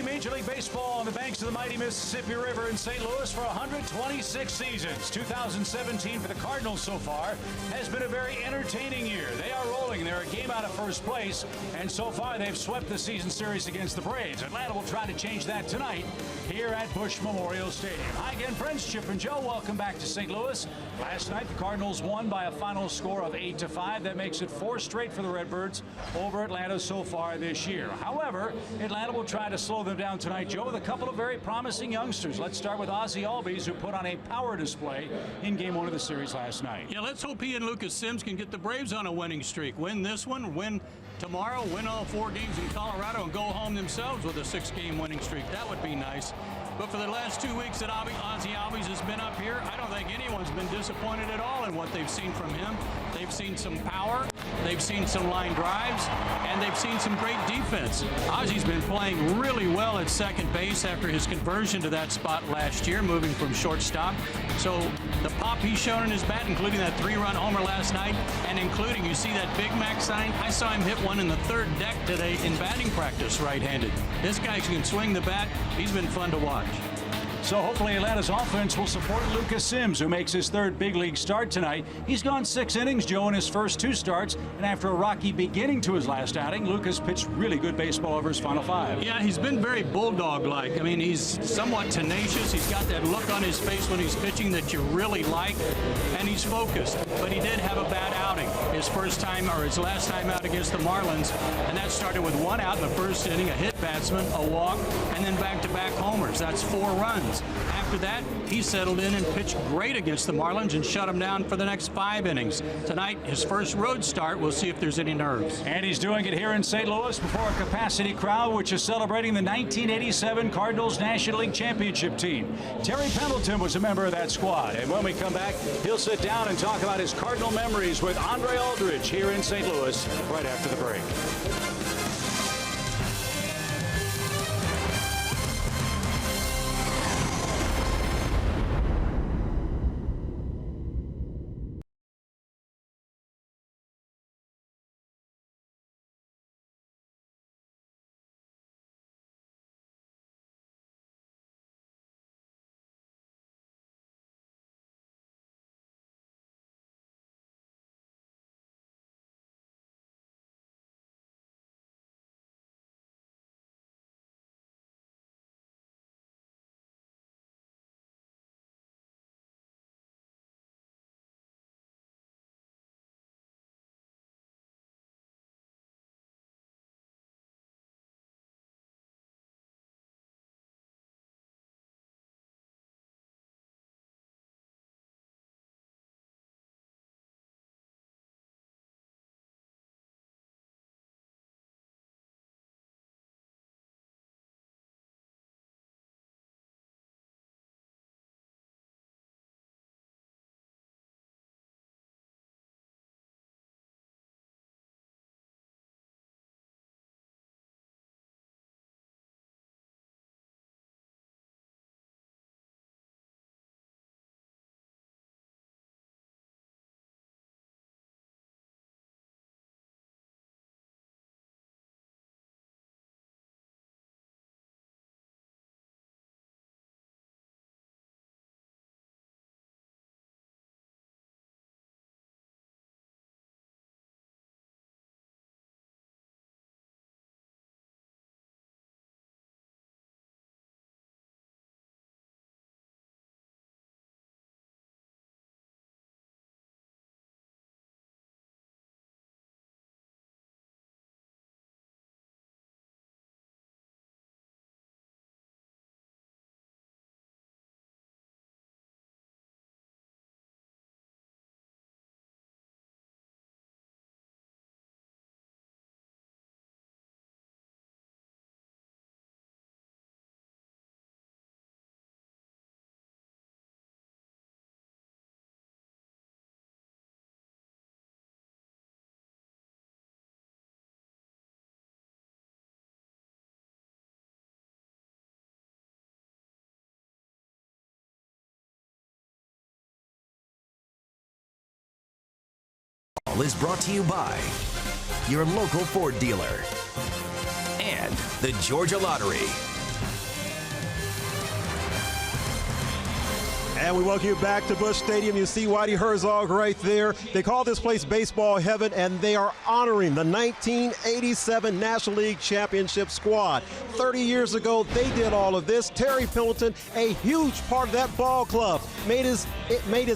Play Major League Baseball on the banks of the mighty Mississippi River in St. Louis for 126 seasons. 2017 for the Cardinals so far has been a very entertaining year. They are rolling. They're a game out of first place, and so far they've swept the season series against the Braves. Atlanta will try to change that tonight here at Busch Memorial Stadium. Hi again, friends. Chip and Joe, welcome back to St. Louis. Last night, the Cardinals won by a final score of 8-5. That makes it 4 straight for the Redbirds over Atlanta so far this year. However, Atlanta will try to slow them down tonight, Joe, with a couple of very promising youngsters. Let's start with Ozzie Albies, who put on a power display in Game 1 of the series last night. Yeah, let's hope he and Lucas Sims can get the Braves on a winning streak. Win this one, win tomorrow, win all 4 games in Colorado, and go home themselves with a 6-game winning streak. That would be nice. But for the last 2 weeks that Ozzie Albies has been up here, I don't think anyone's been disappointed at all in what they've seen from him. They've seen some power, they've seen some line drives, and they've seen some great defense. Ozzie's been playing really well at second base after his conversion to that spot last year, moving from shortstop. So the pop he's shown in his bat, including that 3-run homer last night, and including, you see that Big Mac sign? I saw him hit one in the 3rd deck today in batting practice right-handed. This guy can swing the bat. He's been fun to watch. So hopefully Atlanta's offense will support Lucas Sims, who makes his 3rd big league start tonight. He's gone 6 innings, Joe, in his first 2 starts, and after a rocky beginning to his last outing, Lucas pitched really good baseball over his final 5. Yeah, he's been very bulldog-like. I mean, he's somewhat tenacious. He's got that look on his face when he's pitching that you really like, and he's focused. But he did have a bad outing his first time, or his last time out against the Marlins, and that started with 1 out in the 1st inning, a hit batsman, a walk, and then back-to-back homers. That's 4 runs. After that, he settled in and pitched great against the Marlins and shut them down for the next 5 innings. Tonight, his first road start. We'll see if there's any nerves. And he's doing it here in St. Louis before a capacity crowd, which is celebrating the 1987 Cardinals National League Championship team. Terry Pendleton was a member of that squad. And when we come back, he'll sit down and talk about his Cardinal memories with Andre Aldridge here in St. Louis right after the break. Is brought to you by your local Ford dealer and the Georgia Lottery. And we welcome you back to Busch Stadium. You see Whitey Herzog right there. They call this place baseball heaven, and they are honoring the 1987 National League Championship squad. 30 years ago, they did all of this. Terry Pendleton, a huge part of that ball club, made his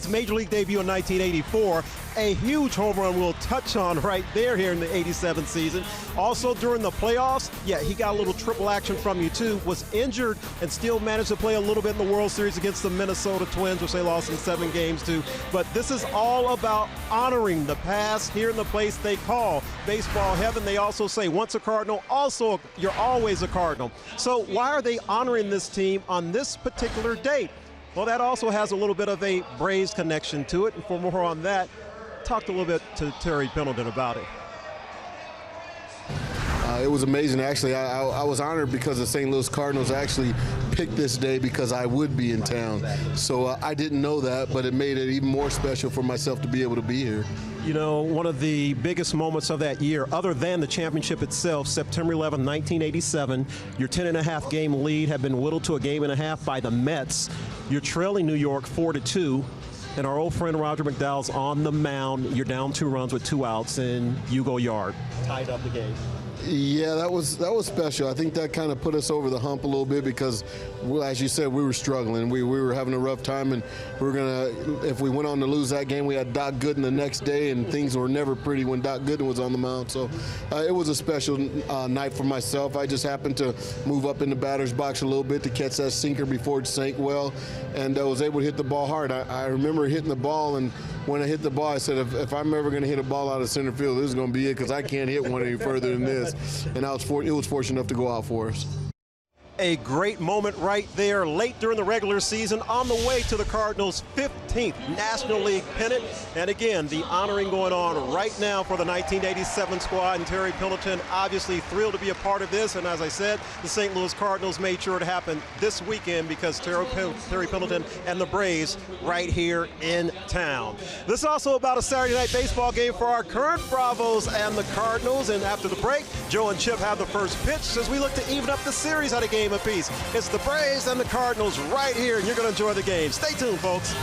major league debut in 1984. A huge home run we'll touch on right there here in the 87 season. Also during the playoffs, yeah, he got a little triple action from you too, was injured and still managed to play a little bit in the World Series against the Minnesota Twins, which they lost in 7 games to. But this is all about honoring the past here in the place they call baseball heaven. They also say once a Cardinal, also you're always a Cardinal. So why are they honoring this team on this particular date? Well, that also has a little bit of a Braves connection to it. And for more on that, talked a little bit to Terry Pendleton about it. It was amazing, actually. I was honored because the St. Louis Cardinals actually picked this day because I would be in town. So I didn't know that, but it made it even more special for myself to be able to be here. You know, one of the biggest moments of that year, other than the championship itself, September 11, 1987, your 10.5 game lead had been whittled to a 1.5 games by the Mets. You're trailing New York 4-2. And our old friend Roger McDowell's on the mound. You're down 2 runs with 2 outs, and you go yard. Tied up the game. Yeah, that was special. I think that kind of put us over the hump a little bit because, well, as you said, we were struggling. We were having a rough time, and we were gonna. If we went on to lose that game, we had Doc Gooden the next day, and things were never pretty when Doc Gooden was on the mound. So it was a special night for myself. I just happened to move up in the batter's box a little bit to catch that sinker before it sank well, and I was able to hit the ball hard. I remember hitting the ball, and when I hit the ball, I said, if I'm ever going to hit a ball out of center field, this is going to be it because I can't hit one any further than this. And it was fortunate enough to go out for us. A great moment right there late during the regular season on the way to the Cardinals' 15th National League pennant. And again, the honoring going on right now for the 1987 squad, and Terry Pendleton obviously thrilled to be a part of this. And as I said, the St. Louis Cardinals made sure it happened this weekend because Terry Pendleton and the Braves right here in town. This is also about a Saturday night baseball game for our current Bravos and the Cardinals. And after the break, Joe and Chip have the first pitch as we look to even up the series at a game apiece. It's the Braves and the Cardinals right here, and you're going to enjoy the game. Stay tuned, folks.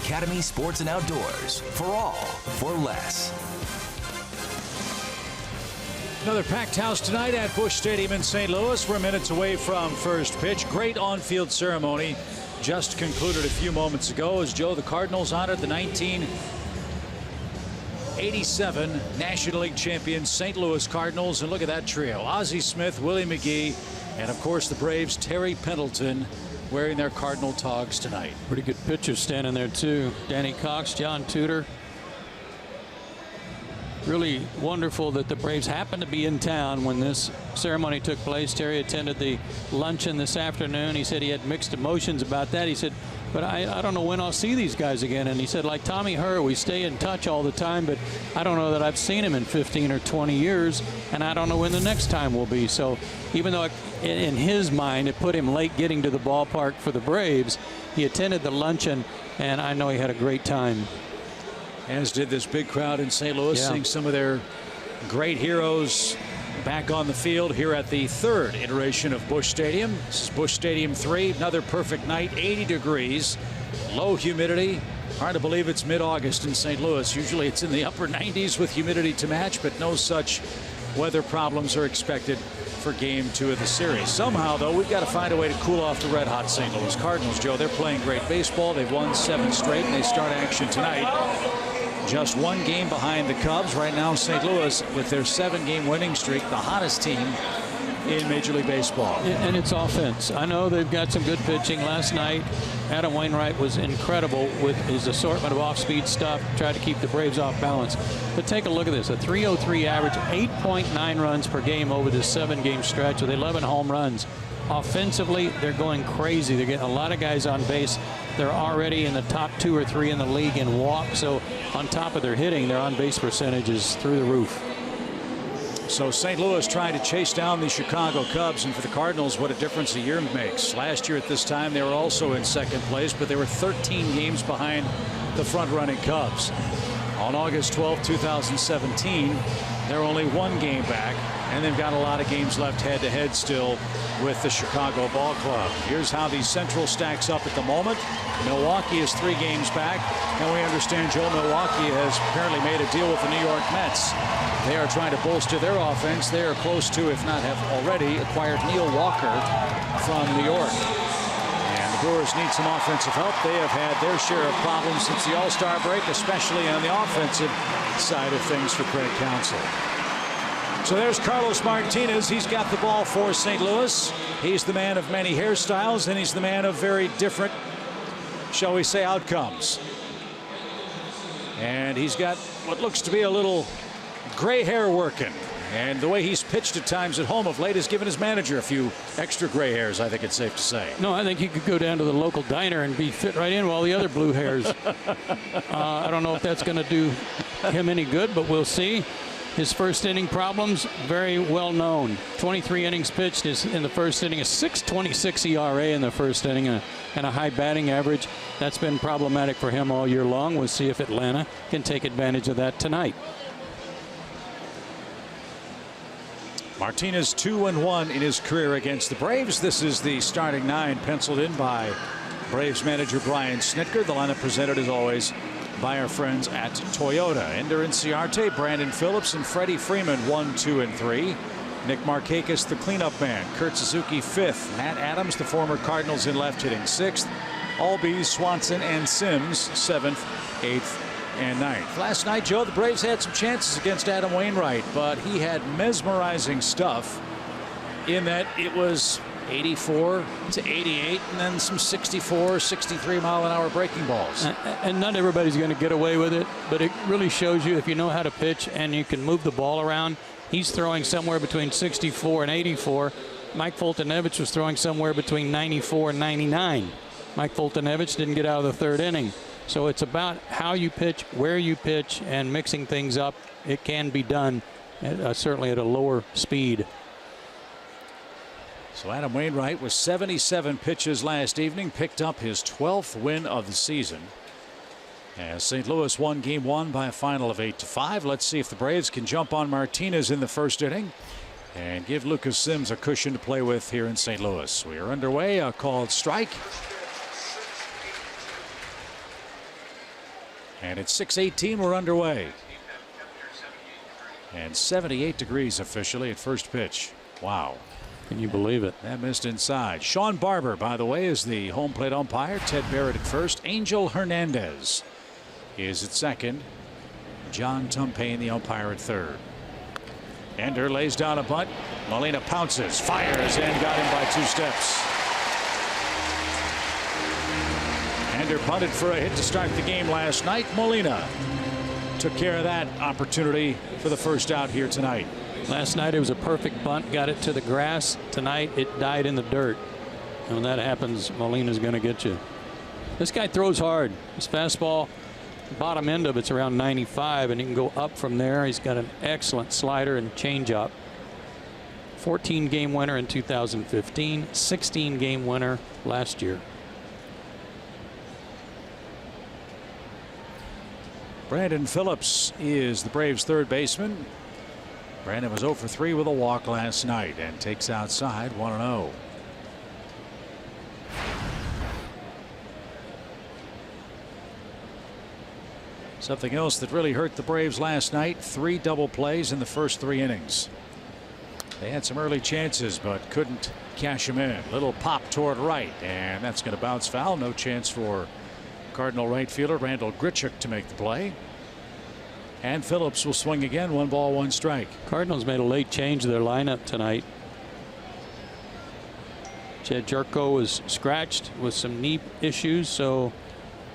Academy Sports and Outdoors. For all, for less. Another packed house tonight at Busch Stadium in St. Louis. We're minutes away from first pitch. Great on-field ceremony just concluded a few moments ago as Joe, the Cardinals honored the 1987 National League champion St. Louis Cardinals. And look at that trio. Ozzie Smith, Willie McGee, and of course the Braves' Terry Pendleton wearing their Cardinal togs tonight. Pretty good pitchers standing there too. Danny Cox, John Tudor. Really wonderful that the Braves happened to be in town when this ceremony took place. Terry attended the luncheon this afternoon. He said he had mixed emotions about that. He said, but I don't know when I'll see these guys again. And he said, like Tommy Herr, we stay in touch all the time, but I don't know that I've seen him in 15 or 20 years, and I don't know when the next time will be. So even though in his mind it put him late getting to the ballpark for the Braves, he attended the luncheon, and I know he had a great time. As did this big crowd in St. Louis, seeing some of their great heroes back on the field here at the third iteration of Busch Stadium. This is Busch Stadium 3. Another perfect night, 80 degrees, low humidity. Hard to believe it's mid-August in St. Louis. Usually it's in the upper 90s with humidity to match, but no such weather problems are expected for Game 2 of the series. Somehow, though, we've got to find a way to cool off the red-hot St. Louis Cardinals, Joe. They're playing great baseball. They've won 7 straight, and they start action tonight. Just 1 game behind the Cubs. Right now, St. Louis, with their 7-game winning streak, the hottest team in Major League Baseball. And it's offense. I know they've got some good pitching. Last night, Adam Wainwright was incredible with his assortment of off-speed stuff, tried to keep the Braves off balance. But take a look at this, a .303 average, 8.9 runs per game over this 7-game stretch with 11 home runs. Offensively, they're going crazy. They're getting a lot of guys on base. They're already in the top 2 or 3 in the league in walk. So on top of their hitting, their on-base percentage is through the roof. So St. Louis trying to chase down the Chicago Cubs, and for the Cardinals, what a difference a year makes. Last year at this time, they were also in second place, but they were 13 games behind the front-running Cubs. On August 12, 2017, they're only 1 game back, and they've got a lot of games left head-to-head still with the Chicago Ball Club. Here's how the Central stacks up at the moment. Milwaukee is 3 games back, and we understand, Joe, Milwaukee has apparently made a deal with the New York Mets. They are trying to bolster their offense. They are close to, if not have already, acquired Neil Walker from New York. And the Brewers need some offensive help. They have had their share of problems since the All-Star break, especially on the offensive side of things for Craig Counsell. So there's Carlos Martinez. He's got the ball for St. Louis. He's the man of many hairstyles, and he's the man of very different, shall we say, outcomes. And he's got what looks to be a little gray hair working. And the way he's pitched at times at home of late has given his manager a few extra gray hairs, I think it's safe to say. No, I think he could go down to the local diner and be fit right in with all the other blue hairs. I don't know if that's going to do him any good, but we'll see. His first inning problems, very well known. 23 innings pitched in the first inning, a 6.26 ERA in the first inning, and a high batting average. That's been problematic for him all year long. We'll see if Atlanta can take advantage of that tonight. Martinez 2-1 in his career against the Braves. This is the starting 9 penciled in by Braves manager Brian Snitker. The lineup presented as always by our friends at Toyota. Ender Inciarte, Brandon Phillips, and Freddie Freeman 1, 2, and 3. Nick Markakis, the cleanup man. Kurt Suzuki 5th. Matt Adams, the former Cardinals in left, hitting 6th. Albies, Swanson, and Sims 7th, 8th, and 9th. Last night, Joe, the Braves had some chances against Adam Wainwright, but he had mesmerizing stuff in that it was 84 to 88 and then some 64, 63 mile an hour breaking balls. And not everybody's going to get away with it, but it really shows you if you know how to pitch and you can move the ball around. He's throwing somewhere between 64 and 84. Mike Foltynewicz was throwing somewhere between 94 and 99. Mike Foltynewicz didn't get out of the 3rd inning. So it's about how you pitch, where you pitch, and mixing things up. It can be done, certainly at a lower speed. So Adam Wainwright was 77 pitches last evening, picked up his 12th win of the season. As St. Louis won Game 1 by a final of 8-5. Let's see if the Braves can jump on Martinez in the first inning and give Lucas Sims a cushion to play with here in St. Louis. We are underway. A called strike. And it's 6:18. We're underway. And 78 degrees officially at first pitch. Wow. Can you believe it? That missed inside. Sean Barber, by the way, is the home plate umpire. Ted Barrett at first. Angel Hernandez is at second. John Tumpane, the umpire, at third. Ender lays down a bunt. Molina pounces, fires, and got him by 2 steps. Ender punted for a hit to start the game last night. Molina took care of that opportunity for the first out here tonight. Last night it was a perfect bunt, got it to the grass. Tonight it died in the dirt. And when that happens, Molina's going to get you. This guy throws hard. His fastball, bottom end of it's around 95, and he can go up from there. He's got an excellent slider and changeup. 14-game winner in 2015, 16-game winner last year. Brandon Phillips is the Braves' third baseman. Brandon was 0 for 3 with a walk last night and takes outside 1-0. Something else that really hurt the Braves last night, 3 double plays in the first 3 innings. They had some early chances but couldn't cash them in. Little pop toward right, and that's going to bounce foul. No chance for Cardinal right fielder Randall Grichuk to make the play. And Phillips will swing again. 1 ball, 1 strike. Cardinals made a late change to their lineup tonight. Jed Jerko was scratched with some knee issues, so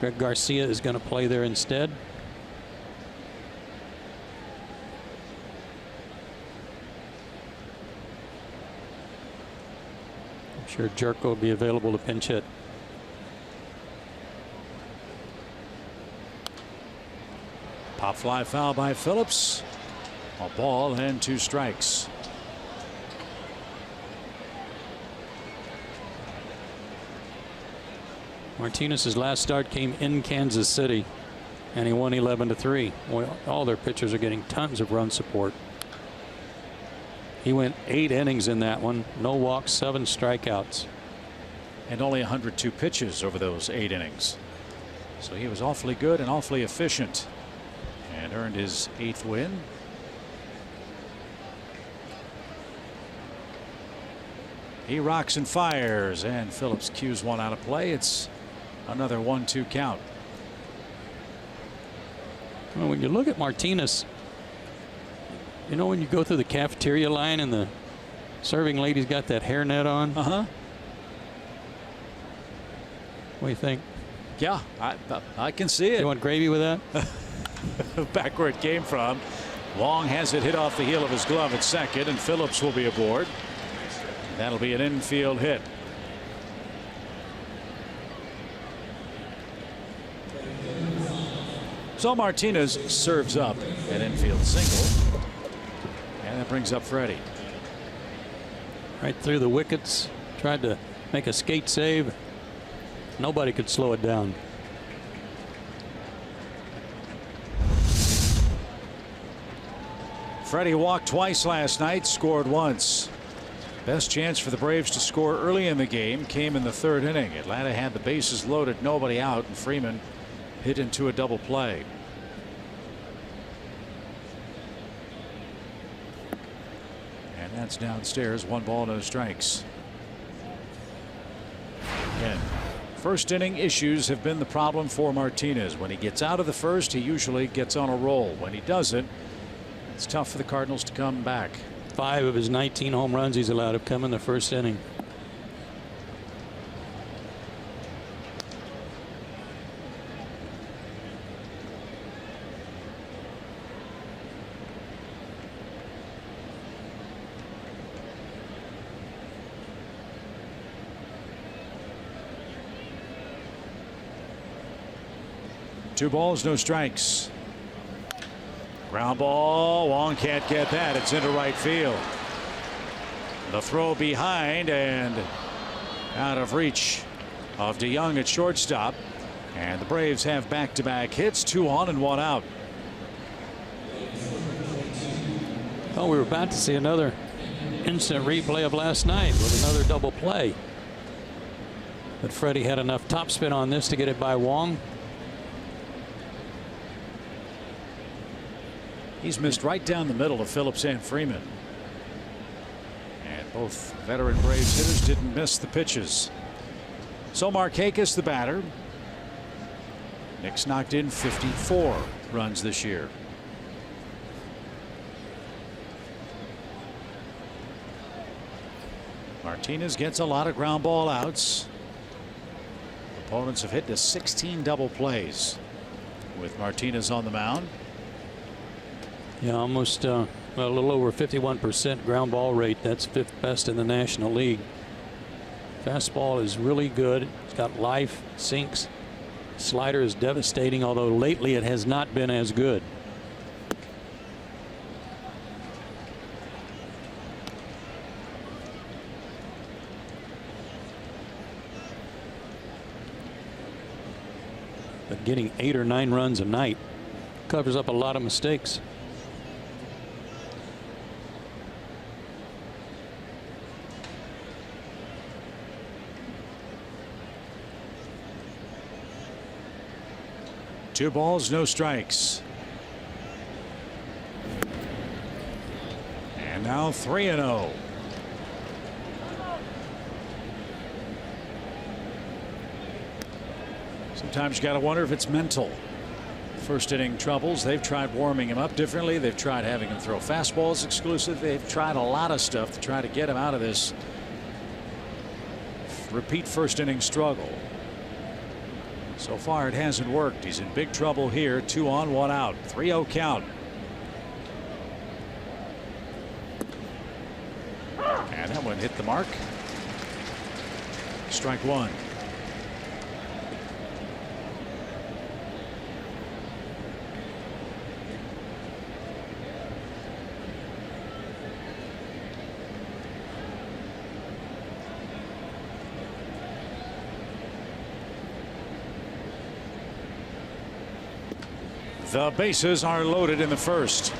Greg Garcia is going to play there instead. I'm sure Jerko will be available to pinch hit. Pop fly foul by Phillips. A ball and 2 strikes. Martinez's last start came in Kansas City, and he won 11-3. Well, all their pitchers are getting tons of run support. He went 8 innings in that one. No walks, 7 strikeouts. And only 102 pitches over those 8 innings. So he was awfully good and awfully efficient. And earned his 8th win. He rocks and fires, and Phillips cues one out of play. It's another 1-2 count. Well, when you look at Martinez, you know when you go through the cafeteria line and the serving lady's got that hairnet on? Uh-huh. What do you think? Yeah, I can see it. You want gravy with that? Back where it came from. Long has it hit off the heel of his glove at second, and Phillips will be aboard. That'll be an infield hit. So Martinez serves up an infield single, and that brings up Freddie. Right through the wickets, tried to make a skate save. Nobody could slow it down. Freddie walked twice last night, scored once. Best chance for the Braves to score early in the game came in the 3rd inning. Atlanta had the bases loaded, nobody out, and Freeman hit into a double play. And that's downstairs. 1 ball, no strikes. Again, first inning issues have been the problem for Martinez. When he gets out of the first, he usually gets on a roll. When he doesn't, it's tough for the Cardinals to come back. 5 of his 19 home runs he's allowed have come in the first inning. Two balls, no strikes. Ground ball. Wong can't get that. It's into right field. The throw behind and out of reach of DeYoung at shortstop. And the Braves have back-to-back hits, 2 on and 1 out. Oh, we were about to see another instant replay of last night with another double play. But Freddie had enough topspin on this to get it by Wong. He's missed right down the middle of Phillips and Freeman. And both veteran Braves hitters didn't miss the pitches. So Markakis, the batter. Nick's knocked in 54 runs this year. Martinez gets a lot of ground ball outs. Opponents have hit to 16 double plays with Martinez on the mound. Yeah, almost a little over 51% ground ball rate. That's 5th best in the National League. Fastball is really good. It's got life, sinks. Slider is devastating, although lately it has not been as good. But getting 8 or 9 runs a night covers up a lot of mistakes. Two balls, no strikes. And now 3-0. Sometimes you got to wonder if it's mental. First inning troubles. They've tried warming him up differently. They've tried having him throw fastballs exclusive. They've tried a lot of stuff to try to get him out of this repeat first inning struggle. So far it hasn't worked. He's in big trouble here. 2 on, 1 out. 3-0 count. And that one hit the mark. Strike 1. The bases are loaded in the first.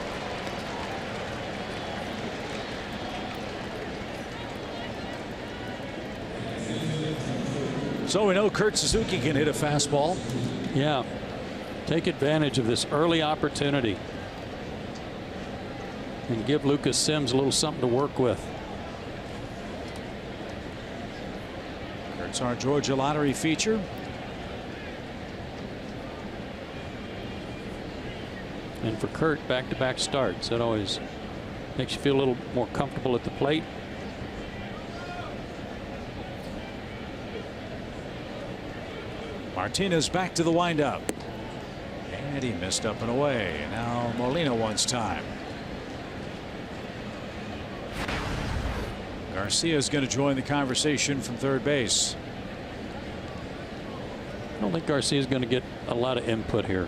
So we know Kurt Suzuki can hit a fastball. Yeah. Take advantage of this early opportunity and give Lucas Sims a little something to work with. Kurt's our Georgia Lottery feature. And for Kurt, back-to-back starts. That always makes you feel a little more comfortable at the plate. Martinez back to the windup. And he missed up and away. And now Molina wants time. Garcia is going to join the conversation from third base. I don't think Garcia is going to get a lot of input here.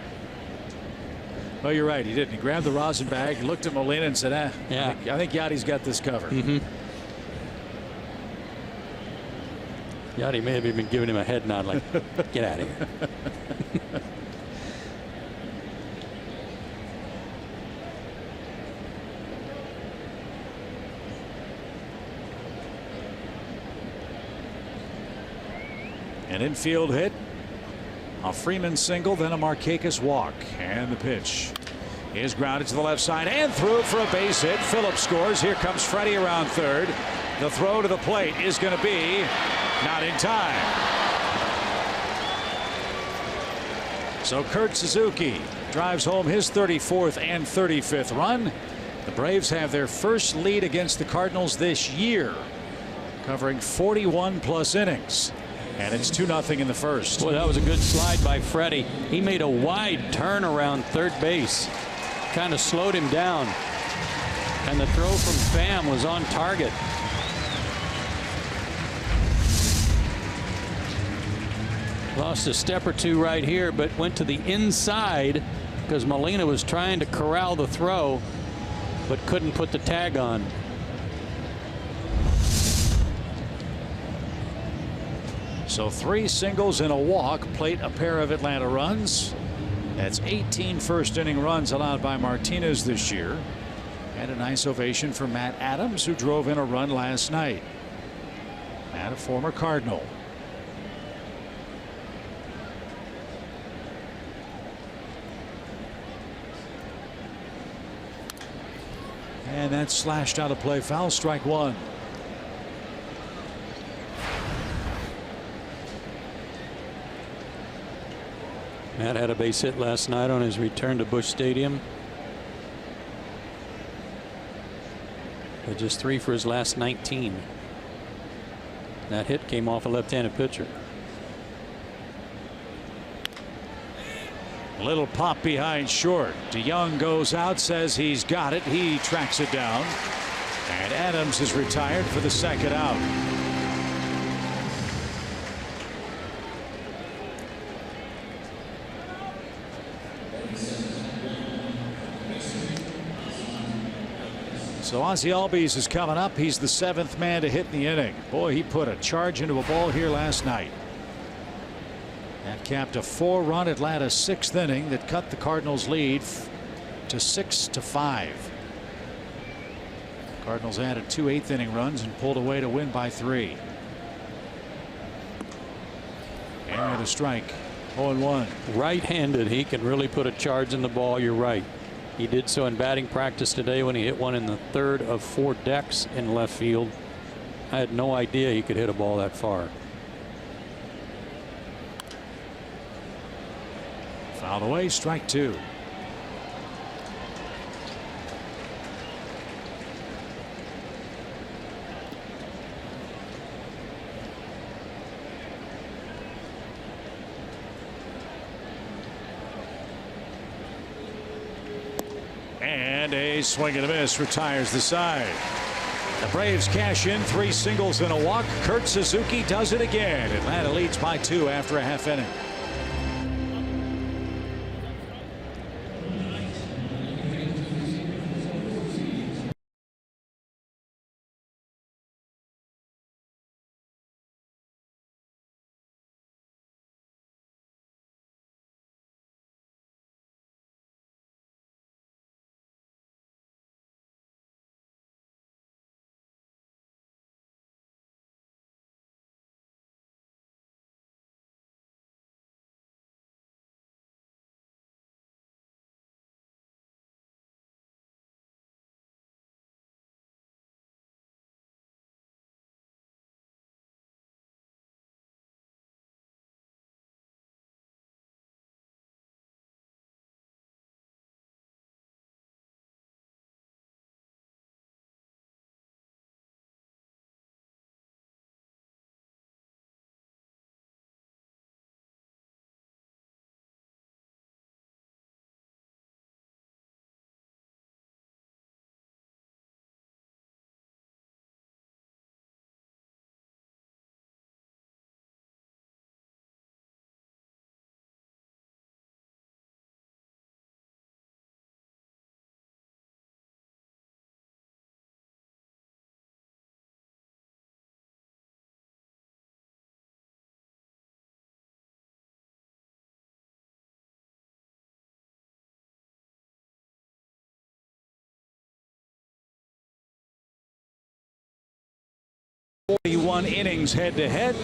Oh, you're right. He didn't. He grabbed the rosin bag, looked at Molina and said, yeah. I think Yachty's got this covered. Yachty may have even given him a head nod like, get out of here. An infield hit. A Freeman single, then a Markakis walk. And the pitch is grounded to the left side and through for a base hit. Phillips scores. Here comes Freddie around third. The throw to the plate is going to be not in time. So Kurt Suzuki drives home his 34th and 35th run. The Braves have their first lead against the Cardinals this year, covering 41+ innings. And it's 2-0 in the first. Boy, that was a good slide by Freddie. He made a wide turn around third base. Kind of slowed him down. And the throw from Pham was on target. Lost a step or two right here, but went to the inside because Molina was trying to corral the throw, but couldn't put the tag on. So 3 singles and a walk plate a pair of Atlanta runs. That's 18 first inning runs allowed by Martinez this year. And a nice ovation for Matt Adams, who drove in a run last night. And a former Cardinal. And that's slashed out of play. Foul, strike one. Matt had a base hit last night on his return to Busch Stadium. But just 3 for his last 19. That hit came off a left-handed pitcher. A little pop behind short. DeYoung goes out, says he's got it. He tracks it down. And Adams is retired for the second out. So Ozzie Albies is coming up. He's the 7th man to hit in the inning. Boy, he put a charge into a ball here last night. That capped a 4-run Atlanta 6th inning that cut the Cardinals lead to 6-5. Cardinals added 2 8th inning runs and pulled away to win by 3. And with a strike, 0-1. Right-handed, he can really put a charge in the ball. You're right. He did so in batting practice today when he hit one in the 3rd of 4 decks in left field. I had no idea he could hit a ball that far. Fouled away, strike 2. And a swing and a miss retires the side. The Braves cash in 3 singles and a walk. Kurt Suzuki does it again. Atlanta leads by 2 after a half inning. .41 innings head-to-head,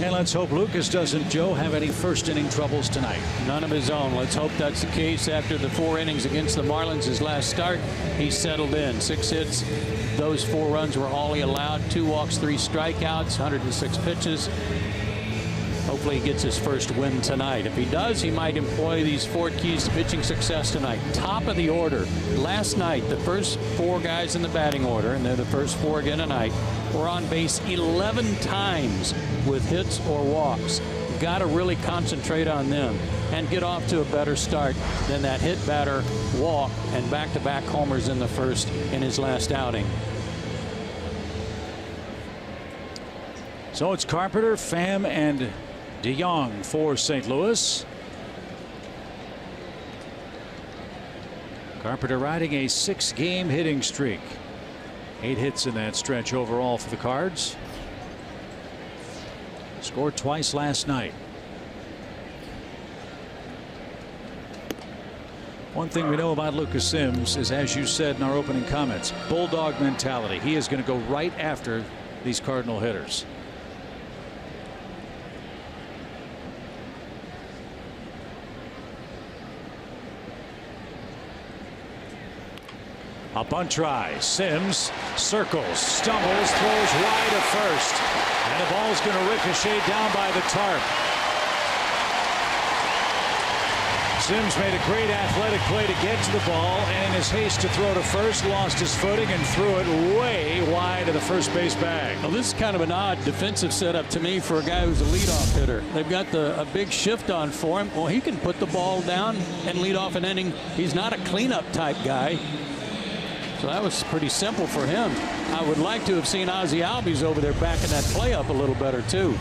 and let's hope Lucas doesn't, Joe, have any first-inning troubles tonight. None of his own. Let's hope that's the case. After the 4 innings against the Marlins, his last start, he settled in. 6 hits. Those 4 runs were all he allowed. 2 walks, 3 strikeouts, 106 pitches. Hopefully he gets his first win tonight. If he does, he might employ these 4 keys to pitching success tonight. Top of the order. Last night, the first 4 guys in the batting order, and they're the first 4 again tonight, were on base 11 times with hits or walks. Got to really concentrate on them and get off to a better start than that hit, batter, walk, and back-to-back homers in the first in his last outing. So it's Carpenter, Pham, and DeYoung for St. Louis. Carpenter riding a 6-game hitting streak. 8 hits in that stretch overall for the Cards. Scored twice last night. One thing we know about Lucas Sims is, as you said in our opening comments, bulldog mentality. He is going to go right after these Cardinal hitters. A bunt try. Sims circles, stumbles, throws wide of first. And the ball's going to ricochet down by the tarp. Sims made a great athletic play to get to the ball, and in his haste to throw to first, lost his footing and threw it way wide of the first base bag. Well, this is kind of an odd defensive setup to me for a guy who's a leadoff hitter. They've got a big shift on for him. Well, he can put the ball down and lead off an inning. He's not a cleanup type guy. So that was pretty simple for him. I would like to have seen Ozzie Albies over there backing that play up a little better too,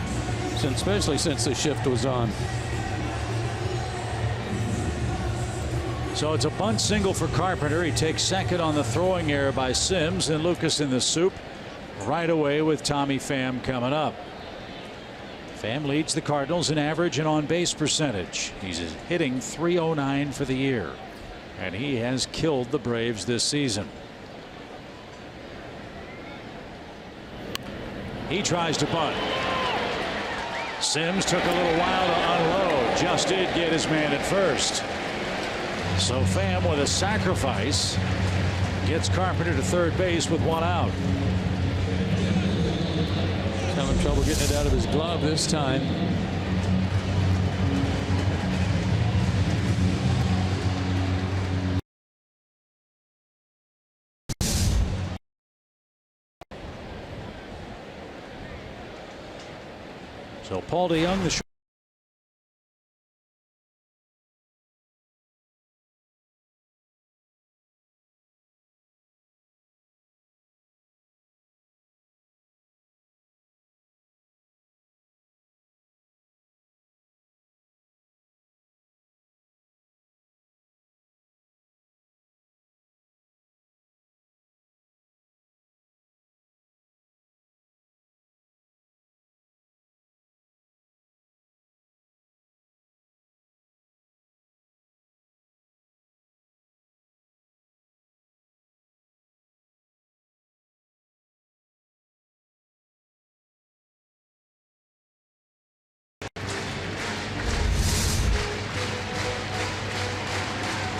especially since the shift was on. So it's a bunt single for Carpenter. He takes second on the throwing error by Sims, and Lucas in the soup right away with Tommy Pham coming up. Pham leads the Cardinals in average and on base percentage. He's hitting .309 for the year, and he has killed the Braves this season. He tries to bunt. Sims took a little while to unload. Just did get his man at first. So Pham, with a sacrifice, gets Carpenter to third base with one out. He's having trouble getting it out of his glove this time. So Paul DeYoung, the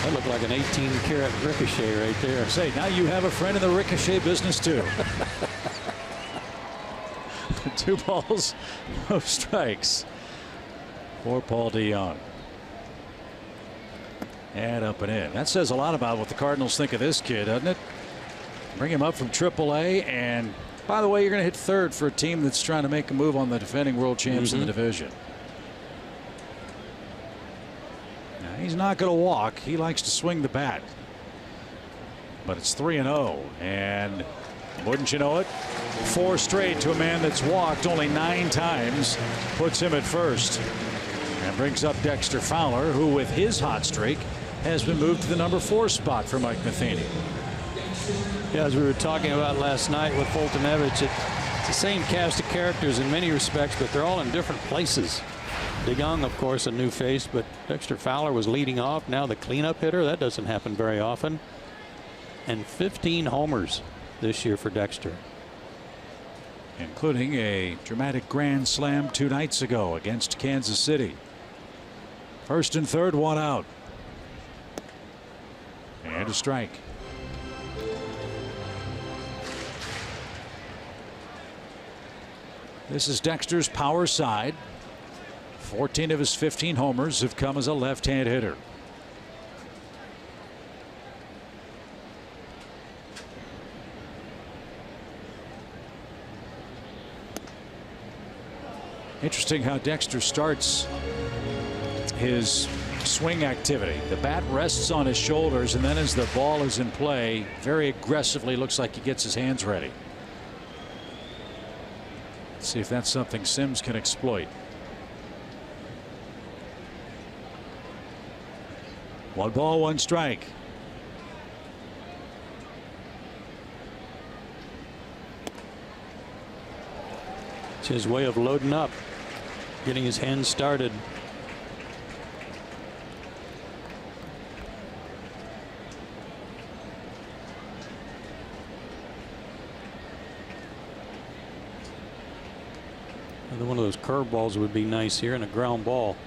That looked like an 18-karat ricochet right there. Say, now you have a friend in the ricochet business too. 2 balls, no strikes for Paul DeYoung. And up and in. That says a lot about what the Cardinals think of this kid, doesn't it? Bring him up from AAA, and by the way, you're going to hit third for a team that's trying to make a move on the defending world champs in the division. He's not going to walk. He likes to swing the bat. But it's 3-0. And wouldn't you know it, 4 straight to a man that's walked only 9 times. Puts him at first. And brings up Dexter Fowler, who with his hot streak has been moved to the number 4 spot for Mike Matheny. Yeah, as we were talking about last night with Foltynewicz, it's the same cast of characters in many respects, but they're all in different places. DeYoung, of course, a new face, but Dexter Fowler was leading off. Now the cleanup hitter. That doesn't happen very often. And 15 homers this year for Dexter, including a dramatic grand slam 2 nights ago against Kansas City. First and third, 1 out. And a strike. This is Dexter's power side. 14 of his 15 homers have come as a left-hand hitter. Interesting how Dexter starts his swing activity. The bat rests on his shoulders, and then as the ball is in play, very aggressively looks like he gets his hands ready. Let's see if that's something Sims can exploit. 1 ball, 1 strike. It's his way of loading up, getting his hands started. Another one of those curveballs would be nice here, and a ground ball.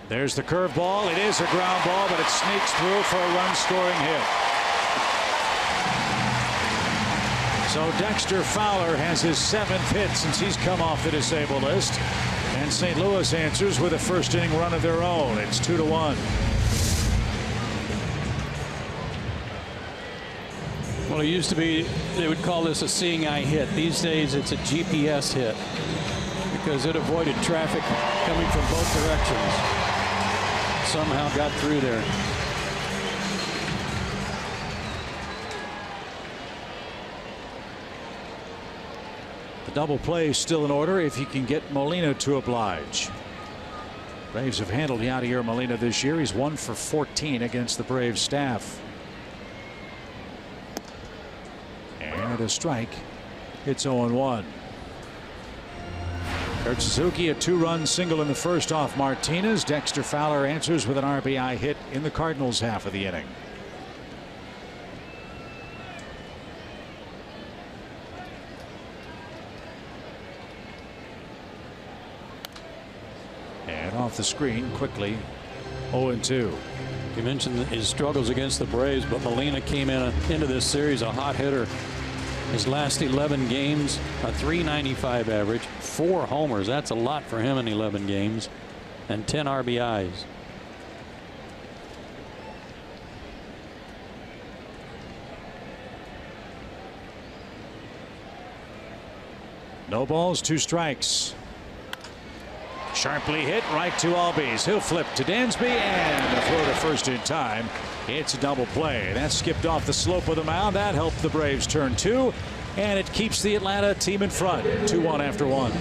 There's the curveball. It is a ground ball, but it sneaks through for a run-scoring hit. So Dexter Fowler has his 7th hit since he's come off the disabled list. And St. Louis answers with a first-inning run of their own. It's 2-1. Well, it used to be they would call this a seeing eye hit. These days it's a GPS hit because it avoided traffic coming from both directions. Somehow got through there. The double play is still in order if he can get Molina to oblige. Braves have handled Yadier Molina this year. He's 1 for 14 against the Braves staff. And a strike. It's 0-1. Kurt Suzuki, a 2-run single in the first off Martinez. Dexter Fowler answers with an RBI hit in the Cardinals' half of the inning. And off the screen quickly, 0-2. You mentioned his struggles against the Braves, but Molina came into this series a hot hitter. His last 11 games, a .395 average, 4 homers. That's a lot for him in 11 games, and 10 RBIs. No balls, 2 strikes. Sharply hit right to Albies. He'll flip to Dansby and a throw to first in time. It's a double play. That skipped off the slope of the mound. That helped the Braves turn 2, and it keeps the Atlanta team in front. 2-1 after 1.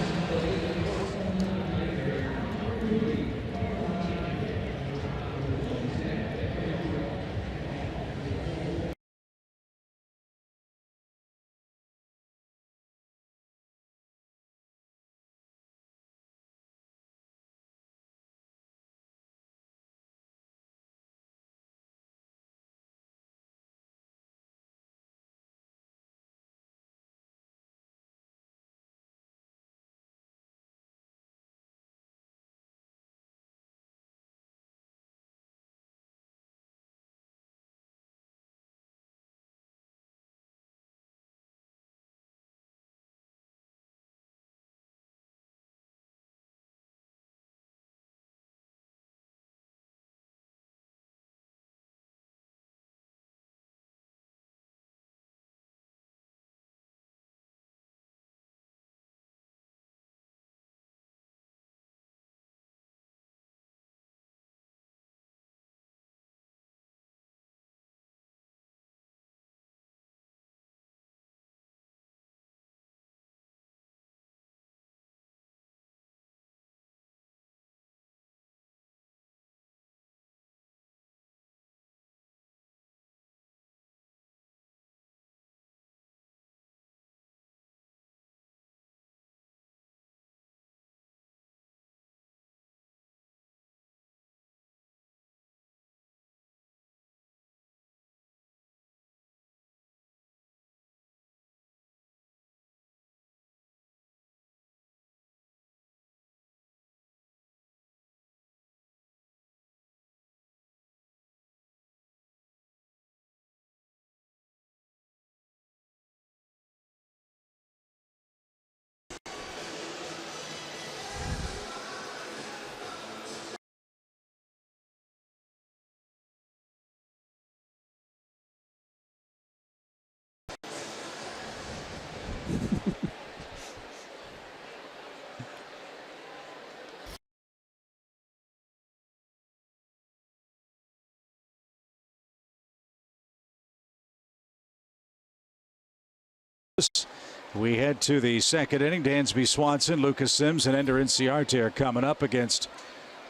We head to the second inning. Dansby Swanson, Lucas Sims, and Ender Inciarte are coming up against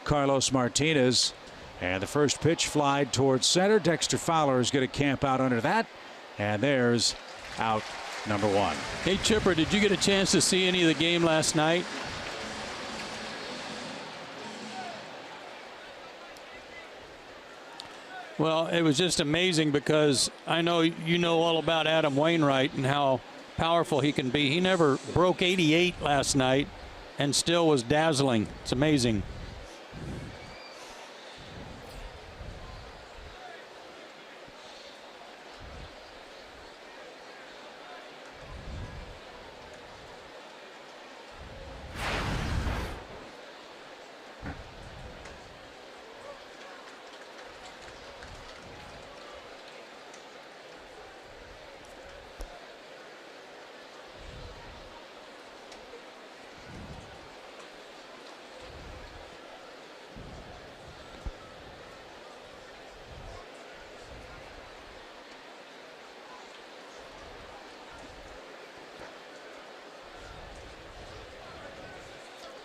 Carlos Martinez. And the first pitch flied towards center. Dexter Fowler is going to camp out under that. And there's out number 1. Hey, Chipper, did you get a chance to see any of the game last night? Well, it was just amazing because I know you know all about Adam Wainwright and how powerful he can be. He never broke 88 last night and still was dazzling. It's amazing.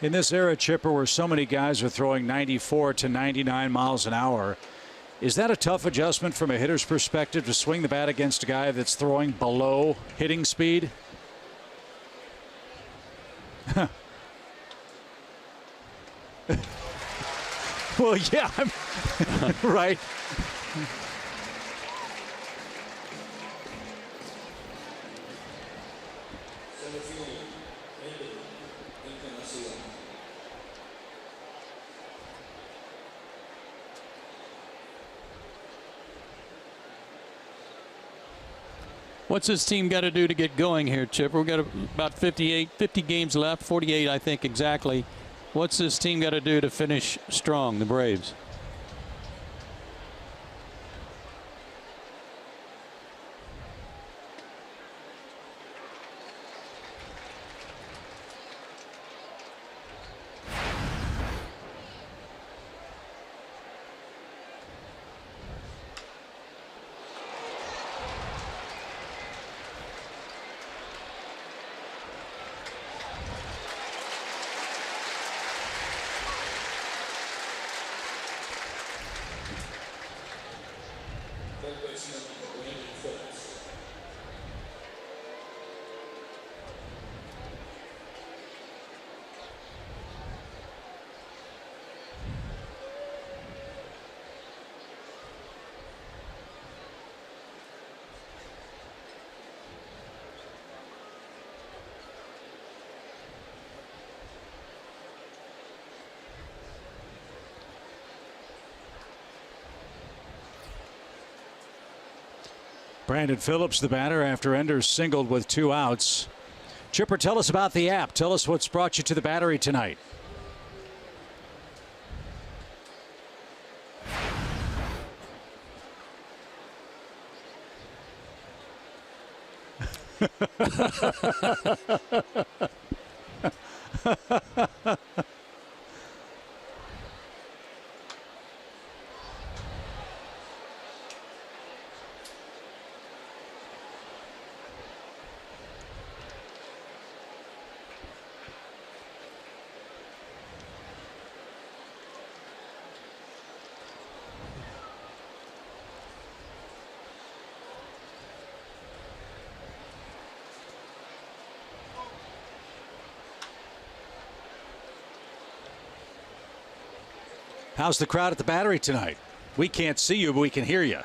In this era, Chipper, where so many guys are throwing 94 to 99 miles an hour, is that a tough adjustment from a hitter's perspective to swing the bat against a guy that's throwing below hitting speed? Well, yeah, right. What's this team got to do to get going here, Chipper? We've got about 50 games left, 48, I think, exactly. What's this team got to do to finish strong, the Braves? Brandon Phillips, the batter, after Enders singled with 2 outs. Chipper, tell us about the app. Tell us what's brought you to the Battery tonight. How's the crowd at the Battery tonight? We can't see you, but we can hear you.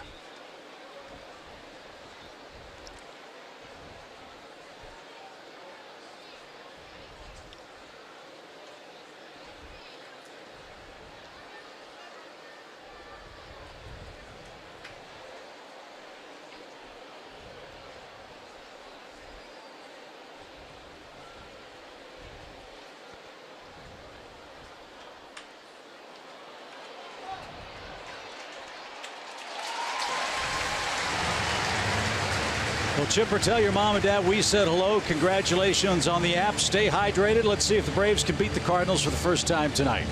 Well, Chipper, tell your mom and dad we said hello. Congratulations on the app. Stay hydrated. Let's see if the Braves can beat the Cardinals for the first time tonight.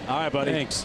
All right, buddy. Thanks.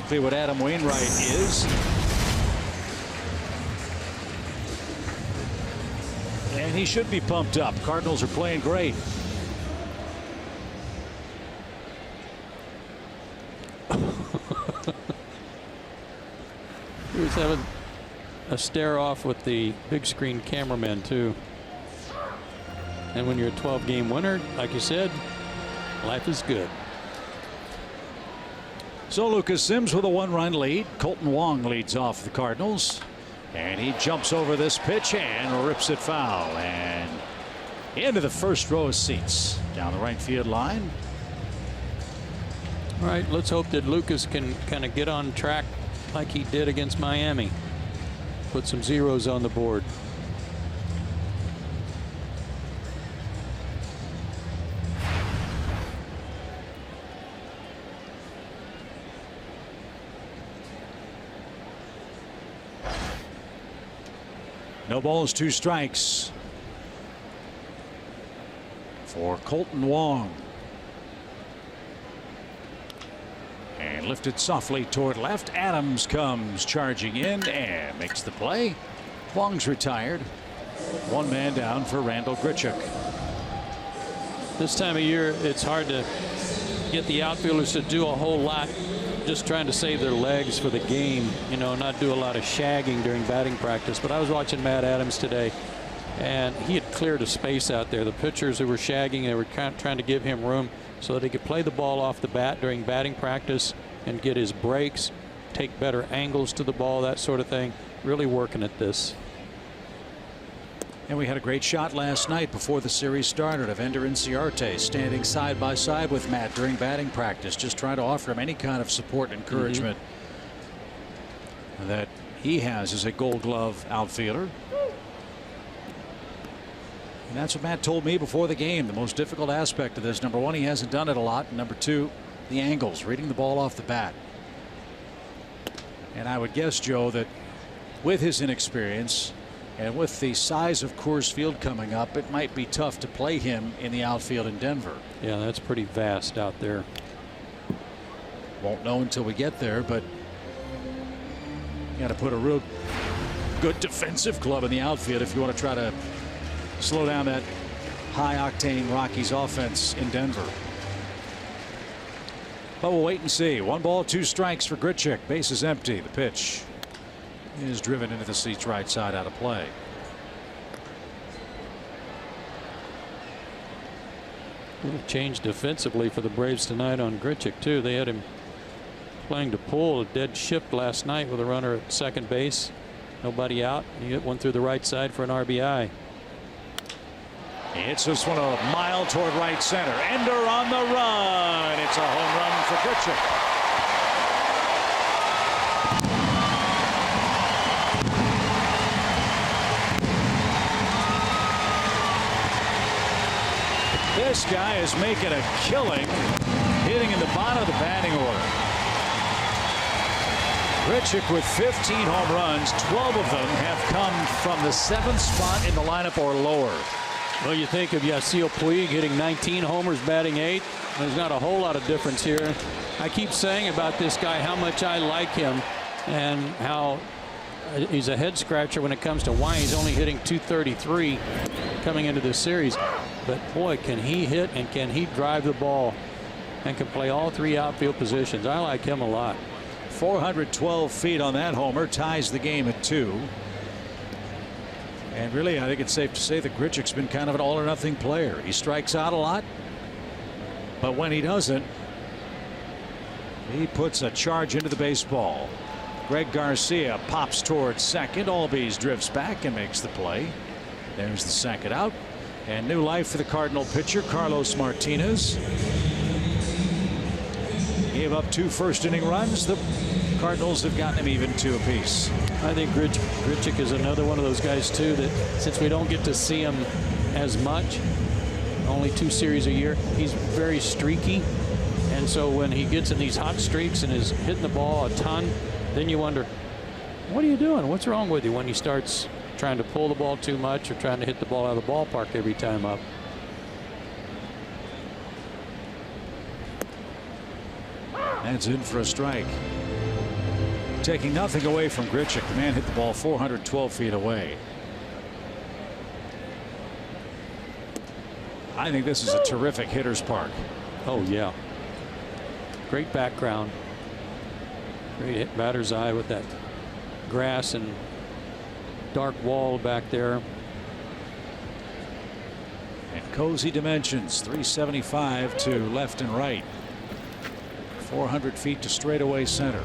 exactly what Adam Wainwright is. And he should be pumped up. Cardinals are playing great. He was having a stare off with the big screen cameraman too. And when you're a 12-game winner, like you said, life is good. So Lucas Sims with a 1-run lead. Colton Wong leads off the Cardinals. And he jumps over this pitch and rips it foul. And into the first row of seats down the right field line. All right, let's hope that Lucas can kind of get on track like he did against Miami. Put some zeros on the board. No balls, 2 strikes for Colton Wong. And lifted softly toward left. Adams comes charging in and makes the play. Wong's retired. 1 man down for Randall Grichuk. This time of year, it's hard to get the outfielders to do a whole lot, just trying to save their legs for the game, you know, not do a lot of shagging during batting practice. But I was watching Matt Adams today, and he had cleared a space out there. The pitchers who were shagging, they were kind of trying to give him room so that he could play the ball off the bat during batting practice and get his breaks, take better angles to the ball, that sort of thing. Really working at this. And we had a great shot last night before the series started of Ender Inciarte standing side by side with Matt during batting practice, just trying to offer him any kind of support and encouragement that he has as a Gold Glove outfielder. And that's what Matt told me before the game. The most difficult aspect of this, number 1, he hasn't done it a lot, and number 2, the angles, reading the ball off the bat. And I would guess, Joe, that with his inexperience and with the size of Coors Field coming up, it might be tough to play him in the outfield in Denver. Yeah, that's pretty vast out there. Won't know until we get there, but you got to put a real good defensive club in the outfield if you want to try to slow down that high-octane Rockies offense in Denver. But we'll wait and see. 1 ball, 2 strikes for Grichuk. Base is empty. The pitch is driven into the seats right side, out of play. A little change defensively for the Braves tonight on Grichuk too. They had him playing to pull a dead shift last night with a runner at second base, nobody out. He hit one through the right side for an RBI. He hits this one a mile toward right center. Ender on the run. It's a home run for Grichuk. This guy is making a killing, hitting in the bottom of the batting order. Grichuk with 15 home runs, 12 of them have come from the 7th spot in the lineup or lower. Well, you think of Yasiel Puig hitting 19 homers, batting 8th. There's not a whole lot of difference here. I keep saying about this guy how much I like him and how he's a head scratcher when it comes to why he's only hitting .233 coming into this series. But boy, can he hit and can he drive the ball and can play all 3 outfield positions. I like him a lot. 412 feet on that homer, ties the game at 2. And really, I think it's safe to say that Grichuk's been kind of an all or nothing player. He strikes out a lot, but when he doesn't, he puts a charge into the baseball. Greg Garcia pops towards second. Albies drifts back and makes the play. There's the second out. And new life for the Cardinal pitcher, Carlos Martinez. Gave up 2 first-inning runs. The Cardinals have gotten him even 2 apiece. I think Grichuk is another one of those guys, too, that since we don't get to see him as much, only 2 series a year, he's very streaky. And so when he gets in these hot streaks and is hitting the ball a ton, then you wonder, what are you doing? What's wrong with you when he starts trying to pull the ball too much or trying to hit the ball out of the ballpark every time up? That's in for a strike. Taking nothing away from Grichuk, the man hit the ball 412 feet away. I think this is a terrific hitter's park. Oh yeah. Great background. Great hit batter's eye with that grass and dark wall back there. And cozy dimensions, 375 to left and right. 400 feet to straightaway center.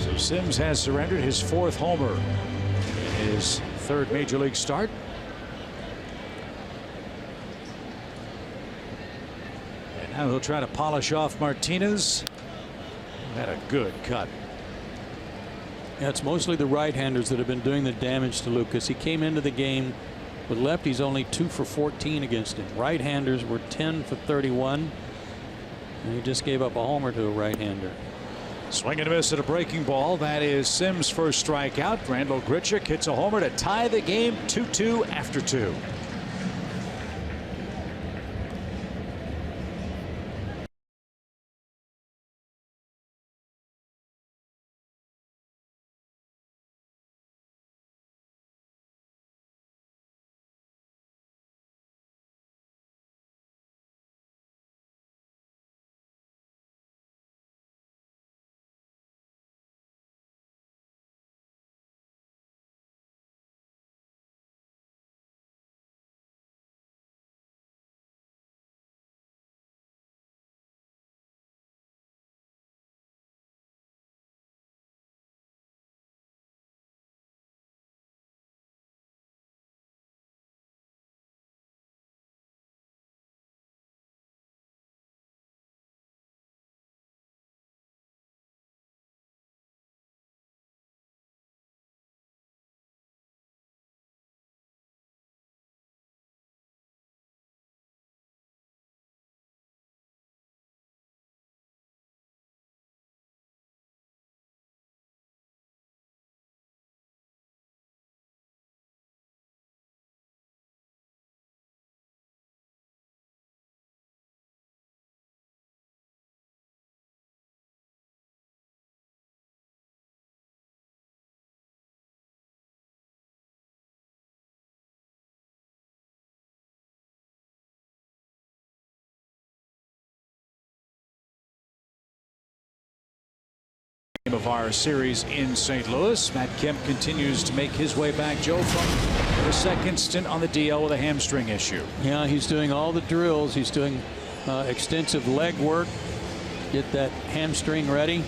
So Sims has surrendered his 4th homer in his 3rd major league start. And now he'll try to polish off Martinez. Had a good cut. Yeah, it's mostly the right-handers that have been doing the damage to Lucas. He came into the game with lefties only 2 for 14 against him. Right-handers were 10 for 31. And he just gave up a homer to a right-hander. Swing and a miss at a breaking ball. That is Sims' first strikeout. Randal Grichuk hits a homer to tie the game 2-2 after 2. Of our series in St. Louis. Matt Kemp continues to make his way back, Joe, from the 2nd stint on the DL with a hamstring issue. Yeah, he's doing all the drills. He's doing extensive leg work. Get that hamstring ready.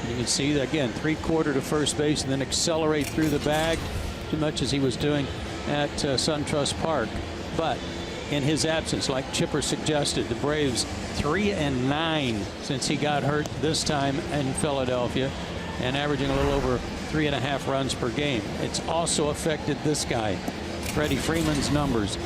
You can see that again, 3/4 to first base and then accelerate through the bag, too much as he was doing at SunTrust Park. But in his absence, like Chipper suggested, the Braves 3-9 since he got hurt this time in Philadelphia, and averaging a little over 3.5 runs per game. It's also affected this guy, Freddie Freeman's numbers.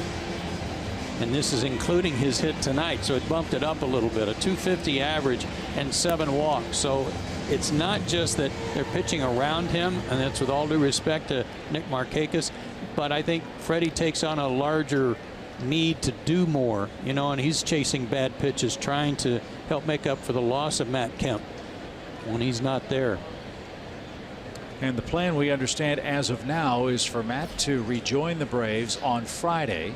And this is including his hit tonight, so it bumped it up a little bit. A .250 average and 7 walks. So it's not just that they're pitching around him, and that's with all due respect to Nick Markakis, but I think Freddie takes on a larger need to do more, you know, and he's chasing bad pitches, trying to help make up for the loss of Matt Kemp when he's not there. And the plan, we understand as of now, is for Matt to rejoin the Braves on Friday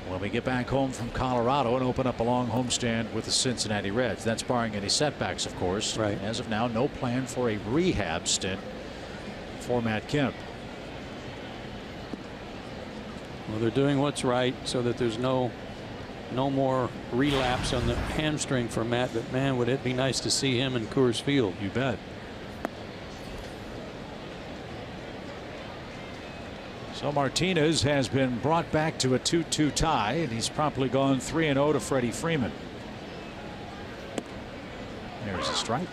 when we get back home from Colorado and open up a long homestand with the Cincinnati Reds. That's barring any setbacks, of course. Right. As of now, no plan for a rehab stint for Matt Kemp. Well, they're doing what's right so that there's no more relapse on the hamstring for Matt. But man, would it be nice to see him in Coors Field. You bet. So Martinez has been brought back to a 2-2 tie, and he's promptly gone 3-0 to Freddie Freeman. There's a strike.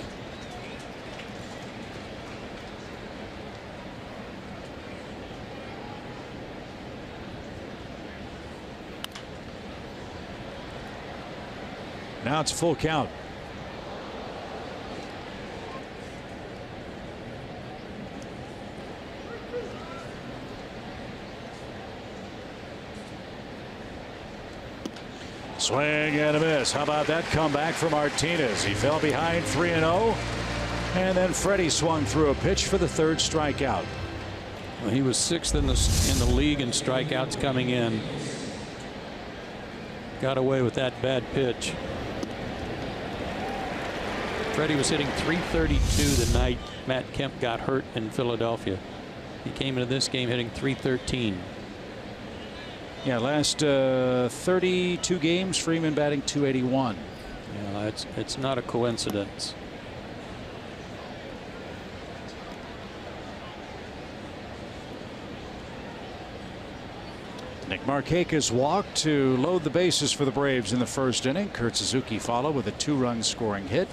Now it's a full count. Swing and a miss. How about that comeback for Martinez? He fell behind 3-0. And then Freddie swung through a pitch for the third strikeout. Well, he was 6th in the league in strikeouts coming in. Got away with that bad pitch. Freddie was hitting .332 the night Matt Kemp got hurt in Philadelphia. He came into this game hitting .313. Yeah, last 32 games, Freeman batting .281. Yeah, it's not a coincidence. Nick Markakis walked to load the bases for the Braves in the first inning. Kurt Suzuki followed with a 2-run scoring hit.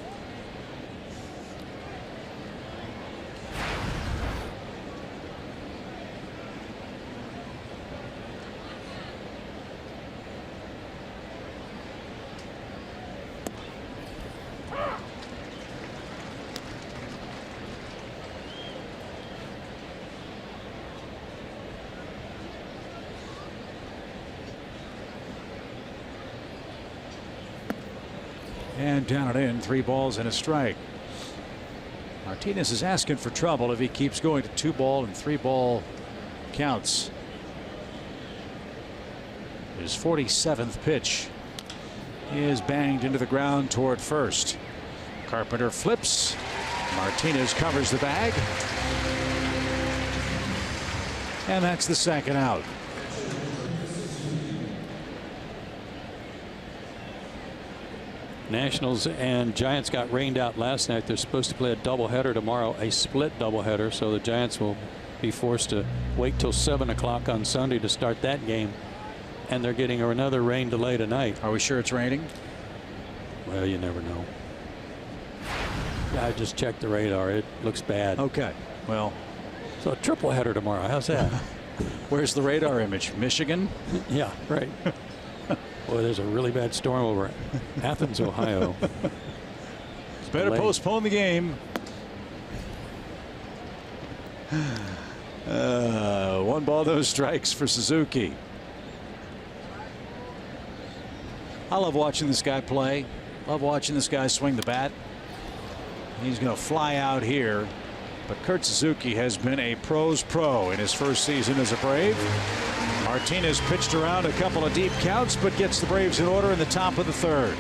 And down and in, 3 balls and a strike. Martinez is asking for trouble if he keeps going to 2-ball and 3-ball counts. His 47th pitch is banged into the ground toward first. Carpenter flips. Martinez covers the bag. And that's the second out. Nationals and Giants got rained out last night. They're supposed to play a doubleheader tomorrow, a split doubleheader. So the Giants will be forced to wait till 7 o'clock on Sunday to start that game. And they're getting another rain delay tonight. Are we sure it's raining? Well, you never know. I just checked the radar. It looks bad. Okay. Well, so a triple header tomorrow. How's that? Where's the radar image? Michigan? Yeah, right. Boy, there's a really bad storm over Athens, Ohio. Better postpone the game. 1 ball, no strikes for Suzuki. I love watching this guy play. Love watching this guy swing the bat. He's going to fly out here. But Kurt Suzuki has been a pro's pro in his first season as a Brave. Martinez pitched around a couple of deep counts, but gets the Braves in order in the top of the third.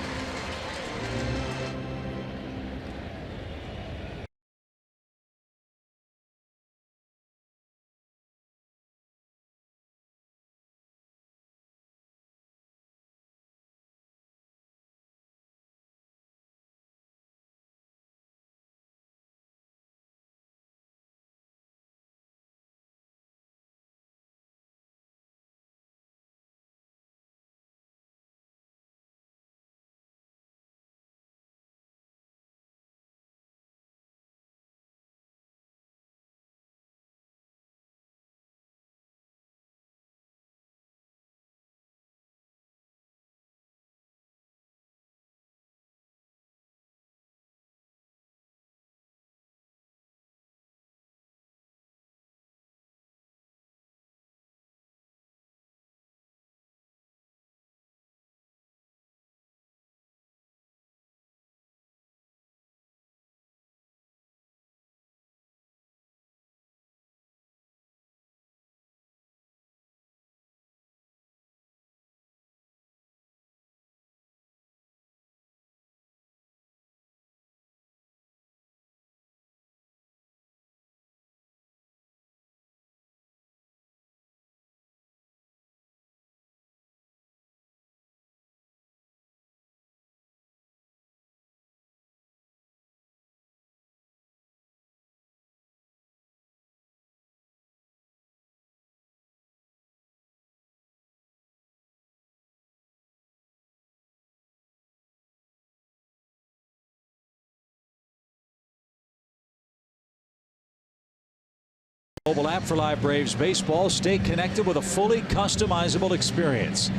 Mobile app for live Braves baseball. Stay connected with a fully customizable experience.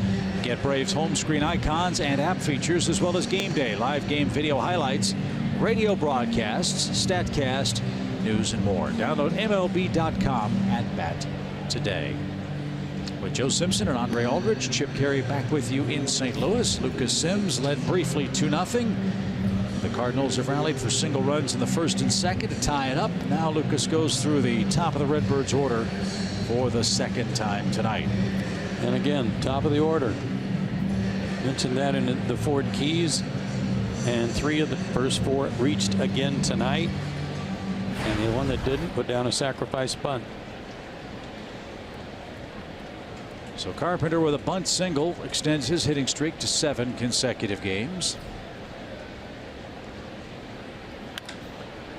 Get Braves home screen icons and app features, as well as game day, live game video highlights, radio broadcasts, StatCast, news, and more. Download MLB.com and bat today. With Joe Simpson and Andre Aldrich, Chip Carey back with you in St. Louis. Lucas Sims led briefly 2-0. The Cardinals have rallied for single runs in the first and second to tie it up. Now Lucas goes through the top of the Redbirds order for the second time tonight. And again, top of the order. Mentioned that in the Ford Keys. And 3 of the first 4 reached again tonight. And the one that didn't put down a sacrifice bunt. So Carpenter with a bunt single extends his hitting streak to 7 consecutive games.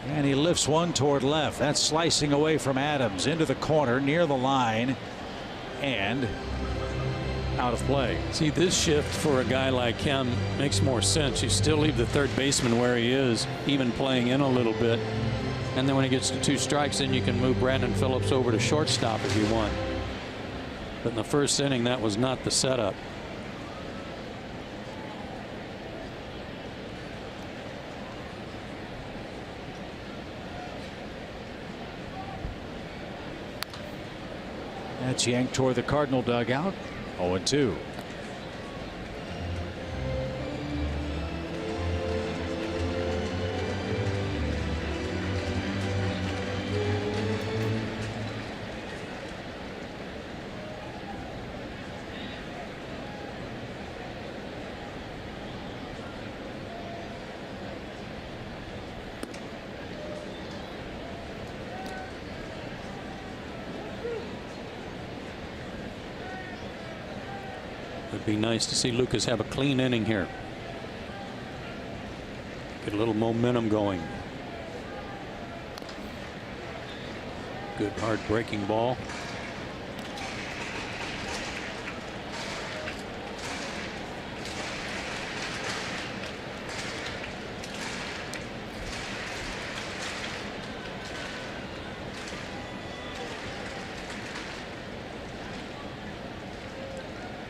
And he lifts one toward left. That's slicing away from Adams into the corner near the line and out of play. See, this shift for a guy like him makes more sense. You still leave the third baseman where he is, even playing in a little bit. And then when he gets to 2 strikes, then you can move Brandon Phillips over to shortstop if you want. But in the first inning, that was not the setup. That's yanked toward the Cardinal dugout. 0-2. It'd be nice to see Lucas have a clean inning here. Get a little momentum going. Good hard breaking ball.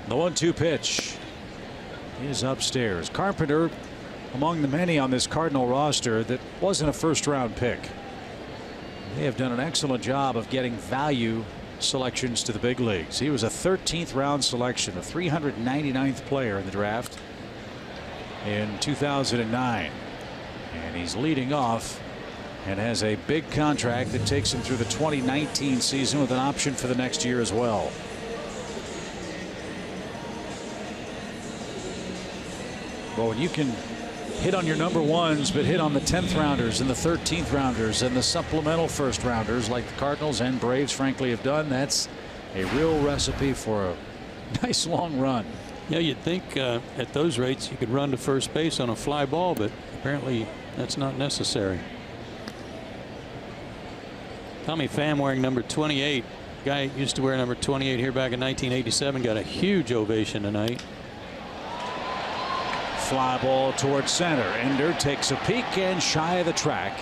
The 1-2 pitch is upstairs. Carpenter among the many on this Cardinal roster that wasn't a first-round pick. They have done an excellent job of getting value selections to the big leagues. He was a 13th round selection, a 399th player in the draft in 2009. And he's leading off and has a big contract that takes him through the 2019 season with an option for the next year as well. Well, when you can hit on your number ones, but hit on the 10th rounders and the 13th rounders and the supplemental first rounders like the Cardinals and Braves frankly have done, that's a real recipe for a nice long run. Yeah, you'd think at those rates you could run to first base on a fly ball, but apparently that's not necessary. Tommy Pham wearing number 28. Guy used to wear number 28 here back in 1987. Got a huge ovation tonight. Fly ball towards center. Ender takes a peek and shy of the track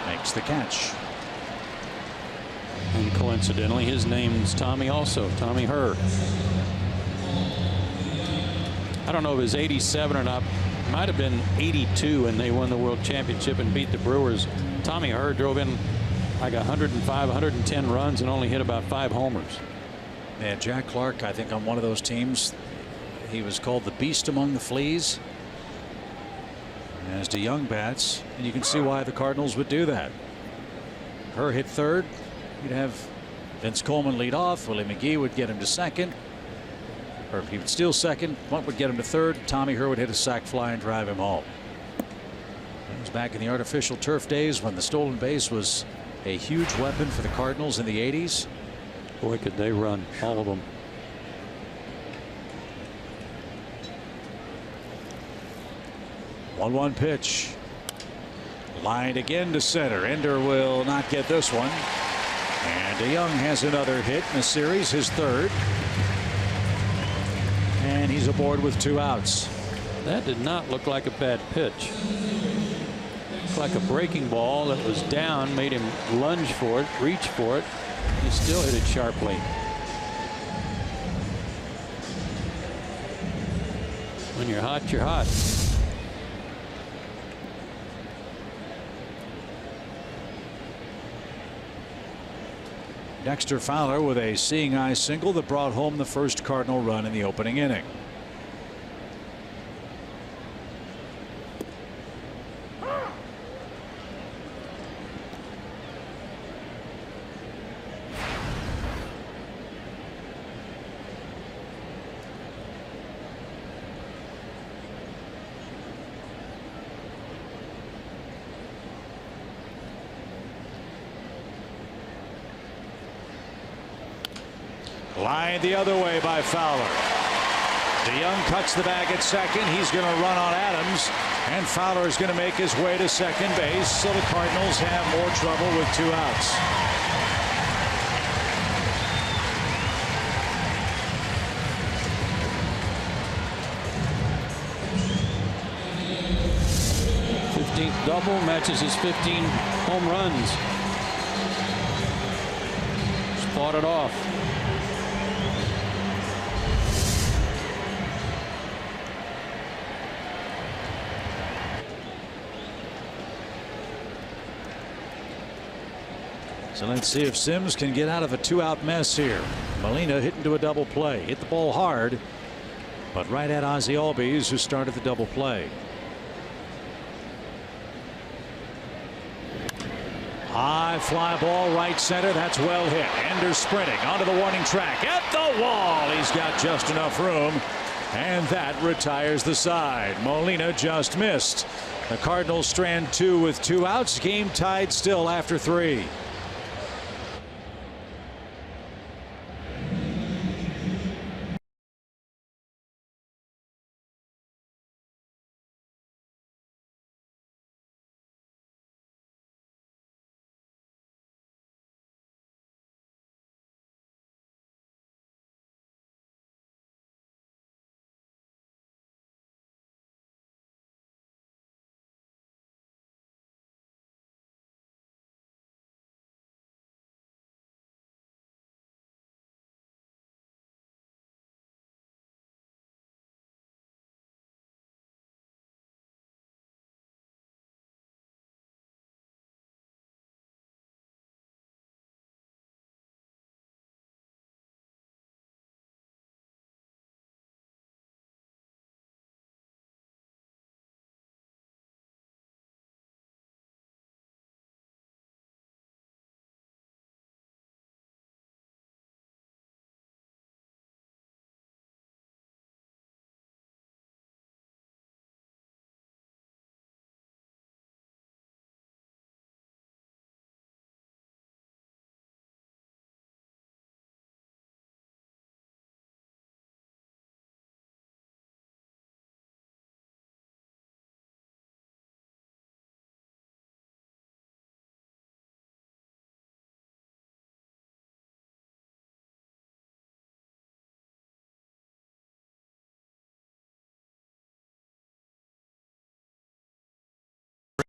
makes the catch. And coincidentally his name's Tommy also. Tommy Herr. I don't know if it was 87 or not. Might have been 82 when they won the World Championship and beat the Brewers. Tommy Herr drove in like 105, 110 runs and only hit about 5 homers. Yeah, Jack Clark, I think on one of those teams, he was called the Beast among the Fleas. As to young bats, and you can see why the Cardinals would do that. Herr hit third. You'd have Vince Coleman lead off. Willie McGee would get him to second. Or if he would steal second, Punt would get him to third. Tommy Herr would hit a sac fly and drive him home. That was back in the artificial turf days when the stolen base was a huge weapon for the Cardinals in the 80s. Boy, could they run, all of them. 1-1 pitch. Lined again to center. Ender will not get this one. And DeYoung has another hit in the series, his third. And he's aboard with 2 outs. That did not look like a bad pitch. Looked like a breaking ball that was down, made him lunge for it, reach for it. He still hit it sharply. When you're hot, you're hot. Dexter Fowler with a seeing eye single that brought home the first Cardinal run in the opening inning. Line the other way by Fowler. DeYoung cuts the bag at second. He's going to run on Adams, and Fowler is going to make his way to second base, so the Cardinals have more trouble with 2 outs. Double matches his 15 home runs. Just fought it off. So let's see if Sims can get out of a 2-out mess here. Molina hit into a double play, hit the ball hard, but right at Ozzie Albies, who started the double play. High fly ball right center. That's well hit. Ender sprinting onto the warning track at the wall. He's got just enough room, and that retires the side. Molina just missed. The Cardinals strand 2 with 2 outs. Game tied still after 3.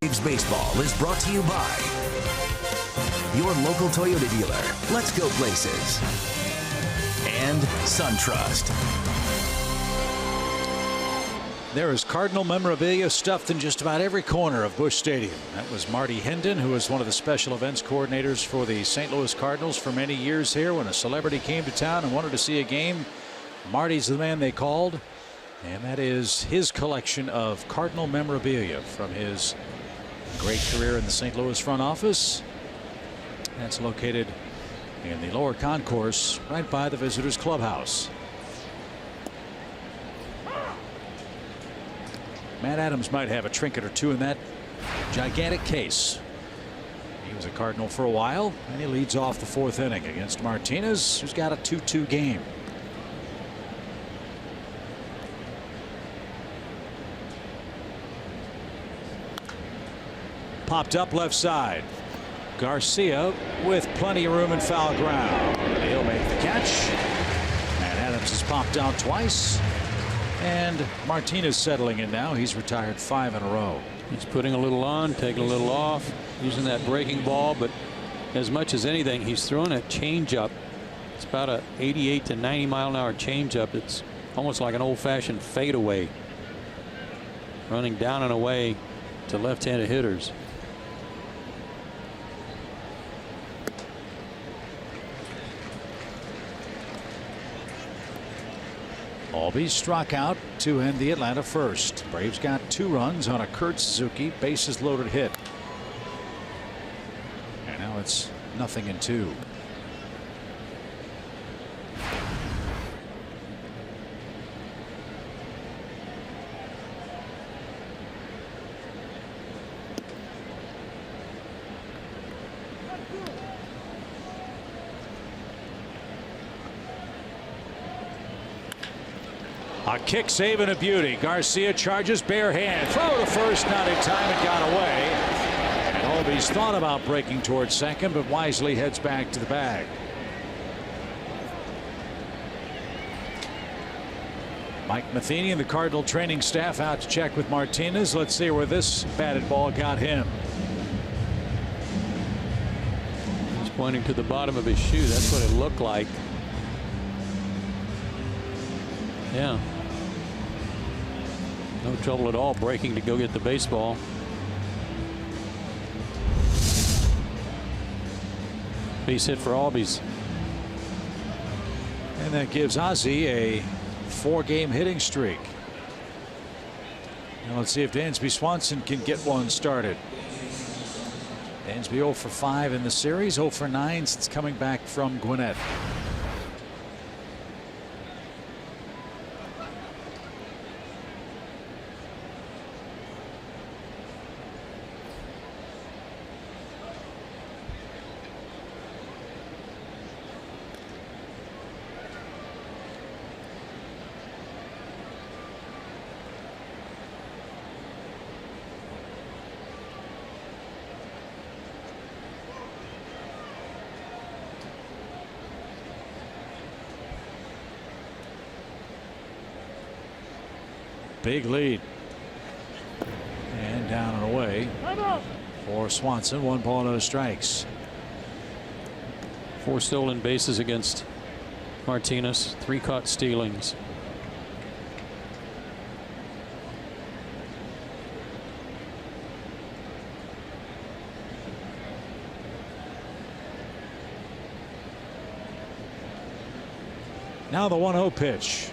Braves Baseball is brought to you by your local Toyota dealer. Let's go places. And SunTrust. There is Cardinal memorabilia stuffed in just about every corner of Busch Stadium. That was Marty Hendon, who was one of the special events coordinators for the St. Louis Cardinals for many years here. When a celebrity came to town and wanted to see a game, Marty's the man they called. And that is his collection of Cardinal memorabilia from his great career in the St. Louis front office. That's located in the lower concourse right by the visitors clubhouse. Matt Adams might have a trinket or two in that gigantic case. He was a Cardinal for a while, and he leads off the 4th inning against Martinez, who's got a 2-2 game. Popped up left side. Garcia with plenty of room and foul ground. He'll make the catch. Matt Adams has popped out twice. And Martinez settling in now. He's retired 5 in a row. He's putting a little on, taking a little off, using that breaking ball, but as much as anything, he's throwing a changeup. It's about a 88 to 90 mile an hour changeup. It's almost like an old-fashioned fadeaway, running down and away to left-handed hitters. Albies struck out to end the Atlanta first. Braves got 2 runs on a Kurt Suzuki bases loaded hit. And now it's 0-2. A kick save and a beauty. Garcia charges bare hand. Throw to first, not in time. It got away. And Albies thought about breaking towards second, but wisely heads back to the bag. Mike Matheny and the Cardinal training staff out to check with Martinez. Let's see where this batted ball got him. He's pointing to the bottom of his shoe. That's what it looked like. Yeah. No trouble at all breaking to go get the baseball. Base hit for Albies. And that gives Ozzie a 4-game hitting streak. Now let's see if Dansby Swanson can get one started. Dansby 0 for 5 in the series, 0 for 9 since coming back from Gwinnett. Big lead. And down and away for Swanson. 1 ball, no strikes. 4 stolen bases against Martinez. 3 caught stealings. Now the 1-0 pitch.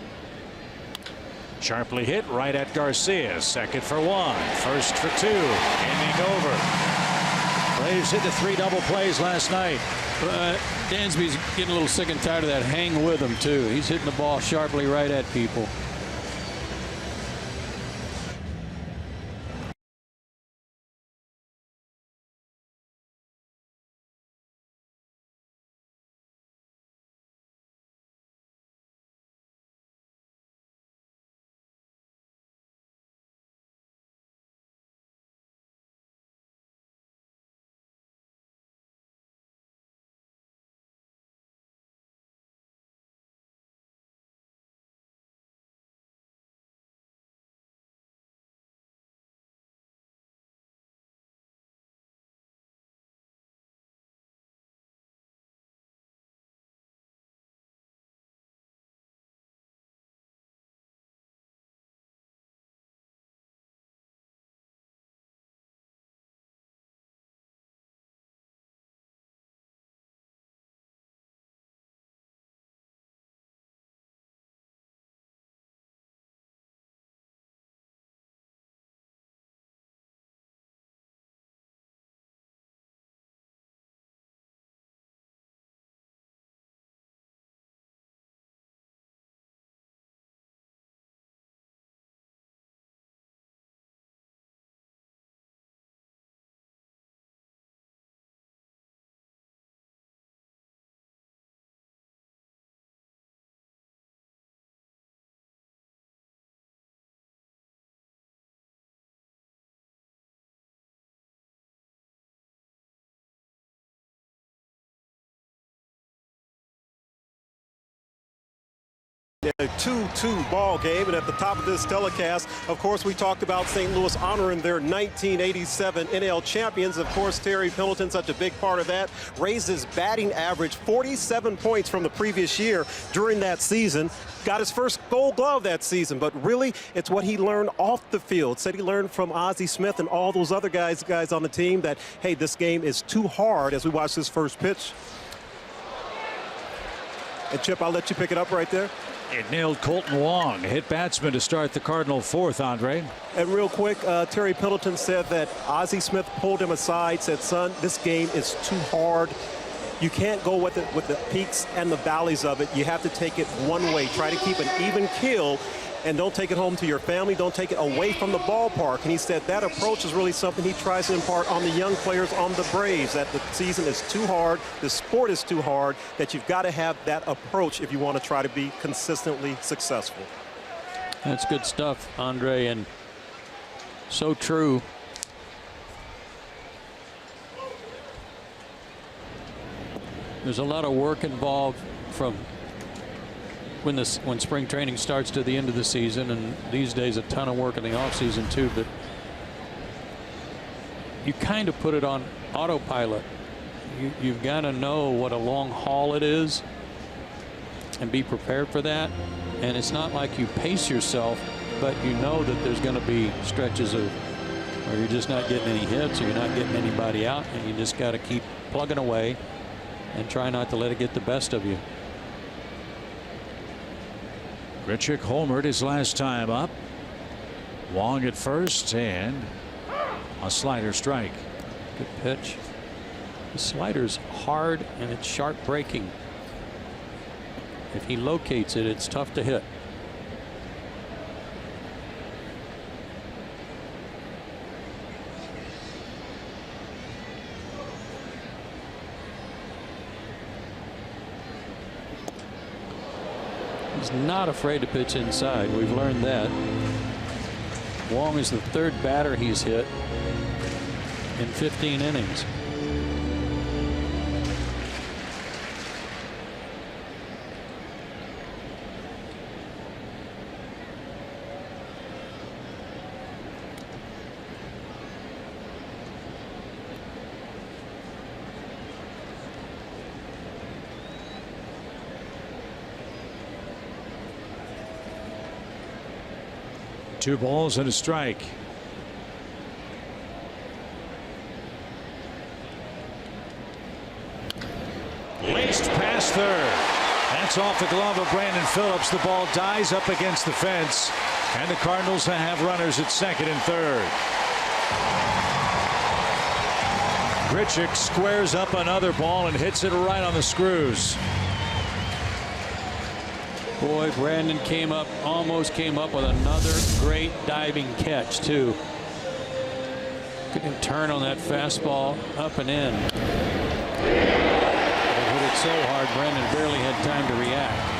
Sharply hit right at Garcia. Second for 1. First for 2. Inning over. Braves hit the 3 double plays last night. Dansby's getting a little sick and tired of that hang with him too. He's hitting the ball sharply right at people. A 2-2 ball game, and at the top of this telecast, of course, we talked about St. Louis honoring their 1987 NL champions. Of course, Terry Pendleton, such a big part of that, raised his batting average 47 points from the previous year during that season. Got his first Gold Glove that season, but really, it's what he learned off the field. Said he learned from Ozzie Smith and all those other guys on the team that, hey, this game is too hard as we watch this first pitch. And Chip, I'll let you pick it up right there. It nailed Colton Wong, a hit batsman, to start the Cardinal fourth, Andre. And real quick, Terry Pendleton said that Ozzie Smith pulled him aside, said, son, this game is too hard. You can't go with the peaks and the valleys of it. You have to take it one way. Try to keep an even keel, and don't take it home to your family. Don't take it away from the ballpark. And he said that approach is really something he tries to impart on the young players on the Braves, that the season is too hard, the sport is too hard, that you've got to have that approach if you want to try to be consistently successful. That's good stuff, Andre, and so true. There's a lot of work involved from when spring training starts to the end of the season, and these days a ton of work in the offseason too, but you kind of put it on autopilot. You've got to know what a long haul it is and be prepared for that. And it's not like you pace yourself, but you know that there's going to be stretches of where you're just not getting any hits or you're not getting anybody out, and you just got to keep plugging away and try not to let it get the best of you. Grichuk homered his last time up. Wong at first, and a slider strike. Good pitch. The slider's hard and it's sharp breaking. If he locates it, it's tough to hit. He's not afraid to pitch inside. We've learned that. Wong is the third batter he's hit in 15 innings. Two balls and a strike. Laced past third. That's off the glove of Brandon Phillips. The ball dies up against the fence, and the Cardinals have runners at second and third. Grichuk squares up another ball and hits it right on the screws. Boy, Brandon almost came up with another great diving catch too. Couldn't turn on that fastball up and in. It hit it so hard, Brandon barely had time to react.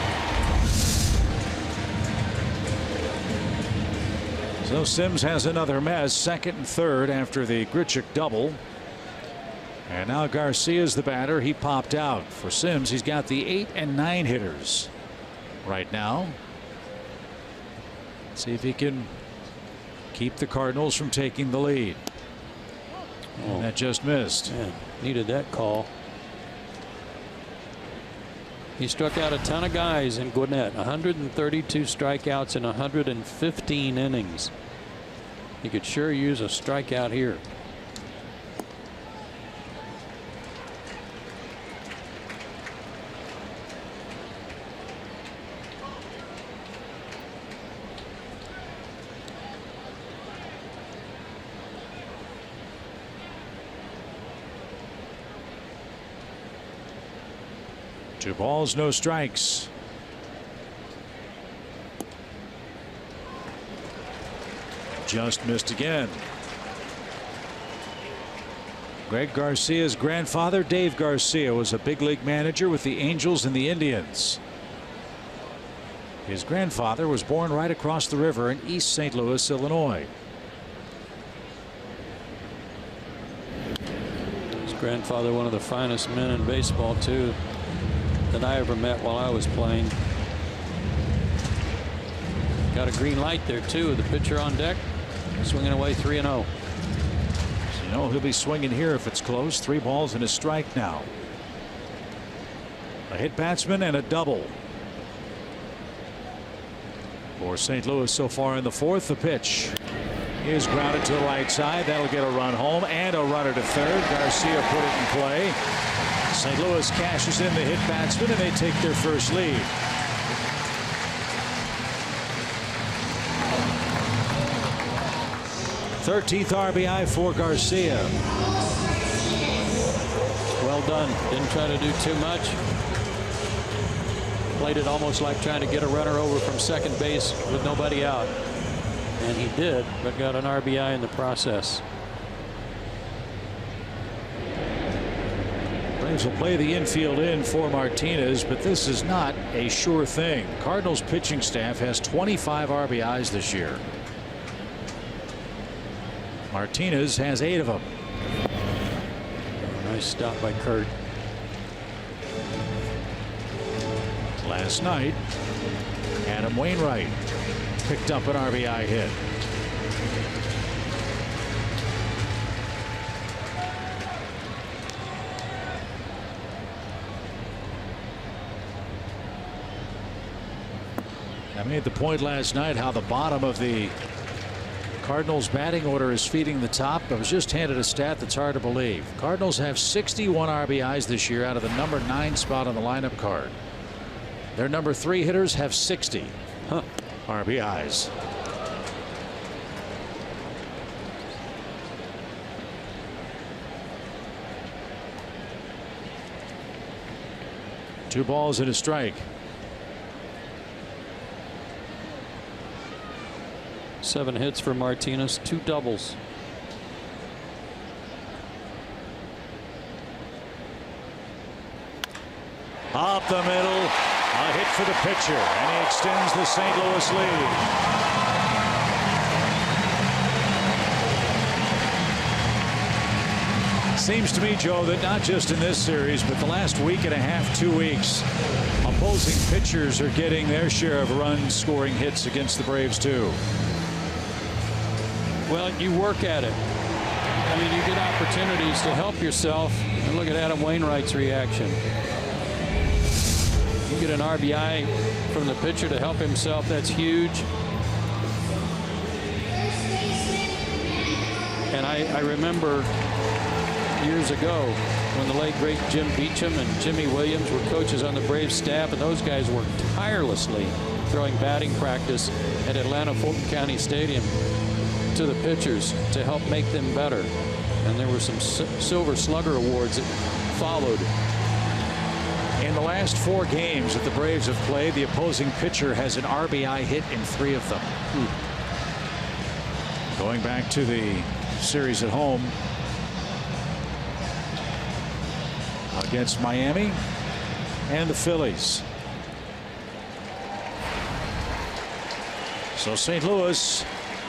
So Sims has another mess, second and third after the Grichuk double. And now Garcia's the batter. He popped out. For Sims, he's got the 8 and 9 hitters right now. See if he can keep the Cardinals from taking the lead. And that just missed. Man, needed that call. He struck out a ton of guys in Gwinnett. 132 strikeouts in 115 innings. He could sure use a strikeout here. Two balls, no strikes. Just missed again. Greg Garcia's grandfather, Dave Garcia, was a big league manager with the Angels and the Indians. His grandfather was born right across the river in East St. Louis, Illinois. His grandfather, one of the finest men in baseball too that I ever met while I was playing. Got a green light there too. The pitcher on deck, swinging away 3-0. So you know he'll be swinging here if it's close. 3 balls and a strike now. A hit batsman and a double for St. Louis so far in the fourth. The pitch is grounded to the right side. That'll get a run home and a runner to third. Garcia put it in play. St. Louis cashes in the hit batsman, and they take their first lead. '13th RBI for Garcia. Well done. Didn't try to do too much. Played it almost like trying to get a runner over from second base with nobody out. And he did, but got an RBI in the process. Braves will play the infield in for Martinez, but this is not a sure thing. Cardinals pitching staff has 25 RBIs this year. Martinez has 8 of them. Nice stop by Kurt. Last night, Adam Wainwright picked up an RBI hit. I made the point last night how the bottom of the Cardinals batting order is feeding the top. I was just handed a stat that's hard to believe. Cardinals have 61 RBIs this year out of the number 9 spot on the lineup card. Their number 3 hitters have 60 RBIs. Two balls and a strike. 7 hits for Martinez, 2 doubles. Up the middle, a hit for the pitcher, and he extends the St. Louis lead. Seems to me, Joe, that not just in this series, but the last week and a half, 2 weeks, opposing pitchers are getting their share of runs, scoring hits against the Braves, too. Well, you work at it. I mean, you get opportunities to help yourself. And look at Adam Wainwright's reaction. You get an RBI from the pitcher to help himself. That's huge. And I remember years ago when the late great Jim Beecham and Jimmy Williams were coaches on the Braves staff, and those guys worked tirelessly throwing batting practice at Atlanta Fulton County Stadium to the pitchers to help make them better. And there were some Silver Slugger awards that followed. In the last 4 games that the Braves have played, the opposing pitcher has an RBI hit in 3 of them. Going back to the series at home against Miami and the Phillies. So St. Louis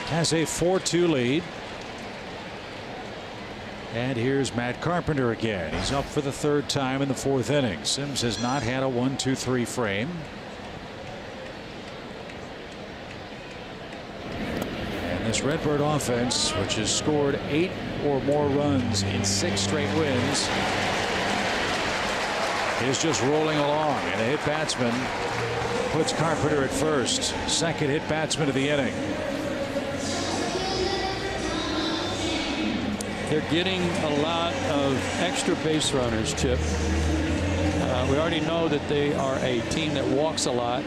has a 4-2 lead. And here's Matt Carpenter again. He's up for the 3rd time in the 4th inning. Sims has not had a 1-2-3 frame. And this Redbird offense, which has scored 8 or more runs in 6 straight wins, is just rolling along. And a hit batsman puts Carpenter at first. 2nd hit batsman of the inning. They're getting a lot of extra base runners, Chip. We already know that they are a team that walks a lot,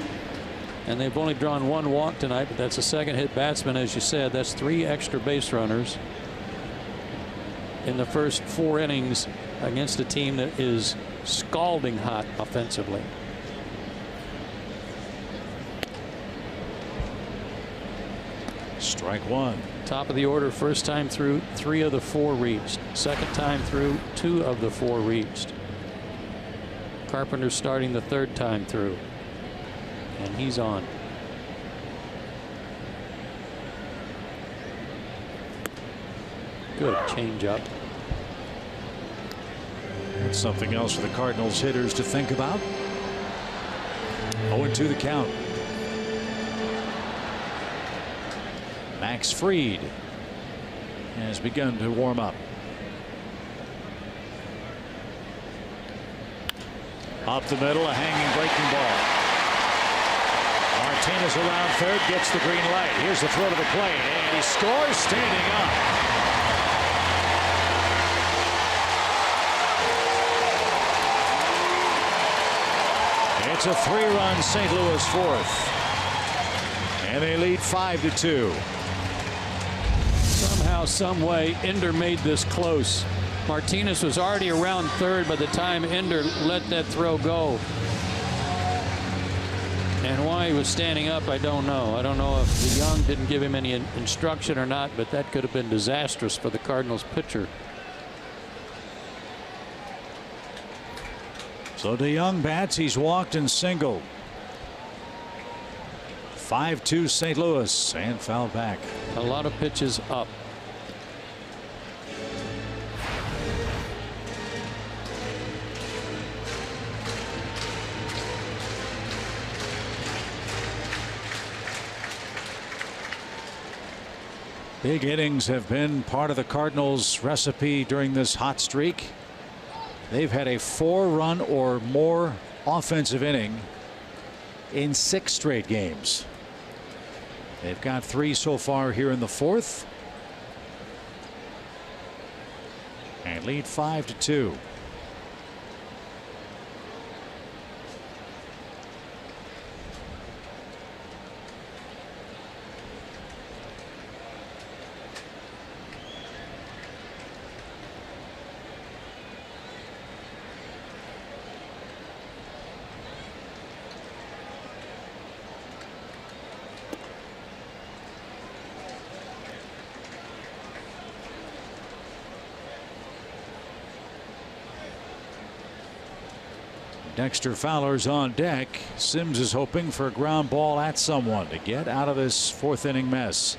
and they've only drawn 1 walk tonight, but that's a 2nd hit batsman, as you said. That's 3 extra base runners in the first 4 innings against a team that is scalding hot offensively. Strike 1. Top of the order, first time through, 3 of the 4 reached. Second time through, 2 of the 4 reached. Carpenter starting the 3rd time through, and he's on. Good changeup. That's something else for the Cardinals hitters to think about. 0-2 the count. Max Fried has begun to warm up. Up the middle, a hanging breaking ball. Martinez around third, gets the green light. Here's the throw to the plate, and he scores standing up. It's a 3-run St. Louis fourth. And they lead 5-2. Somehow, some way, Ender made this close. Martinez was already around third by the time Ender let that throw go. And why he was standing up, I don't know. I don't know if DeYoung didn't give him any instruction or not, but that could have been disastrous for the Cardinals pitcher. So DeYoung bats. He's walked and singled. 5-2 St. Louis, and fouled back. A lot of pitches up. Big innings have been part of the Cardinals' recipe during this hot streak. They've had a 4-run or more offensive inning in 6 straight games. They've got 3 so far here in the fourth, and lead 5-2. Dexter Fowler's on deck. Sims is hoping for a ground ball at someone to get out of this 4th inning mess.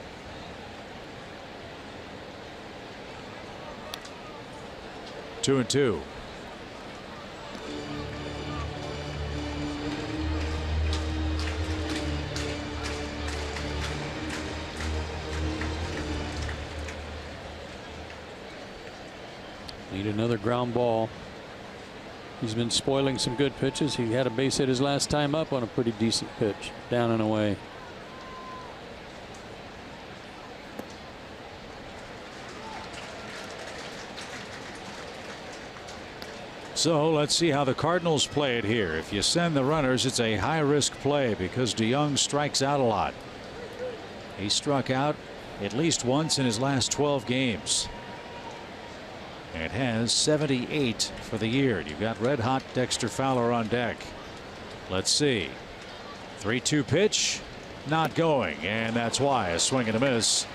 Two and two. Need another ground ball. He's been spoiling some good pitches. He had a base hit his last time up on a pretty decent pitch, down and away. So let's see how the Cardinals play it here. If you send the runners, it's a high-risk play because DeYoung strikes out a lot. He struck out at least once in his last 12 games. And has 78 for the year. You've got red-hot Dexter Fowler on deck. Let's see. 3-2 pitch, not going, and that's why a swing and a miss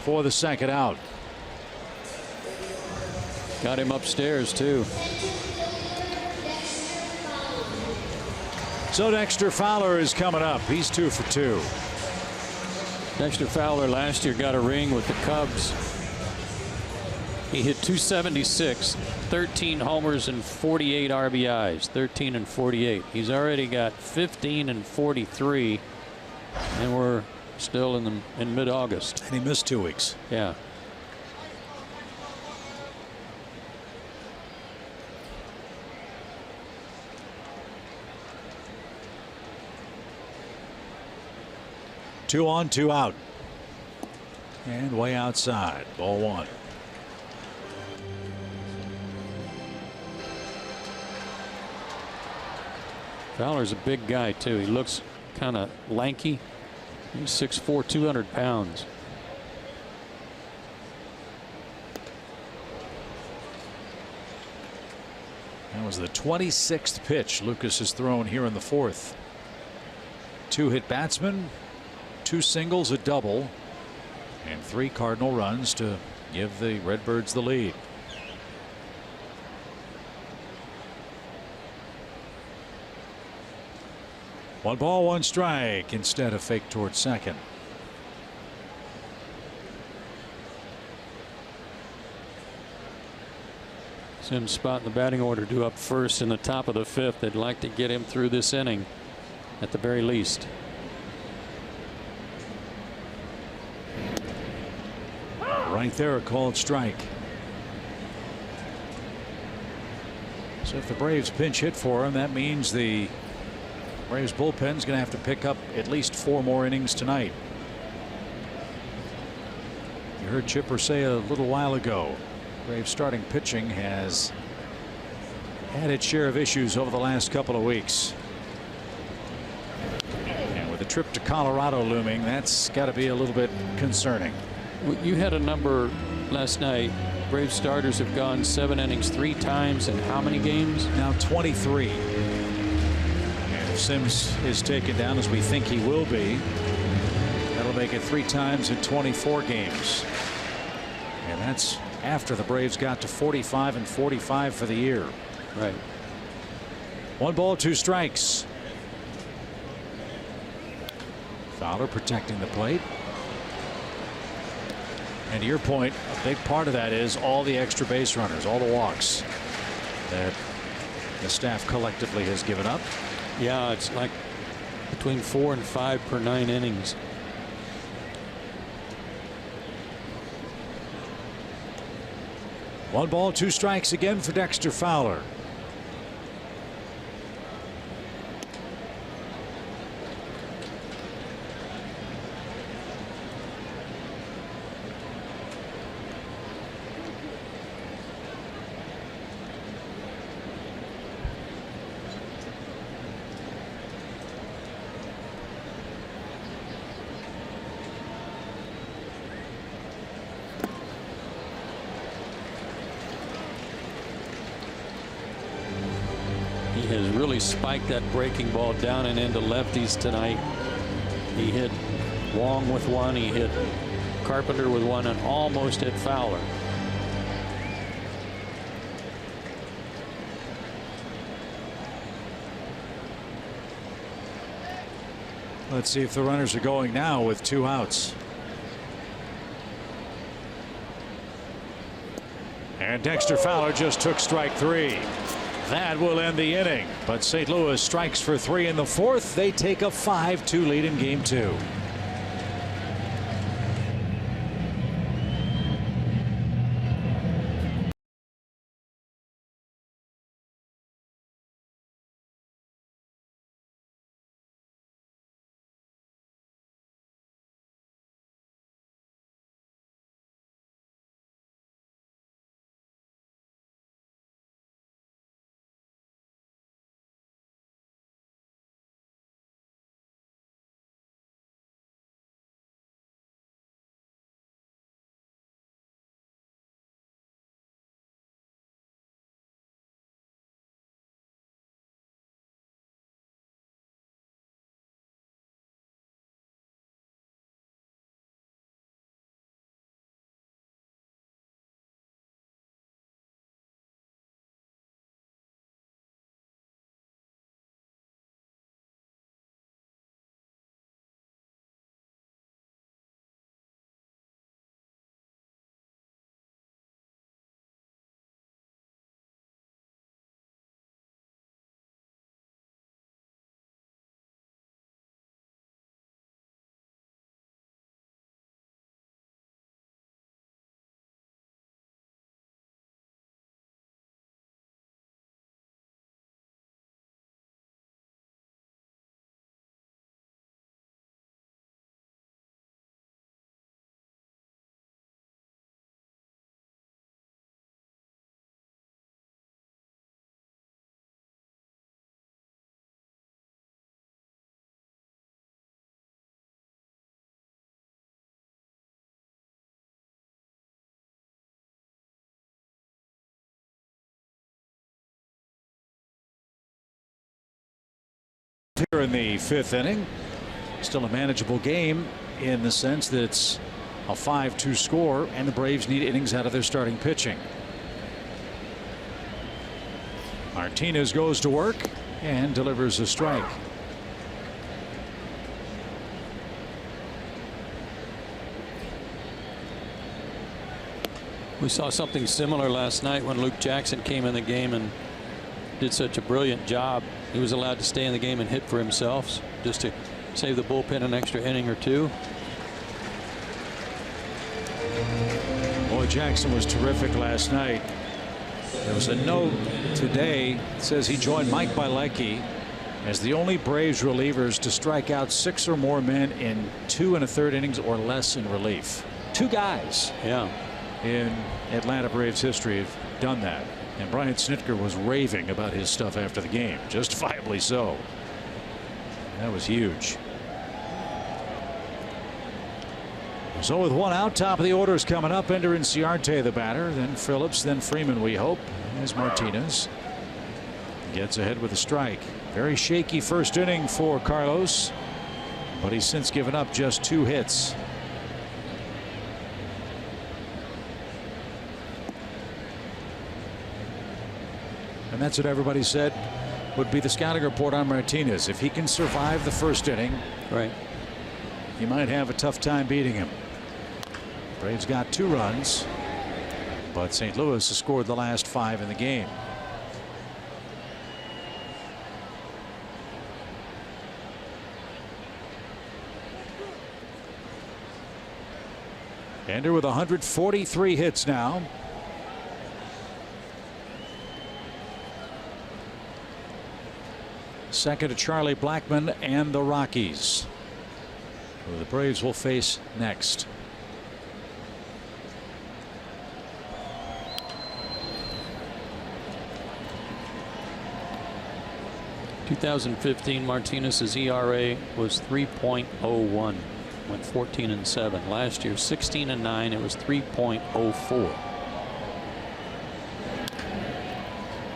for the second out. Got him upstairs too. So Dexter Fowler is coming up. He's 2 for 2. Dexter Fowler last year got a ring with the Cubs. He hit .276, 13 homers and 48 RBIs, 13 and 48. He's already got 15 and 43, and we're still in mid-August. And he missed 2 weeks. Yeah. Two on, 2 out. And way outside. Ball 1. Fowler's a big guy too. He looks kind of lanky. He's 6'4", 200 pounds. That was the 26th pitch Lucas has thrown here in the 4th. 2 hit batsmen, 2 singles, a double, and 3 Cardinal runs to give the Redbirds the lead. One ball, 1 strike. Instead, a fake towards second. Sims spot in the batting order, due up first in the top of the 5th. They'd like to get him through this inning at the very least. Right there, a called strike. So if the Braves pinch hit for him, that means the Braves bullpen is going to have to pick up at least 4 more innings tonight. You heard Chipper say a little while ago, Braves starting pitching has had its share of issues over the last couple of weeks. the trip to Colorado looming, that's got to be a little bit concerning. You had a number last night. Braves starters have gone 7 innings 3 times in how many games? Now 23. And if Sims is taken down, as we think he will be, that'll make it 3 times in 24 games. And that's after the Braves got to 45 and 45 for the year. Right. 1 ball, 2 strikes. Fowler protecting the plate. And to your point, a big part of that is all the extra base runners, all the walks that the staff collectively has given up. Yeah, it's like between 4 and 5 per 9 innings. One ball, 2 strikes again for Dexter Fowler. Spiked that breaking ball down and into lefties tonight. He hit Wong with one, he hit Carpenter with one, and almost hit Fowler. Let's see if the runners are going now with 2 outs. And Dexter Fowler just took strike 3. That will end the inning, but St. Louis strikes for 3 in the 4th. They take a 5-2 lead in game 2. Here in the 5th inning, still a manageable game in the sense that it's a 5-2 score, and the Braves need innings out of their starting pitching. Martinez goes to work and delivers a strike. We saw something similar last night when Luke Jackson came in the game and did such a brilliant job. He was allowed to stay in the game and hit for himself just to save the bullpen an extra inning or 2. Boy, Jackson was terrific last night. There was a note today that says he joined Mike Bilecki as the only Braves relievers to strike out 6 or more men in 2 1/3 innings or less in relief. 2 guys in Atlanta Braves history have done that. And Brian Snitker was raving about his stuff after the game, justifiably so. That was huge. So with one out, top of the order is coming up. Ender Inciarte, the batter, then Phillips, then Freeman, we hope, as Martinez gets ahead with a strike. Very shaky first inning for Carlos, but he's since given up just 2 hits. And that's what everybody said would be the scouting report on Martinez. If he can survive the first inning, right, he might have a tough time beating him. Braves got 2 runs, but St. Louis has scored the last 5 in the game. Ender with 143 hits now. Second to Charlie Blackmon and the Rockies, who the Braves will face next. In 2015, Martinez's ERA was 3.01. Went 14-7. Last year, 16-9. It was 3.04.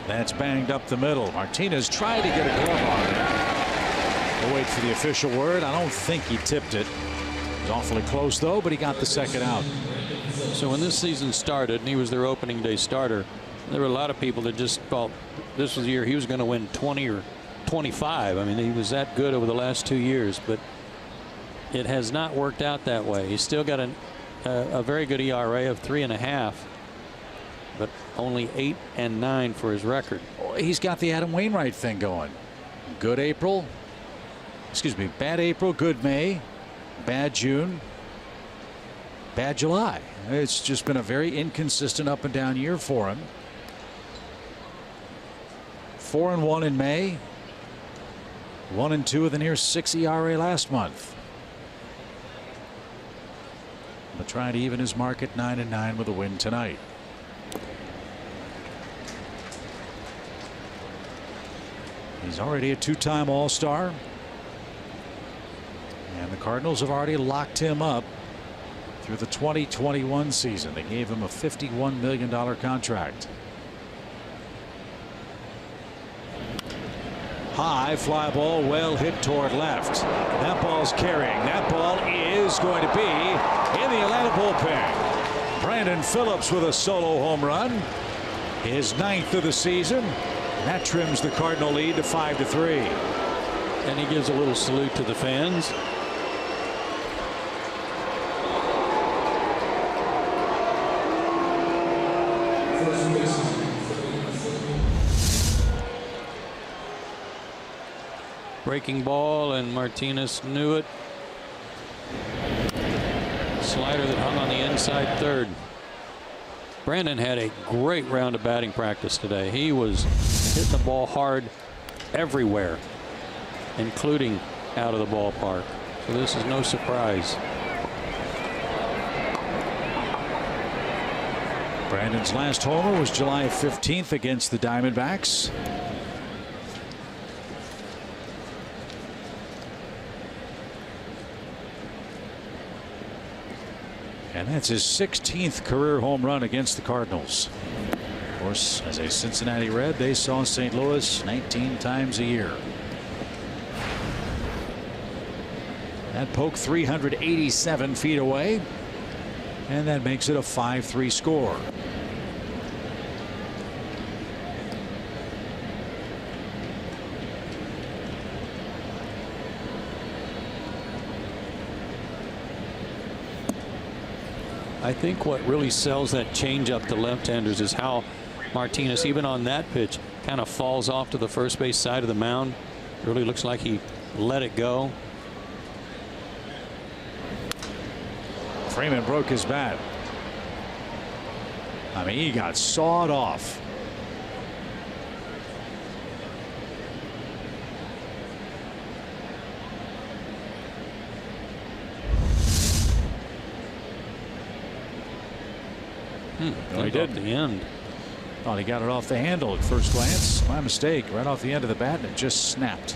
That's banged up the middle. Martinez tried to get a glove on it. We'll wait for the official word. I don't think he tipped it. It was awfully close, though, but he got the second out. So when this season started, and he was their opening day starter, there were a lot of people that just thought this was the year he was going to win 20 or 25. I mean, he was that good over the last 2 years, but it has not worked out that way. He's still got a very good ERA of 3.5, but only 8 and 9 for his record. He's got the Adam Wainwright thing going. Good April. Excuse me. Bad April, good May, bad June, bad July. It's just been a very inconsistent up and down year for him. 4-1 in May. 1-2 with a near 6 ERA last month. But trying to even his mark at 9-9 with a win tonight. He's already a 2-time All-Star. And the Cardinals have already locked him up through the 2021 season. They gave him a $51 million contract. High fly ball, well hit toward left. That ball's carrying. That ball is going to be in the Atlanta bullpen. Brandon Phillips with a solo home run, his 9th of the season. That trims the Cardinal lead to 5-3. And he gives a little salute to the fans. Breaking ball, and Martinez knew it. Slider that hung on the inside third. Brandon had a great round of batting practice today. He was hitting the ball hard everywhere, including out of the ballpark. So this is no surprise. Brandon's last homer was July 15th against the Diamondbacks. And that's his 16th career home run against the Cardinals. Of course, as a Cincinnati Red, they saw St. Louis 19 times a year. That poke 387 feet away, and that makes it a 5-3 score. I think what really sells that changeup to left-handers is how Martinez, even on that pitch, kind of falls off to the first base side of the mound. It really looks like he let it go. Freeman broke his bat. I mean, he got sawed off. No, he did at the end. Thought he got it off the handle at first glance. My mistake. Right off the end of the bat, and it just snapped.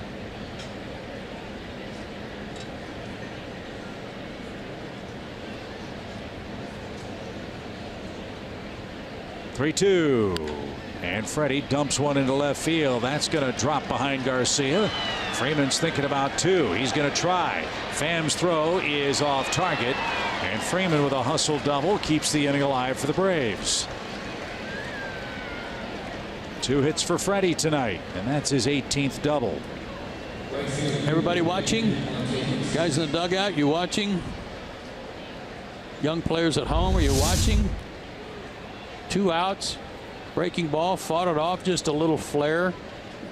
3-2. And Freddie dumps one into left field. That's going to drop behind Garcia. Freeman's thinking about two. He's going to try. Pham's throw is off target. And Freeman with a hustle double keeps the inning alive for the Braves. 2 hits for Freddie tonight, and that's his 18th double. Everybody watching? Guys in the dugout, you watching? Young players at home, are you watching? 2 outs. Breaking ball, fought it off, just a little flare.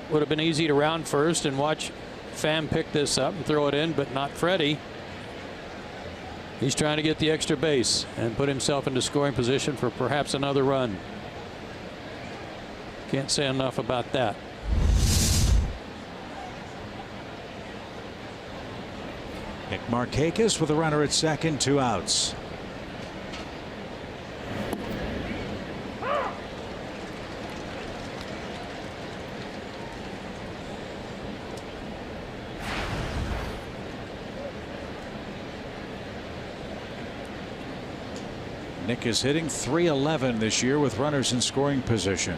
Would have been easy to round first and watch Pham pick this up and throw it in, but not Freddie. He's trying to get the extra base and put himself into scoring position for perhaps another run. Can't say enough about that. Nick Markakis with a runner at second, 2 outs. Nick is hitting .311 this year with runners in scoring position.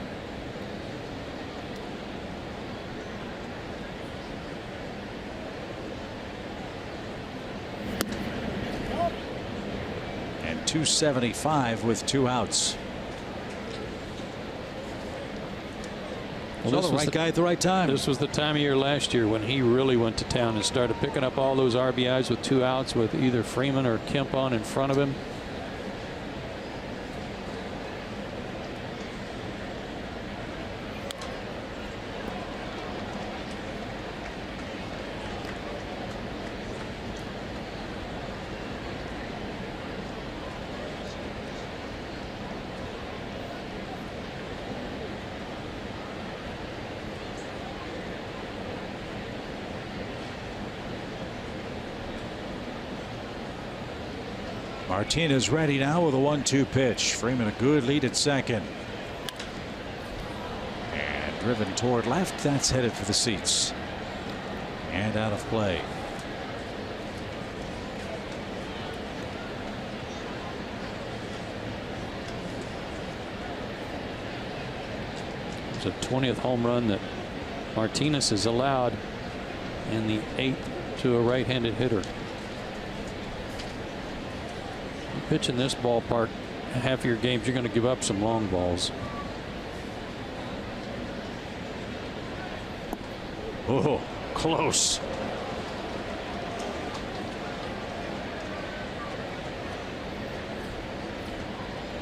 And .275 with 2 outs. Well, the right guy at the right time. This was the time of year last year when he really went to town and started picking up all those RBIs with 2 outs with either Freeman or Kemp on in front of him. Martinez ready now with a 1-2 pitch. Freeman a good lead at second. And driven toward left. That's headed for the seats. And out of play. It's a 20th home run that Martinez has allowed, and the 8th to a right-handed hitter. Pitch in this ballpark, half of your games you're going to give up some long balls. Oh, close.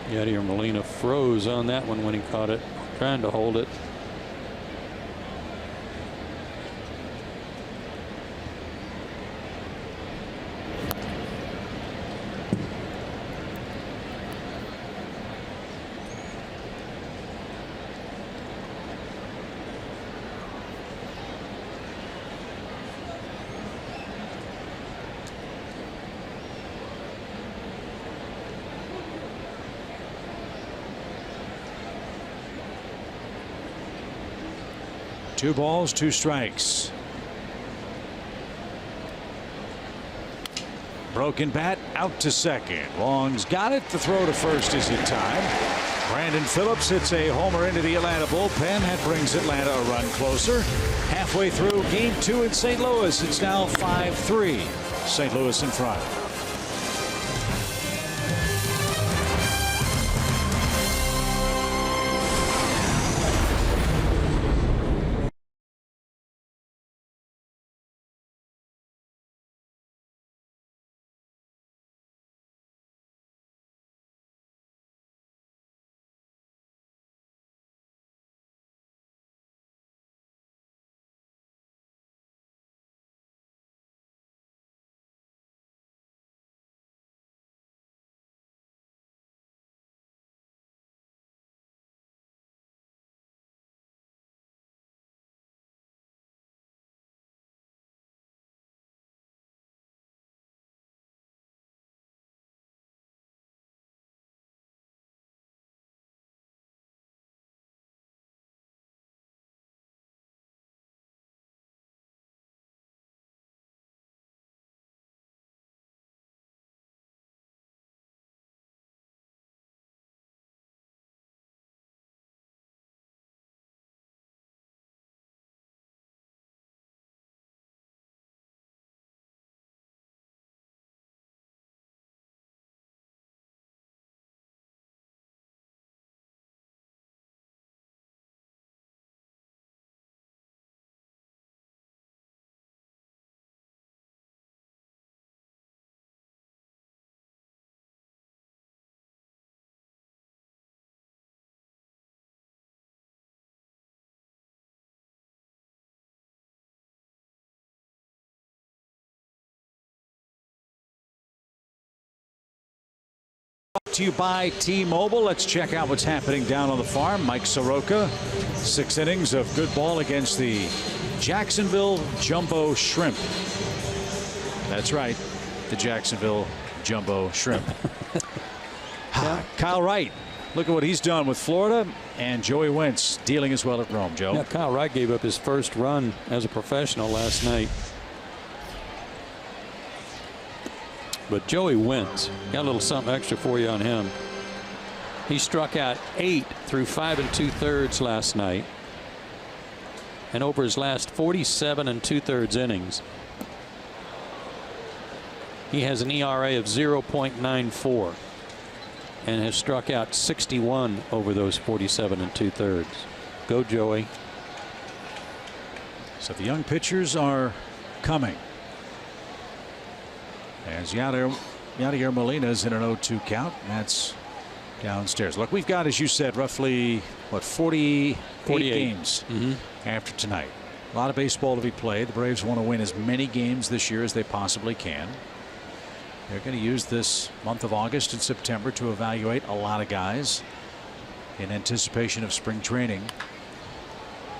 Yadier Molina froze on that one when he caught it, trying to hold it. Two balls, 2 strikes. Broken bat out to second. Long's got it. The throw to first is in time. Brandon Phillips hits a homer into the Atlanta bullpen. That brings Atlanta a run closer. Halfway through game 2 in St. Louis. It's now 5-3. St. Louis in front. brought to you by T-Mobile. Let's check out what's happening down on the farm. Mike Soroka, 6 innings of good ball against the Jacksonville Jumbo Shrimp. That's right, the Jacksonville Jumbo Shrimp. Kyle Wright, look at what he's done with Florida, and Joey Wentz dealing as well at Rome, Joe. Yeah, Kyle Wright gave up his first run as a professional last night. But Joey Wentz, got a little something extra for you on him. He struck out 8 through 5 2/3 last night. And over his last 47 2/3 innings, he has an ERA of 0.94 and has struck out 61 over those 47 2/3. Go, Joey. So the young pitchers are coming. As Yadier Molina's in an 0-2 count. That's downstairs. Look, we've got, as you said, roughly, what, 48 games after tonight. A lot of baseball to be played. The Braves want to win as many games this year as they possibly can. They're going to use this month of August and September to evaluate a lot of guys in anticipation of spring training.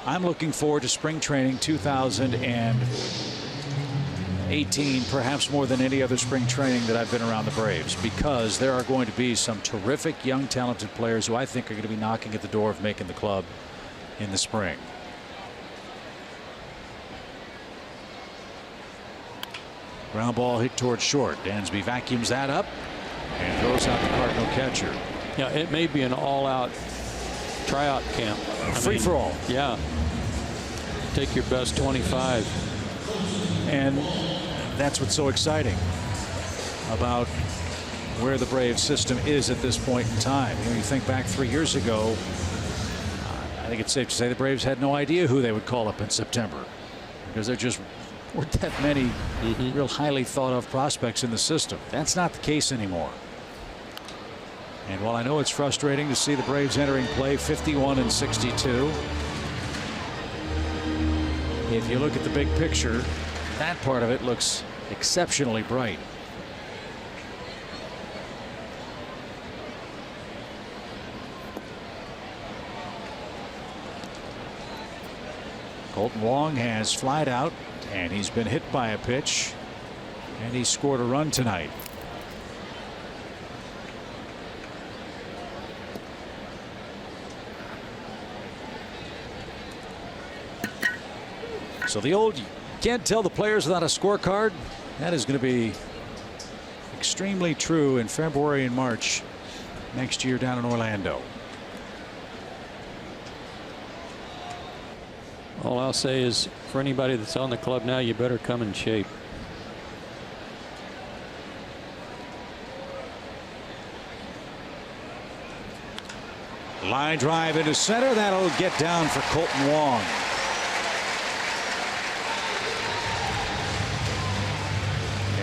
I'm looking forward to spring training 2018, perhaps more than any other spring training that I've been around the Braves, because there are going to be some terrific young talented players who I think are going to be knocking at the door of making the club in the spring. Ground ball hit towards short. Dansby vacuums that up and throws out the Cardinal catcher. Yeah, it may be an all-out tryout camp. Free for all. Yeah. Take your best 25. And that's what's so exciting about where the Braves system is at this point in time. You know, you think back 3 years ago, I think it's safe to say the Braves had no idea who they would call up in September, because there just weren't that many real highly thought of prospects in the system. That's not the case anymore. And while I know it's frustrating to see the Braves entering play 51 62, if you look at the big picture, that part of it looks exceptionally bright. Colton Wong has flied out, and he's been hit by a pitch, and he scored a run tonight. So the old can't tell the players without a scorecard, that is going to be extremely true in February and March next year down in Orlando. All I'll say is, for anybody that's on the club now, you better come in shape. Line drive into center. That'll get down for Colton Wong.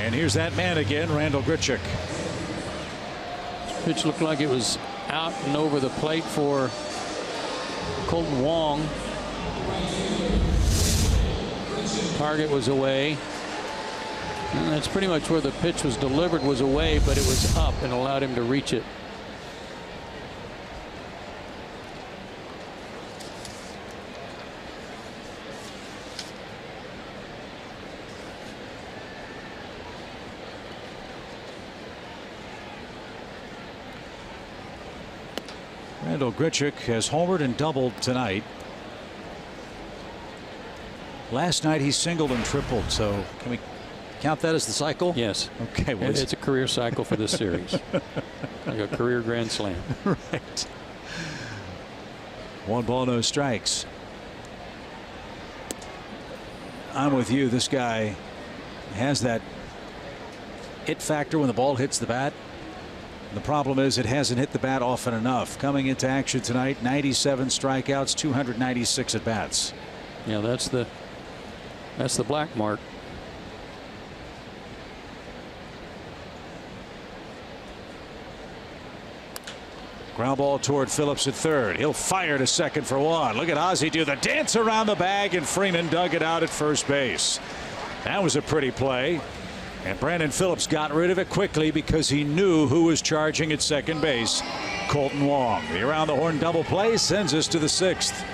And here's that man again, Randall Grichuk. Pitch looked like it was out and over the plate for Colton Wong. Target was away. And that's pretty much where the pitch was delivered, was away, but it was up and allowed him to reach it. Randall Grichuk has homered and doubled tonight. Last night he singled and tripled, so can we count that as the cycle? Yes. Okay. Well, it's a career cycle for this series. Like a career grand slam. Right. 1 ball, no strikes. I'm with you. This guy has that hit factor when the ball hits the bat. The problem is it hasn't hit the bat often enough. Coming into action tonight, 97 strikeouts, 296 at bats. Yeah, that's the black mark. Ground ball toward Phillips at third. He'll fire to second for 1. Look at Ozzie do the dance around the bag, and Freeman dug it out at first base. That was a pretty play. And Brandon Phillips got rid of it quickly because he knew who was charging at second base. Colton Wong. The around the horn double play sends us to the 6th.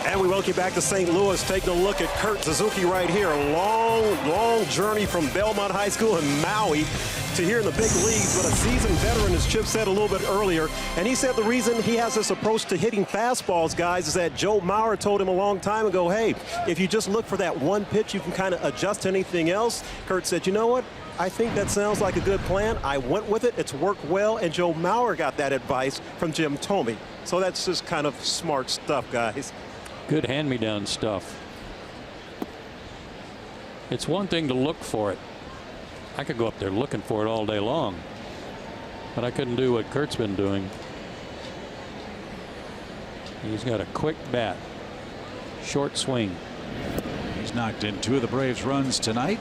And we welcome you back to St. Louis. Taking a look at Kurt Suzuki right here. A long journey from Belmont High School in Maui to here in the big leagues with a seasoned veteran, as Chip said a little bit earlier. And he said the reason he has this approach to hitting fastballs, guys, is that Joe Mauer told him a long time ago, hey, if you just look for that one pitch, you can kind of adjust to anything else. Kurt said, you know what? I think that sounds like a good plan. I went with it. It's worked well. And Joe Mauer got that advice from Jim Thome. So that's just kind of smart stuff, guys. Good hand-me-down stuff. It's one thing to look for it. I could go up there looking for it all day long, but I couldn't do what Kurt's been doing. He's got a quick bat, short swing. He's knocked in 2 of the Braves' runs tonight.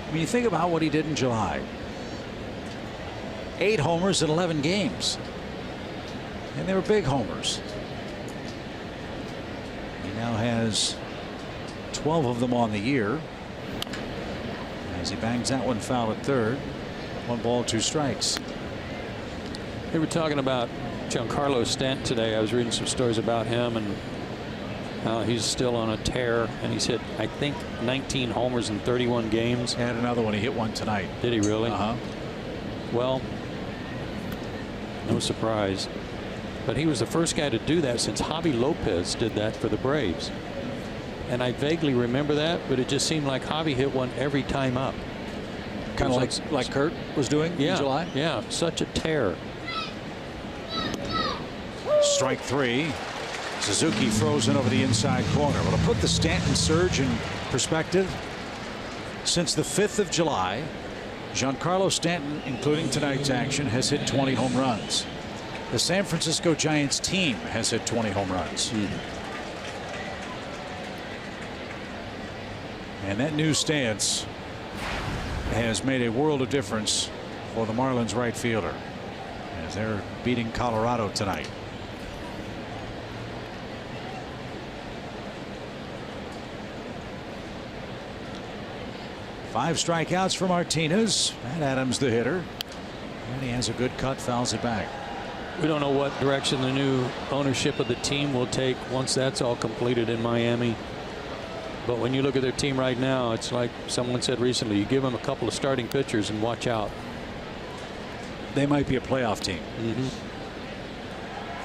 I mean, you think about what he did in July. 8 homers in 11 games. And they were big homers. He now has 12 of them on the year. As he bangs that one foul at third. 1 ball, 2 strikes. They were talking about Giancarlo Stanton today. I was reading some stories about him and how he's still on a tear, and he's hit, I think, 19 homers in 31 games. Had another one. He hit one tonight. Did he really? Well, no surprise. But he was the first guy to do that since Javi Lopez did that for the Braves. And I vaguely remember that, but it just seemed like Javi hit one every time up. Kind of like Kurt was doing in July? Yeah, such a tear. Strike 3. Suzuki frozen over the inside corner. Well, to put the Stanton surge in perspective, since the 5th of July, Giancarlo Stanton, including tonight's action, has hit 20 home runs. The San Francisco Giants team has hit 20 home runs. And that new stance has made a world of difference for the Marlins right fielder as they're beating Colorado tonight. Five strikeouts for Martinez. And Adams the hitter. And he has a good cut, fouls it back. We don't know what direction the new ownership of the team will take once that's all completed in Miami. But when you look at their team right now, it's like someone said recently, you give them a couple of starting pitchers and watch out. They might be a playoff team.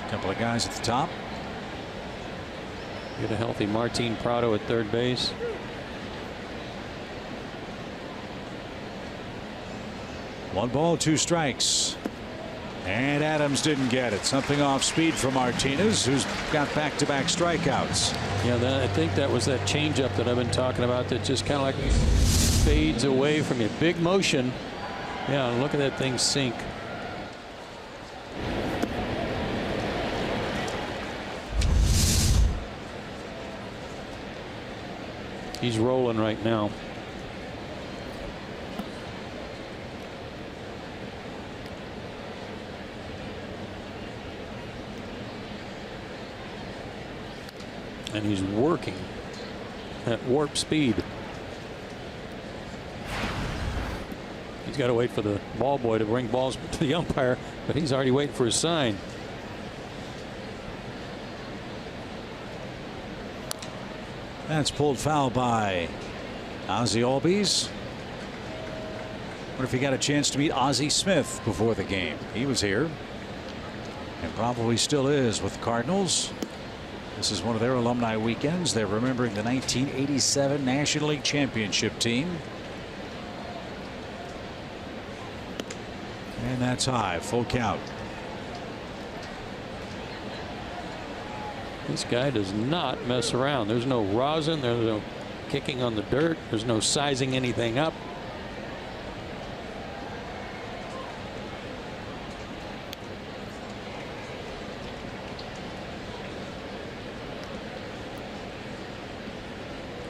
A couple of guys at the top. Get a healthy Martin Prado at third base. One ball, 2 strikes. And Adams didn't get it. Something off speed for Martinez, who's got back-to-back strikeouts. Yeah, I think that was that changeup that I've been talking about that just kind of like fades away from you. Big motion. Yeah, look at that thing sink. He's rolling right now. And he's working at warp speed. He's got to wait for the ball boy to bring balls to the umpire, but he's already waiting for his sign. That's pulled foul by Ozzie Albies. What if he got a chance to meet Ozzie Smith before the game? He was here and probably still is with the Cardinals. This is one of their alumni weekends. They're remembering the 1987 National League Championship team. And that's high, full count. This guy does not mess around. There's no rosin. There's no kicking on the dirt. There's no sizing anything up.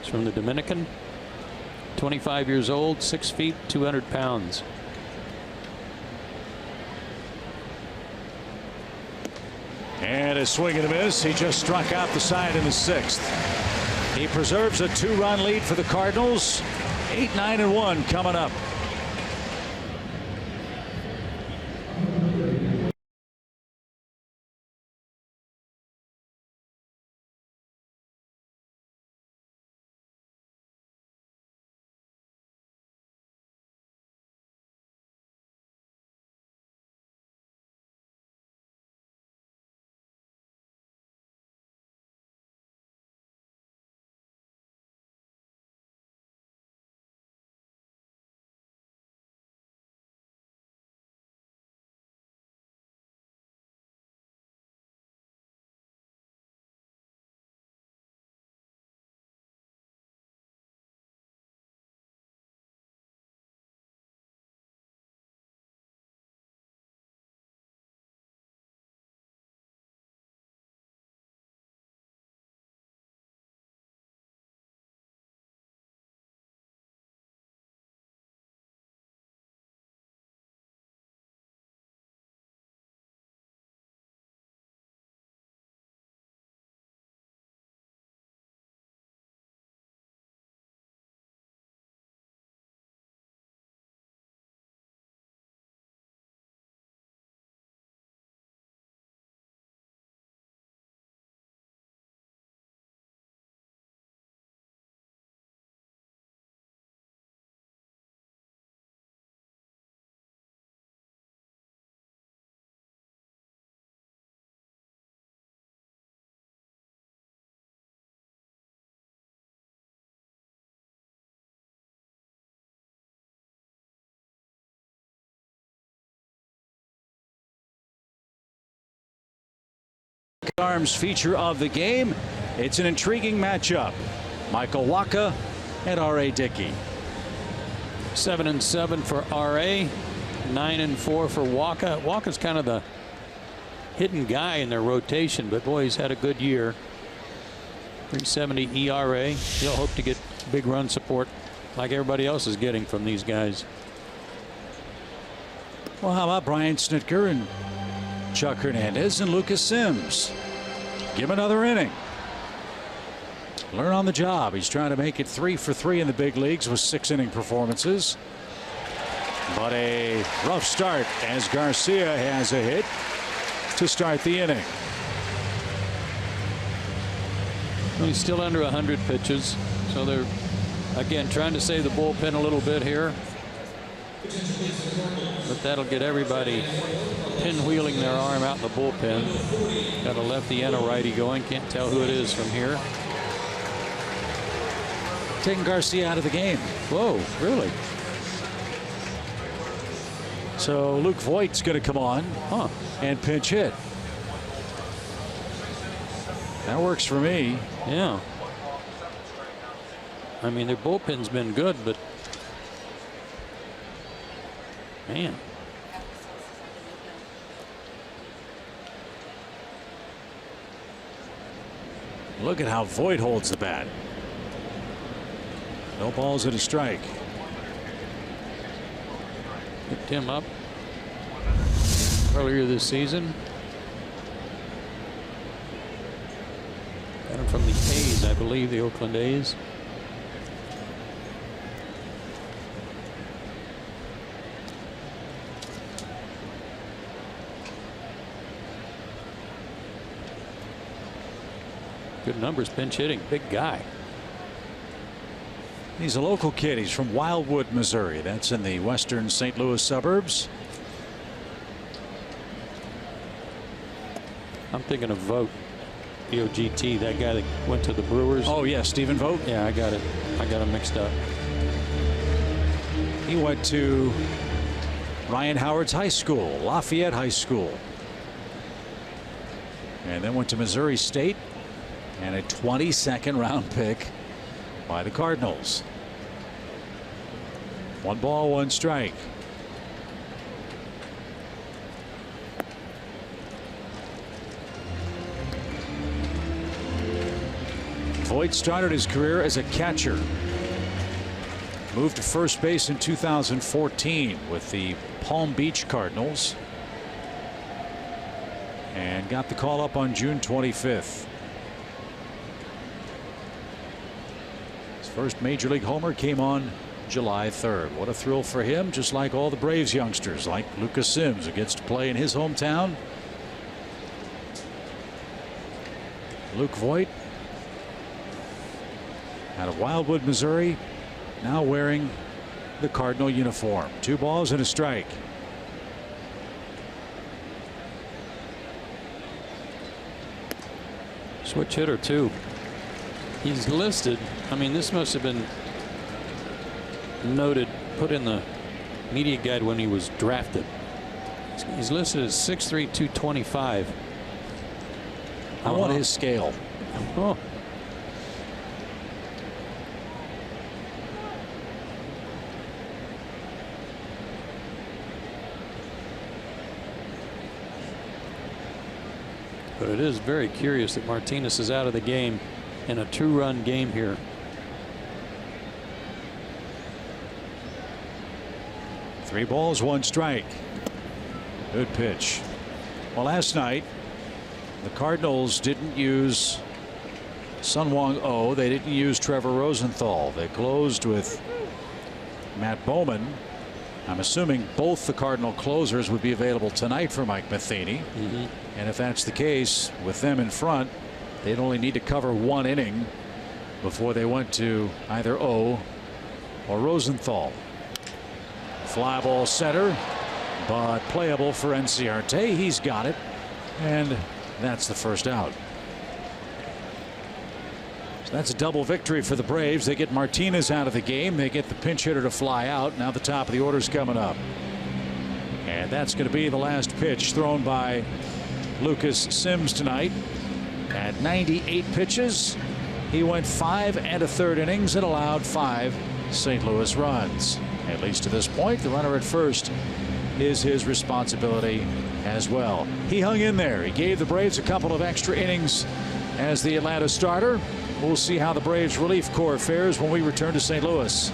It's from the Dominican. 25 years old, 6 feet, 200 pounds. And a swing and a miss. He just struck out the side in the 6th. He preserves a 2-run lead for the Cardinals. 8-9-1 coming up. Arms feature of the game. It's an intriguing matchup. Michael Wacha and R.A. Dickey. 7-7 for R.A. 9-4 for Wacha. Wacha's kind of the hidden guy in their rotation, but boy, he's had a good year. 3.70 ERA. He'll hope to get big run support like everybody else is getting from these guys. Well, how about Brian Snitker and Chuck Hernandez and Lucas Sims? Give him another inning. Learn on the job. He's trying to make it 3 for 3 in the big leagues with 6-inning performances. But a rough start as Garcia has a hit to start the inning. Well, he's still under 100 pitches, so they're again trying to save the bullpen a little bit here. But that'll get everybody pinwheeling their arm out in the bullpen. Got a lefty and a righty going. Can't tell who it is from here. Taking Garcia out of the game. Whoa, really? So Luke Voigt's going to come on and pinch hit. That works for me. Yeah. I mean, their bullpen's been good, but man. Look at how Voigt holds the bat. No balls and a strike. Picked him up earlier this season. Got him from the A's, I believe, the Oakland A's. Good numbers, pinch hitting, big guy. He's a local kid. He's from Wildwood, Missouri. That's in the western St. Louis suburbs. I'm thinking of Vogt, VOGT, that guy that went to the Brewers. Oh yeah, Stephen Vogt. Yeah, I got it. I got him mixed up. He went to Ryan Howard's high school, Lafayette High School, and then went to Missouri State, and a 22nd round pick by the Cardinals. 1 ball, 1 strike. Voigt started his career as a catcher. Moved to first base in 2014 with the Palm Beach Cardinals, and got the call up on June 25th. His first major league homer came on July 3rd. What a thrill for him, just like all the Braves youngsters, like Lucas Sims, who gets to play in his hometown. Luke Voigt out of Wildwood, Missouri, now wearing the Cardinal uniform. 2 balls and a strike. Switch hitter too. He's listed. I mean, this must have been noted, put in the media guide when he was drafted. He's listed as 6'3", 225. I want his scale. Oh. But it is very curious that Martinez is out of the game in a 2-run game here. Three balls, 1 strike. Good pitch. Well, last night the Cardinals didn't use Sunwong Oh. They didn't use Trevor Rosenthal. They closed with Matt Bowman. I'm assuming both the Cardinal closers would be available tonight for Mike Matheny. And if that's the case, with them in front, they'd only need to cover 1 inning before they went to either O or Rosenthal. Fly ball center, but playable for Enciarte. He's got it, and that's the first out. So that's a double victory for the Braves. They get Martinez out of the game. They get the pinch hitter to fly out. Now the top of the order's coming up. And that's going to be the last pitch thrown by Lucas Sims tonight. At 98 pitches, he went 5 1/3 innings and allowed 5 St. Louis runs. At least to this point, the runner at first is his responsibility as well. He hung in there. He gave the Braves a couple of extra innings as the Atlanta starter. We'll see how the Braves relief corps fares when we return to St. Louis.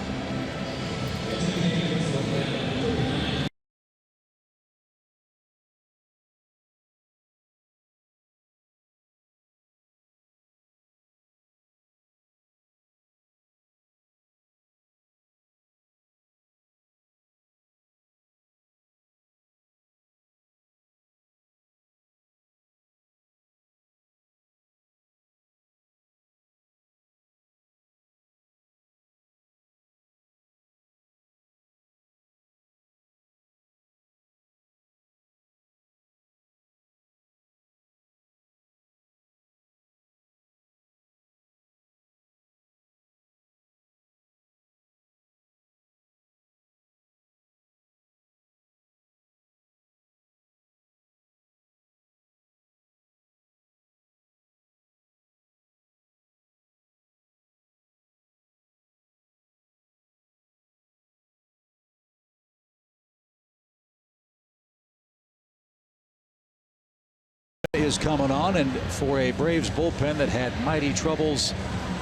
Is coming on, and for a Braves bullpen that had mighty troubles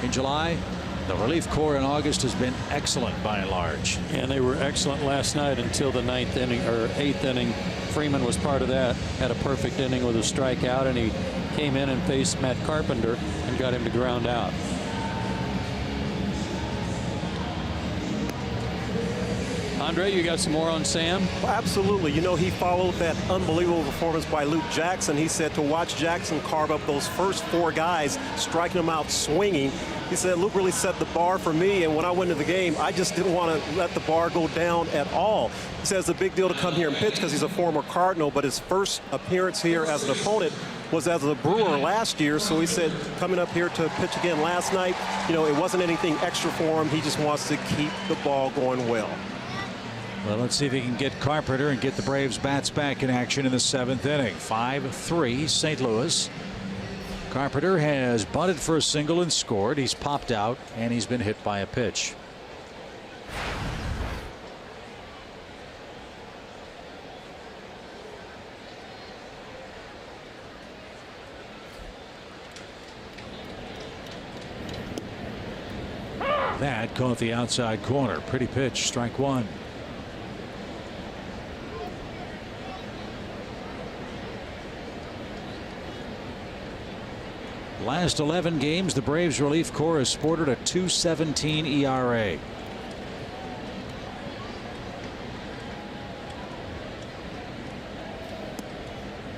in July, The relief corps in August has been excellent by and large. And they were excellent last night until the 9th inning or 8th inning. Freeman was part of that. Had a perfect inning with a strikeout, and he came in and faced Matt Carpenter and got him to ground out. Andre, you got some more on Sam? Well, absolutely. You know, he followed that unbelievable performance by Luke Jackson. He said to watch Jackson carve up those first 4 guys, striking them out swinging. He said, Luke really set the bar for me, and when I went into the game, I just didn't want to let the bar go down at all. He says it's a big deal to come here and pitch because he's a former Cardinal, but his first appearance here as an opponent was as a Brewer last year. So he said coming up here to pitch again last night, you know, it wasn't anything extra for him. He just wants to keep the ball going well. Well, let's see if he can get Carpenter and get the Braves bats back in action in the 7th inning. 5-3 St. Louis. Carpenter has bunted for a single and scored. He's popped out and he's been hit by a pitch. That caught the outside corner. Pretty pitch. Strike 1. Last 11 games, the Braves relief corps has sported a .217 ERA.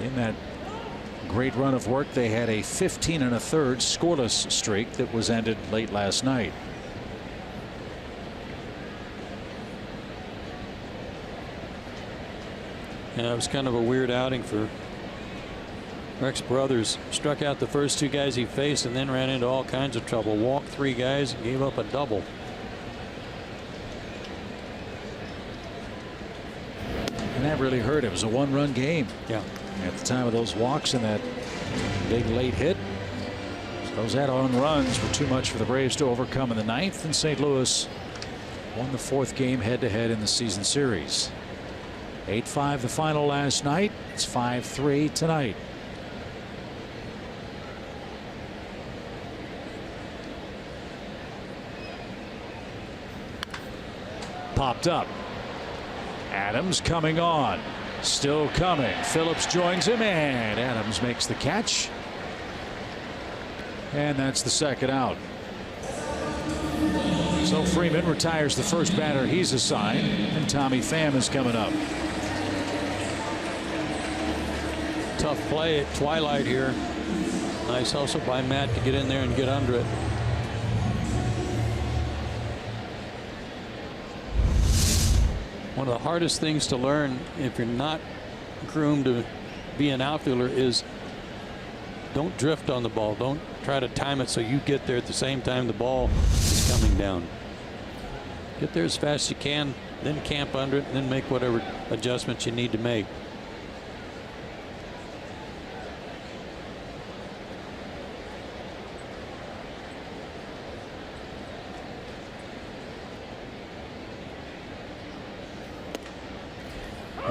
In that great run of work, they had a 15 1/3 scoreless streak that was ended late last night. Yeah, it was kind of a weird outing for Rex Brothers. Struck out the first 2 guys he faced and then ran into all kinds of trouble. Walked 3 guys and gave up a double. And that really hurt. It was a 1-run game. Yeah. At the time of those walks and that big late hit. Those add-on runs were too much for the Braves to overcome in the 9th, and St. Louis won the 4th game head-to-head in the season series. 8-5 the final last night. It's 5-3 tonight. Popped up. Adams coming on. Still coming. Phillips joins him, and Adams makes the catch. And that's the second out. So Freeman retires the first batter he's assigned, and Tommy Pham is coming up. Tough play at twilight here. Nice hustle by Matt to get in there and get under it. One of the hardest things to learn if you're not groomed to be an outfielder is don't drift on the ball. Don't try to time it so you get there at the same time the ball is coming down. Get there as fast as you can, then camp under it, and then make whatever adjustments you need to make.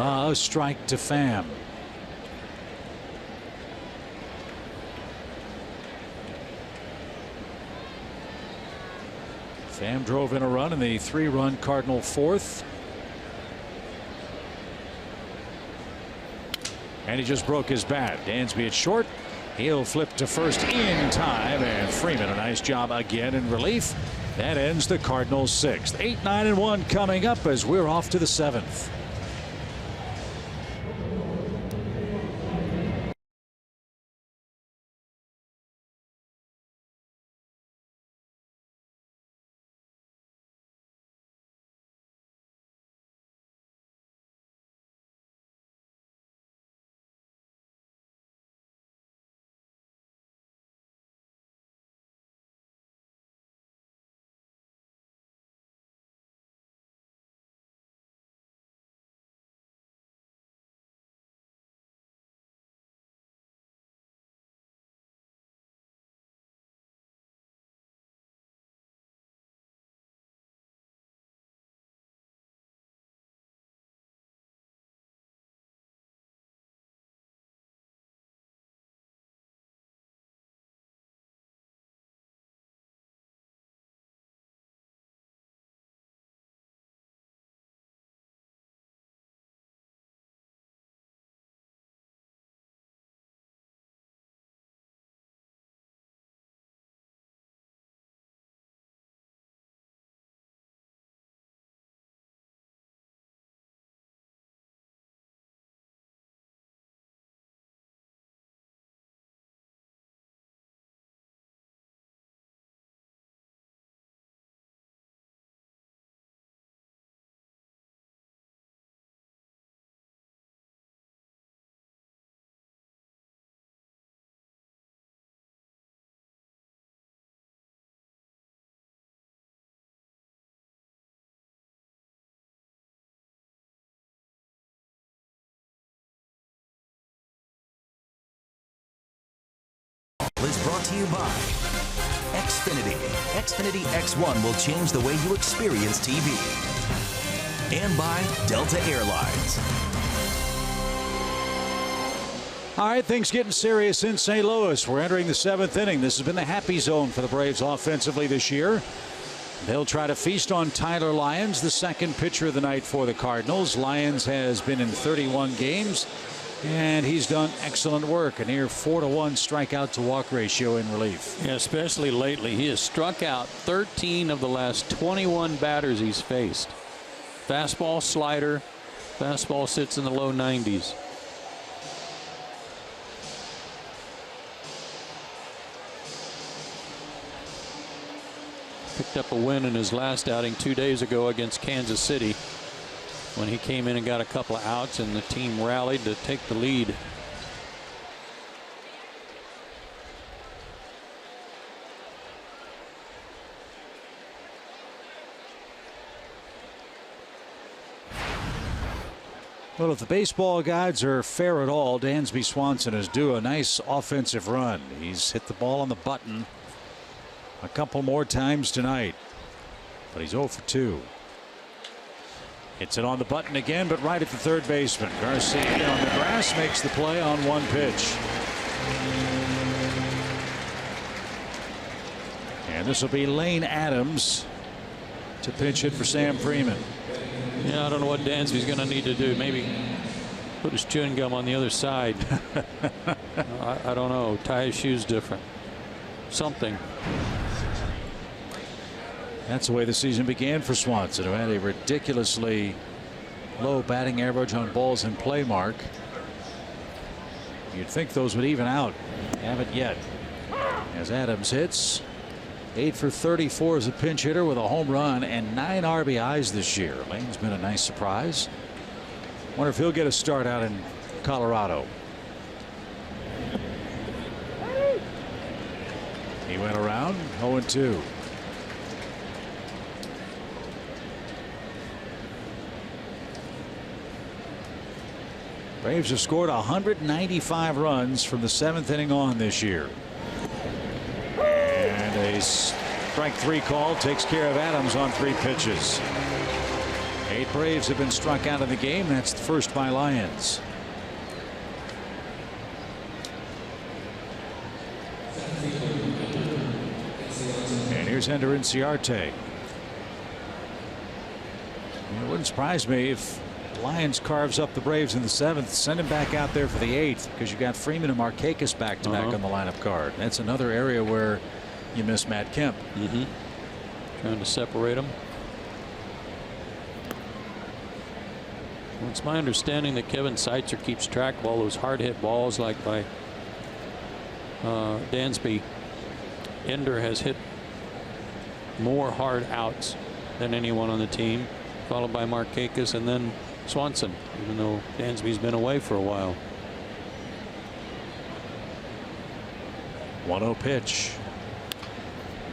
A strike to Pham. Pham drove in a run in the 3-run Cardinal 4th. And he just broke his bat. Dansby at short. He'll flip to first in time, and Freeman a nice job again in relief. That ends the Cardinals' 6th. 8-9-1 coming up as we're off to the 7th. is brought to you by Xfinity. Xfinity X1 will change the way you experience TV. And by Delta Airlines. All right, things getting serious in St. Louis. We're entering the 7th inning. This has been the happy zone for the Braves offensively this year. They'll try to feast on Tyler Lyons, the second pitcher of the night for the Cardinals. Lyons has been in 31 games, and he's done excellent work. A near 4-to-1 strikeout to walk ratio in relief. Yeah, especially lately. He has struck out 13 of the last 21 batters he's faced. Fastball, slider. Fastball sits in the low 90s. Picked up a win in his last outing 2 days ago against Kansas City when he came in and got a couple of outs and the team rallied to take the lead. Well, if the baseball gods are fair at all, Dansby Swanson is due a nice offensive run. He's hit the ball on the button a couple more times tonight, but he's 0 for 2. Hits it on the button again, but right at the third baseman. Garcia on the grass makes the play on one pitch. And this will be Lane Adams to pinch hit for Sam Freeman. Yeah, I don't know what Dansby's going to need to do. Maybe put his chewing gum on the other side. I don't know. Tie his shoes different. Something. That's the way the season began for Swanson, who had a ridiculously low batting average on balls in play mark. You'd think those would even out. Haven't yet. As Adams hits, 8 for 34 as a pinch hitter with a home run and 9 RBIs this year. Lane's been a nice surprise. Wonder if he'll get a start out in Colorado. He went around 0-2. Braves have scored 195 runs from the 7th inning on this year. And a strike 3 call takes care of Adams on 3 pitches. 8 Braves have been struck out of the game. That's the first by Lyons. And here's Ender Inciarte. It wouldn't surprise me if Lyons carves up the Braves in the 7th. Send him back out there for the 8th, because you've got Freeman and Markakis back to back on the lineup card. That's another area where you miss Matt Kemp. Trying to separate them. Well, it's my understanding that Kevin Seitzer keeps track of all those hard hit balls like by Dansby. Ender has hit more hard outs than anyone on the team, followed by Markakis and then Swanson, even though Dansby's been away for a while. 1-0 pitch.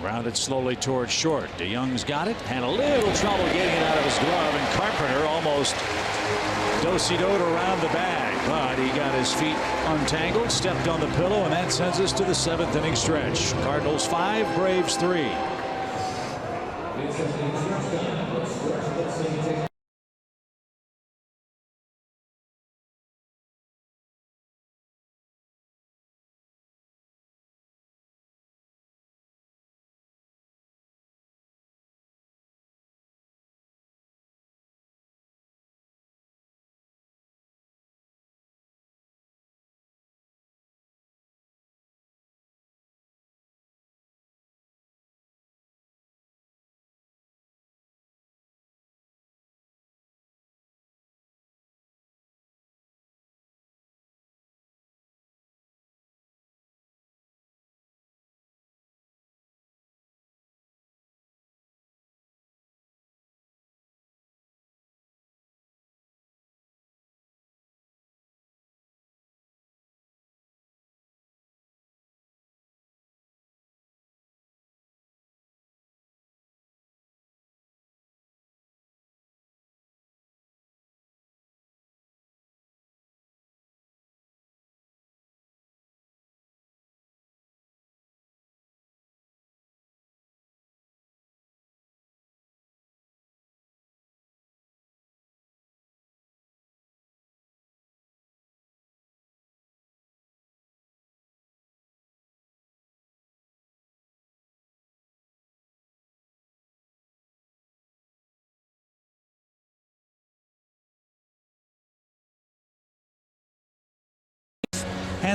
Grounded slowly towards short. DeYoung's got it, and a little trouble getting it out of his glove, and Carpenter almost do-si-doed around the bag, but he got his feet untangled, stepped on the pillow, and that sends us to the 7th inning stretch. Cardinals 5, Braves 3.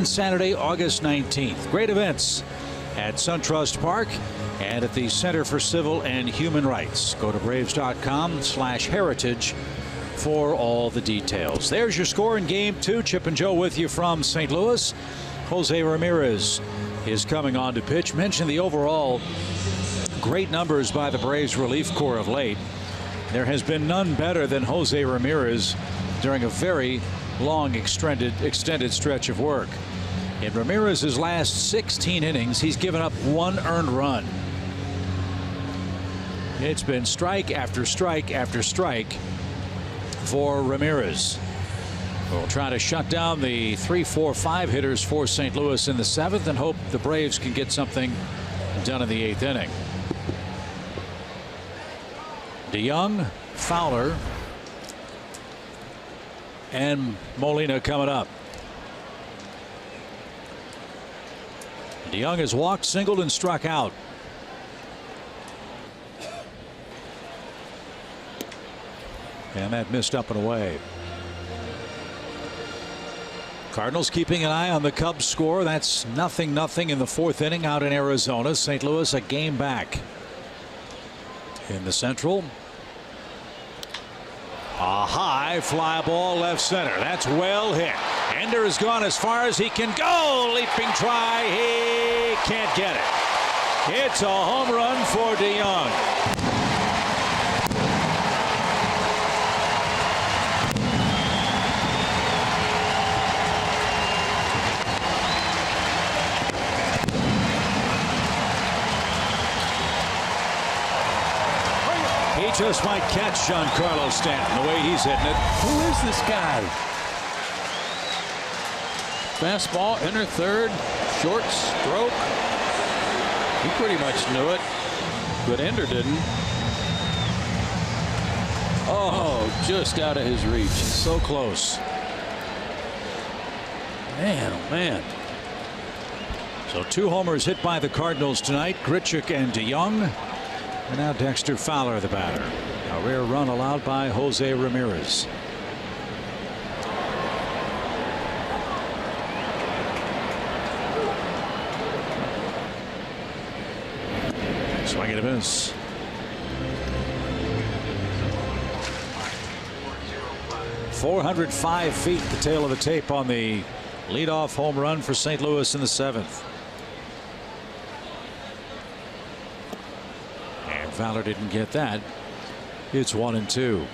and Saturday, August 19th. Great events at SunTrust Park and at the Center for Civil and Human Rights. Go to Braves.com/heritage for all the details. There's your score in Game 2. Chip and Joe with you from St. Louis. Jose Ramirez is coming on to pitch. Mentioned the overall great numbers by the Braves relief corps of late. There has been none better than Jose Ramirez during a very long extended stretch of work. In Ramirez's last 16 innings, he's given up 1 earned run. It's been strike after strike after strike for Ramirez. We'll try to shut down the 3, 4, 5 hitters for St. Louis in the 7th and hope the Braves can get something done in the 8th inning. DeYoung, Fowler, and Molina coming up. DeYoung has walked, singled, and struck out. And that missed up and away. Cardinals keeping an eye on the Cubs score. That's 0-0 in the 4th inning out in Arizona. St. Louis a game back. In the Central, a high fly ball left center. That's well hit. Ender has gone as far as he can go. Leaping try. He can't get it. It's a home run for DeYoung. He just might catch Giancarlo Stanton the way he's hitting it. Who is this guy? Fastball, enter third, short stroke. He pretty much knew it, but Ender didn't. Oh, just out of his reach. So close. Man, oh man. So 2 homers hit by the Cardinals tonight. Grichuk and DeYoung. And now Dexter Fowler, the batter. A rare run allowed by Jose Ramirez. Swing and a miss. .405 feet, the tail of the tape on the leadoff home run for St. Louis in the 7th. Fowler didn't get that. It's 1-2.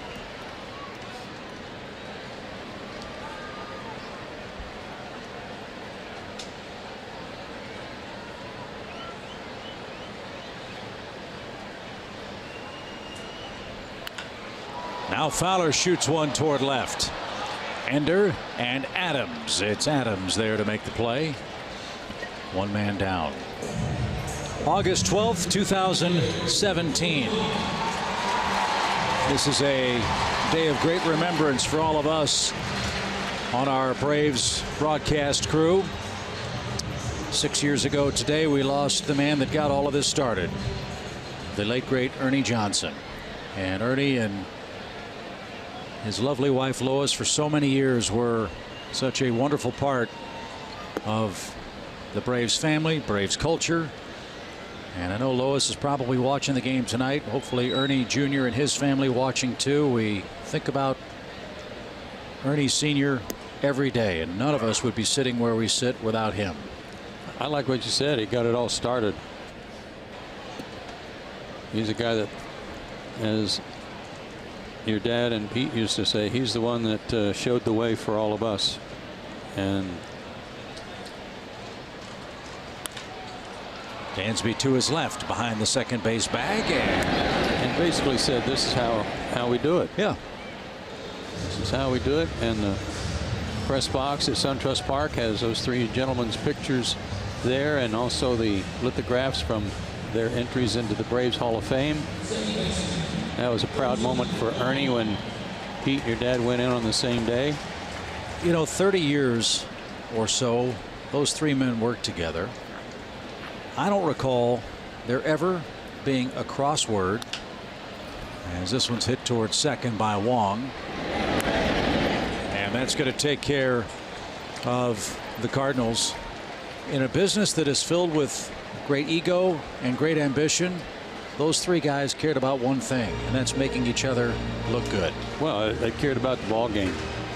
Now Fowler shoots one toward left. Ender and Adams. It's Adams there to make the play. 1 man down. August 12th, 2017. This is a day of great remembrance for all of us on our Braves broadcast crew. 6 years ago today, we lost the man that got all of this started, the late great Ernie Johnson. And Ernie and his lovely wife Lois for so many years were such a wonderful part of the Braves family, Braves culture. And I know Lois is probably watching the game tonight. Hopefully Ernie Jr. and his family watching too. We think about Ernie Sr. every day, and none of us would be sitting where we sit without him. I like what you said. He got it all started. He's a guy that, as your dad and Pete used to say, he's the one that showed the way for all of us. And Dansby to his left behind the second base bag and basically said, this is how we do it. Yeah. This is how we do it. And the press box at SunTrust Park has those 3 gentlemen's pictures there, and also the lithographs from their entries into the Braves Hall of Fame. That was a proud moment for Ernie when Pete, your dad, went in on the same day. You know, 30 years or so, those 3 men worked together. I don't recall there ever being a crossword, as this one's hit towards second by Wong. And that's going to take care of the Cardinals, in a business that is filled with great ego and great ambition, those three guys cared about one thing, and that's making each other look good. Well, they cared about the ball game.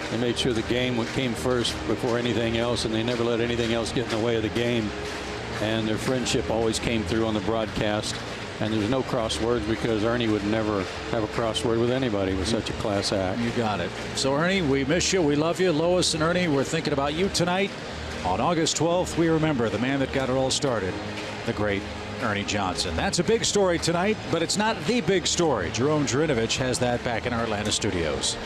They made sure the game came first before anything else, and they never let anything else get in the way of the game. And their friendship always came through on the broadcast. And there's no crosswords because Ernie would never have a crossword with anybody with such a class act. You got it. So, Ernie, we miss you. We love you. Lois and Ernie, we're thinking about you tonight. On August 12th, we remember the man that got it all started, the great Ernie Johnson. That's a big story tonight, but it's not the big story. Jerome Jurinovich has that back in our Atlanta studios.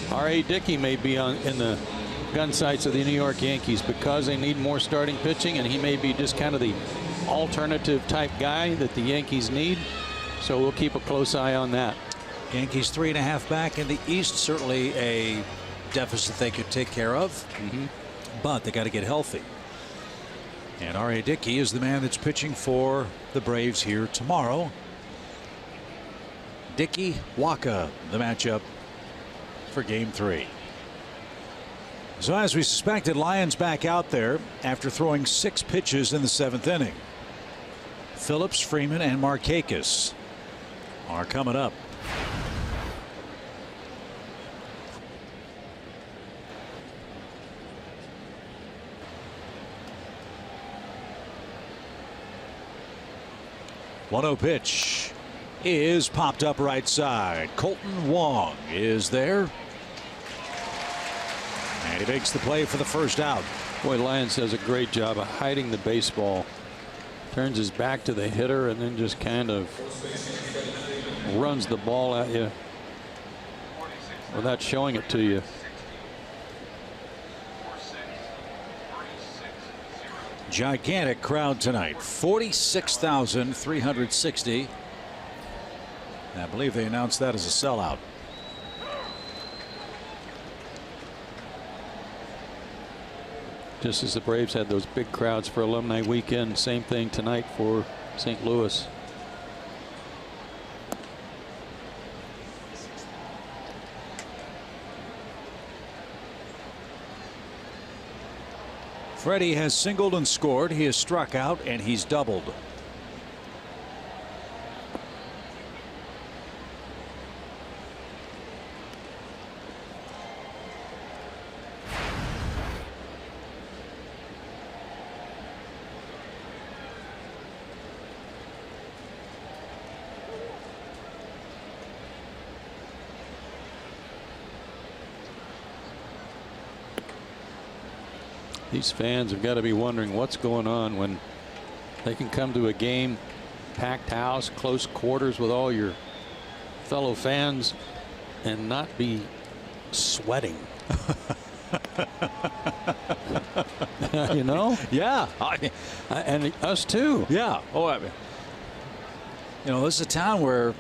R.A. Dickey may be in the gun sights of the New York Yankees because they need more starting pitching, and he may be just kind of the alternative type guy that the Yankees need. So we'll keep a close eye on that. Yankees 3.5 back in the East, certainly a deficit they could take care of, but they got to get healthy. And R.A. Dickey is the man that's pitching for the Braves here tomorrow. Dickey Waka, the matchup for Game 3. So as we suspected, Lyons back out there after throwing 6 pitches in the 7th inning. Phillips, Freeman, and Markakis are coming up. One-oh pitch is popped up right side. Colton Wong is there. And he makes the play for the first out. Boy, Lyons does a great job of hiding the baseball. Turns his back to the hitter and then just kind of runs the ball at you without showing it to you. Gigantic crowd tonight. 46,360. I believe they announced that as a sellout. Just as the Braves had those big crowds for Alumni Weekend, same thing tonight for St. Louis. Freddie has singled and scored. He has struck out and he's doubled. These fans have got to be wondering what's going on when they can come to a game, packed house, close quarters with all your fellow fans, and not be sweating. You know? Yeah. And us too. Yeah. Oh, I mean, you know, this is a town where,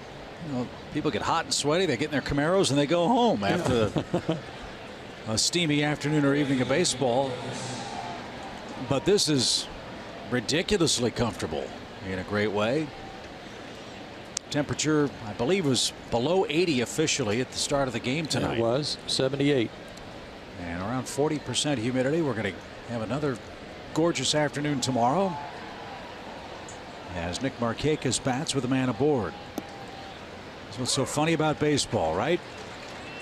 you know, people get hot and sweaty. They get in their Camaros and they go home after a steamy afternoon or evening of baseball. But this is ridiculously comfortable in a great way. Temperature, I believe, was below 80 officially at the start of the game tonight. It was 78. And around 40% humidity. We're going to have another gorgeous afternoon tomorrow as Nick Markakis bats with a man aboard. That's what's so funny about baseball, right?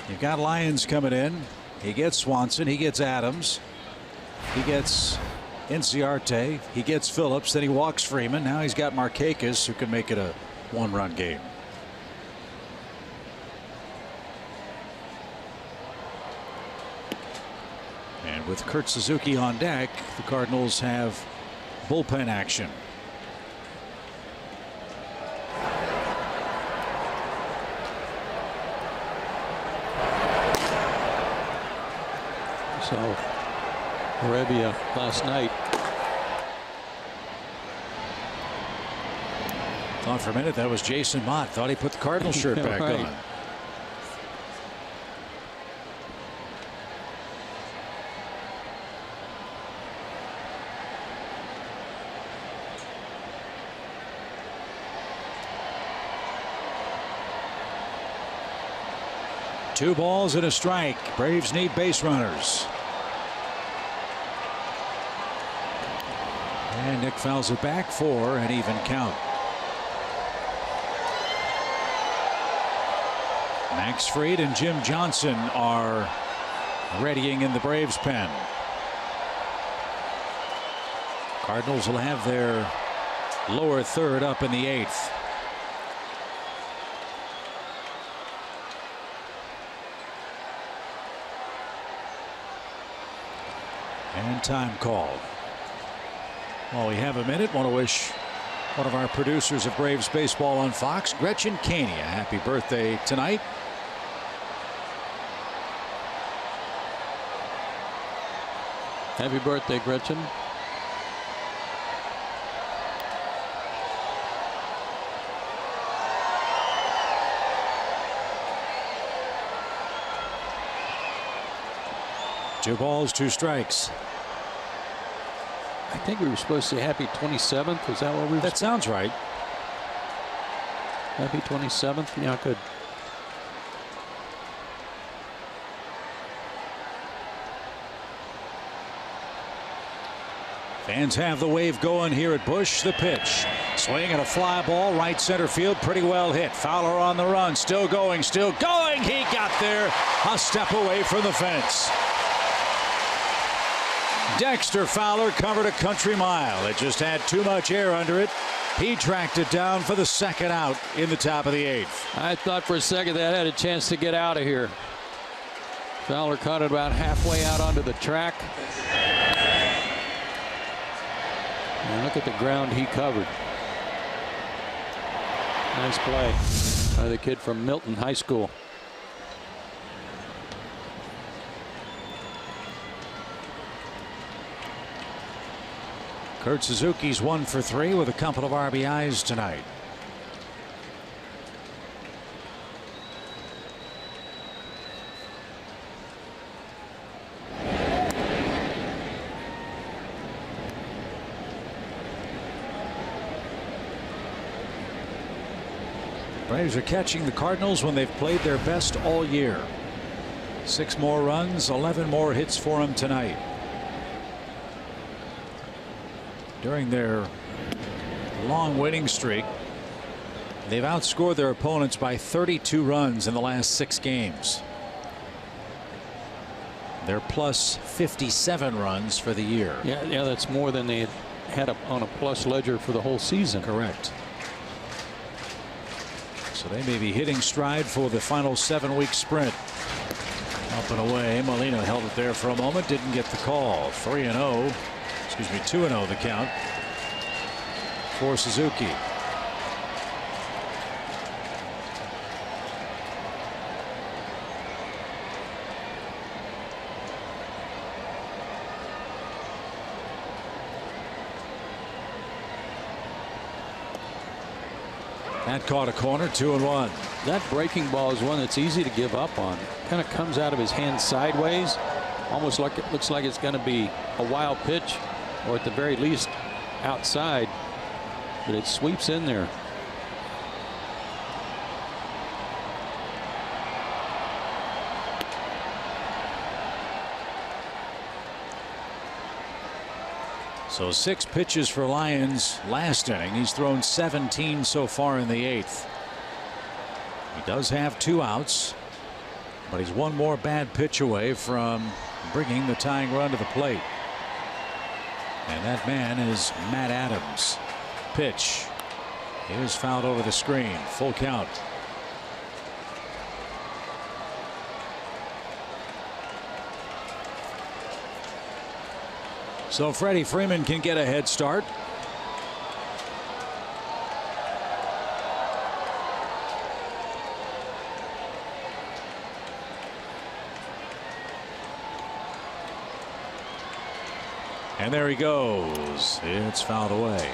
You've got Lyons coming in. He gets Swanson. He gets Adams. He gets Inciarte. He gets Phillips. Then he walks Freeman. Now he's got Markakis, who can make it a one-run game. And with Kurt Suzuki on deck, the Cardinals have bullpen action. So Arabia last night. Thought for a minute that was Jason Mott. Thought he put the Cardinals shirt back right on. Two balls and a strike. Braves need base runners. And Nick fouls it back for an even count. Max Fried and Jim Johnson are readying in the Braves pen. Cardinals will have their lower third up in the 8th. And time call. While we have a minute, want to wish one of our producers of Braves baseball on Fox, Gretchen Caney, a happy birthday tonight. Happy birthday, Gretchen. Two balls, two strikes. I think we were supposed to say happy 27th. Was that what we were? That sounds right. Happy 27th. Yeah, good. Fans have the wave going here at Busch. The pitch. Swing and a fly ball right center field. Pretty well hit. Fowler on the run. Still going. Still going. He got there a step away from the fence. Dexter Fowler covered a country mile. It just had too much air under it. He tracked it down for the second out in the top of the 8th. I thought for a second that had a chance to get out of here. Fowler caught it about halfway out onto the track. And look at the ground he covered. Nice play by the kid from Milton High School. Kurt Suzuki's 1 for 3 with a couple of RBIs tonight. Braves are catching the Cardinals when they've played their best all year. 6 more runs, 11 more hits for them tonight. During their long winning streak, they've outscored their opponents by 32 runs in the last 6 games. They're plus 57 runs for the year. Yeah, that's more than they had on a plus ledger for the whole season. Correct. So they may be hitting stride for the final 7-week sprint. Up and away. Molina held it there for a moment, didn't get the call. 3-0. Excuse me, 2-0 the count for Suzuki. That caught a corner, 2-1. That breaking ball is one that's easy to give up on. Kind of comes out of his hand sideways, almost like it looks like it's going to be a wild pitch, or at the very least outside, but it sweeps in there. So 6 pitches for Lyons last inning. He's thrown 17 so far in the 8th. He does have 2 outs, but he's one more bad pitch away from bringing the tying run to the plate. And that man is Matt Adams. Pitch is fouled over the screen. Full count. So Freddie Freeman can get a head start. And there he goes. It's fouled away.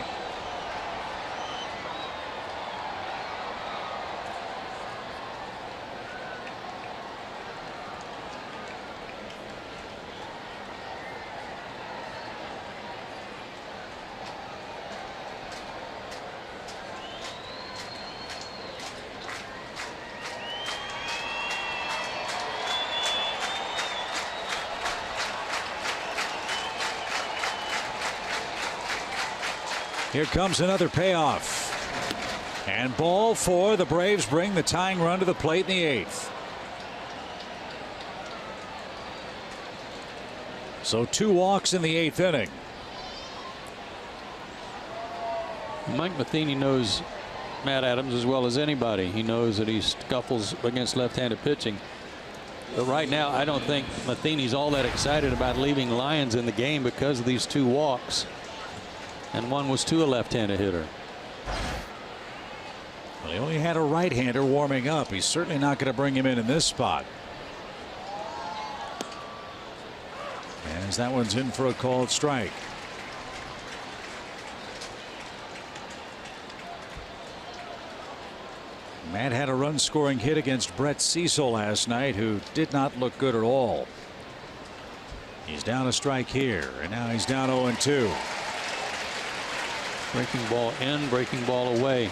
Here comes another payoff. And ball 4. The Braves bring the tying run to the plate in the 8th. So 2 walks in the 8th inning. Mike Matheny knows Matt Adams as well as anybody. He knows that he scuffles against left-handed pitching. But right now, I don't think Matheny's all that excited about leaving Lyons in the game because of these 2 walks. And one was to a left-handed hitter. Well, he only had a right-hander warming up. He's certainly not going to bring him in this spot. As that one's in for a called strike. Matt had a run-scoring hit against Brett Cecil last night, who did not look good at all. He's down a strike here, and now he's down 0-2. Breaking ball in, breaking ball away.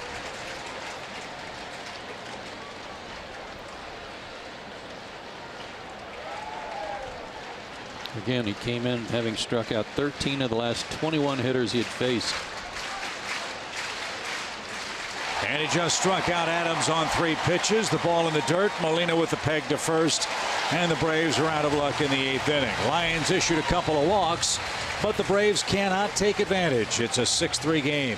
Again, he came in having struck out 13 of the last 21 hitters he had faced. And he just struck out Adams on 3 pitches. The ball in the dirt. Molina with the peg to first. And the Braves are out of luck in the 8th inning. Lyons issued a couple of walks, but the Braves cannot take advantage. It's a 6-3 game.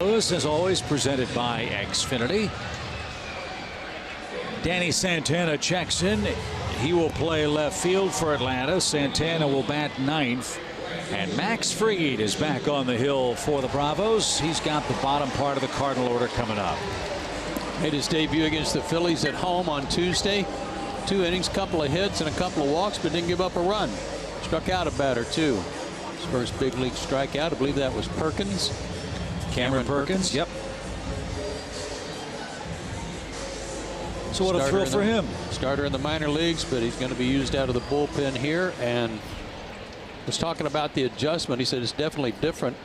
Lewis, as always, presented by Xfinity. Danny Santana checks in. He will play left field for Atlanta. Santana will bat 9th. And Max Fried is back on the hill for the Bravos. He's got the bottom part of the Cardinal order coming up. Made his debut against the Phillies at home on Tuesday. 2 innings, couple of hits and a couple of walks, but didn't give up a run. Struck out a batter too. His first big league strikeout, I believe that was Perkins. Cameron Perkins. Yep. So what a thrill for him. Starter in the minor leagues, but he's going to be used out of the bullpen here. And was talking about the adjustment. He said it's definitely different,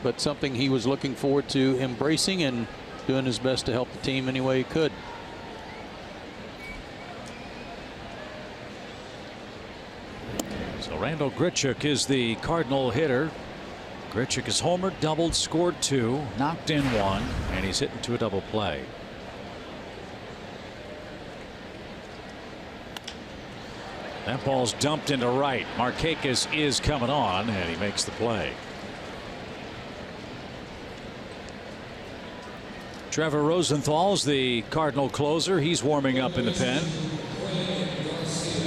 but something he was looking forward to embracing and doing his best to help the team any way he could. So Randall Grichuk is the Cardinal hitter. Grichuk has homered, doubled, scored 2, knocked in 1, and he's hitting to a double play. That ball's dumped into right. Markakis is coming on, and he makes the play. Trevor Rosenthal's the Cardinal closer. He's warming up in the pen.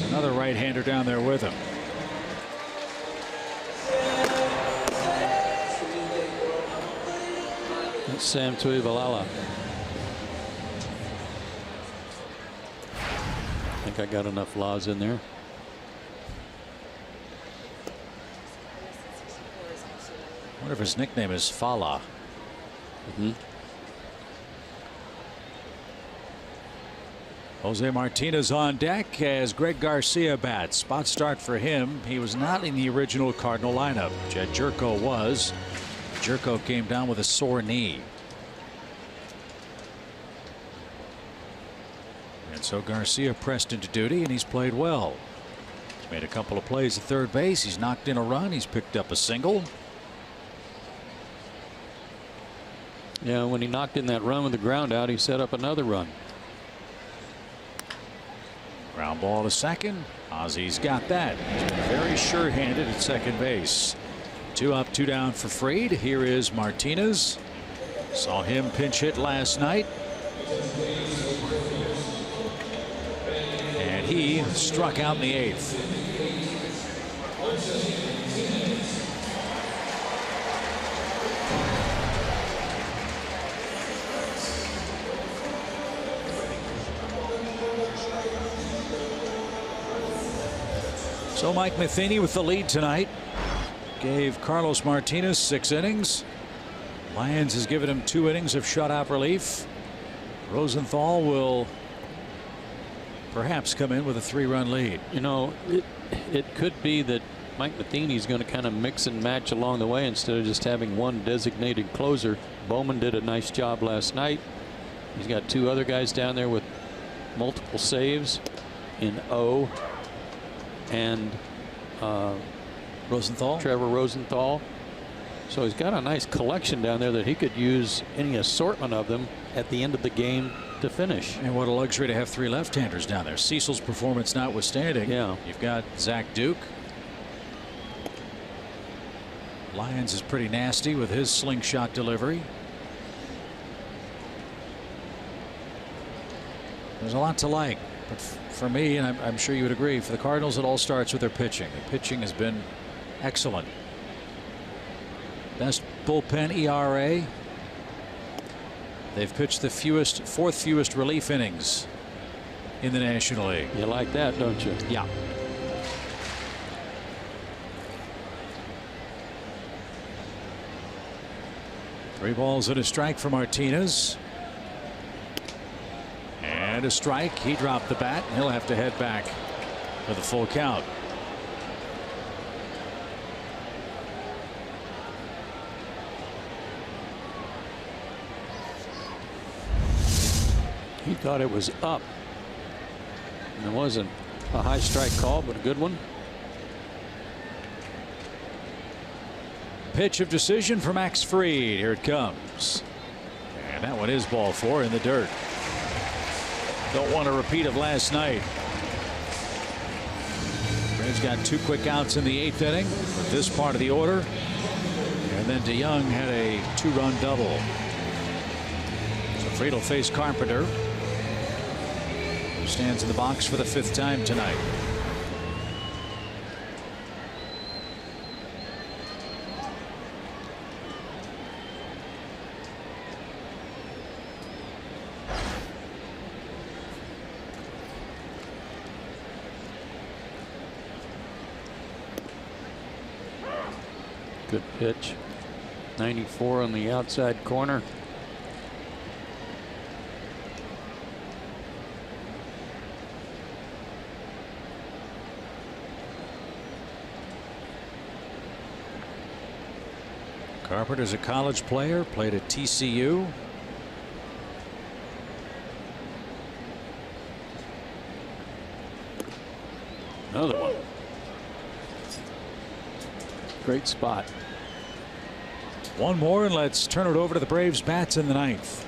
Another right-hander down there with him. That's Sam Tuivalala. I think I got enough laws in there. I wonder if his nickname is Fala. Jose Martinez on deck as Greg Garcia bats. Spot start for him. He was not in the original Cardinal lineup. Jed Jerko was. Jerko came down with a sore knee. And so Garcia pressed into duty, and he's played well. He's made a couple of plays at third base. He's knocked in a run. He's picked up a single. Yeah, when he knocked in that run with the ground out, he set up another run. Ground ball to second. Ozzy's got that. He's been very sure-handed at second base. 2 up, 2 down for Fried. Here is Martinez. Saw him pinch hit last night. And he struck out in the 8th. So Mike Matheny with the lead tonight. Gave Carlos Martinez 6 innings. Lyons has given him 2 innings of shutout relief. Rosenthal will perhaps come in with a 3-run lead. You know, it could be that Mike Matheny is going to kind of mix and match along the way instead of just having one designated closer. Bowman did a nice job last night. He's got 2 other guys down there with multiple saves in O. And Rosenthal, Trevor Rosenthal. So he's got a nice collection down there that he could use any assortment of them at the end of the game to finish. And what a luxury to have 3 left-handers down there. Cecil's performance notwithstanding. Yeah. You've got Zach Duke. Lyons is pretty nasty with his slingshot delivery. There's a lot to like. But for me, and I'm sure you would agree, for the Cardinals, it all starts with their pitching. The pitching has been excellent. Best bullpen ERA. They've pitched the 4th fewest relief innings in the National League. You like that, don't you? Yeah. Three balls and a strike for Martinez. And a strike. He dropped the bat. He'll have to head back for the full count. He thought it was up. And it wasn't a high strike call, but a good one. Pitch of decision for Max Fried. Here it comes. And that one is ball 4 in the dirt. Don't want a repeat of last night. Fried's got 2 quick outs in the 8th inning with this part of the order. And then DeYoung had a 2-run double. So Fried will face Carpenter, who stands in the box for the 5th time tonight. Good pitch. 94 on the outside corner. Carpenter's a college player, played at TCU. Another one. Great spot. One more, and let's turn it over to the Braves bats in the ninth.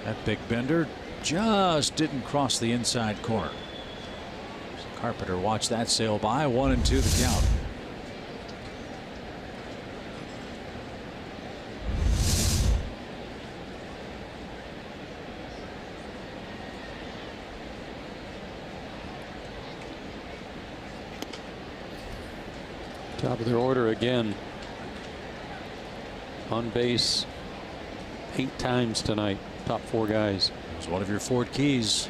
That big bender just didn't cross the inside corner. Carpenter watched that sail by. 1-2 the count. Top of their order again. On base 8 times tonight. Top 4 guys. It was one of your Ford keys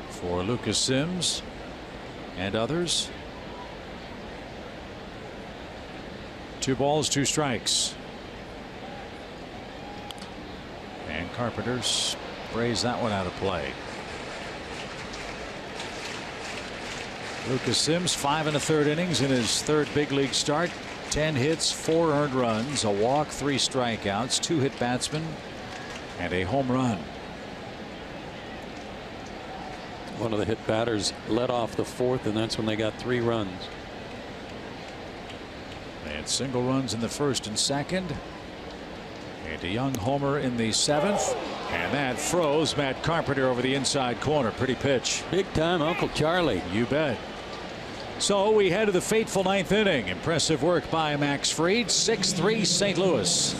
for Lucas Sims and others. 2 balls, 2 strikes. And Carpenter sprays that one out of play. Lucas Sims 5 1/3 innings in his 3rd big league start. 10 hits, 4 earned runs, a walk, 3 strikeouts, 2 hit batsmen, and a home run. One of the hit batters led off the 4th, and that's when they got 3 runs. They had single runs in the 1st and 2nd. And a young homer in the 7th. And that froze Matt Carpenter over the inside corner. Pretty pitch. Big time Uncle Charlie. You bet. So we head to the fateful 9th inning. Impressive work by Max Fried. 6-3 St. Louis.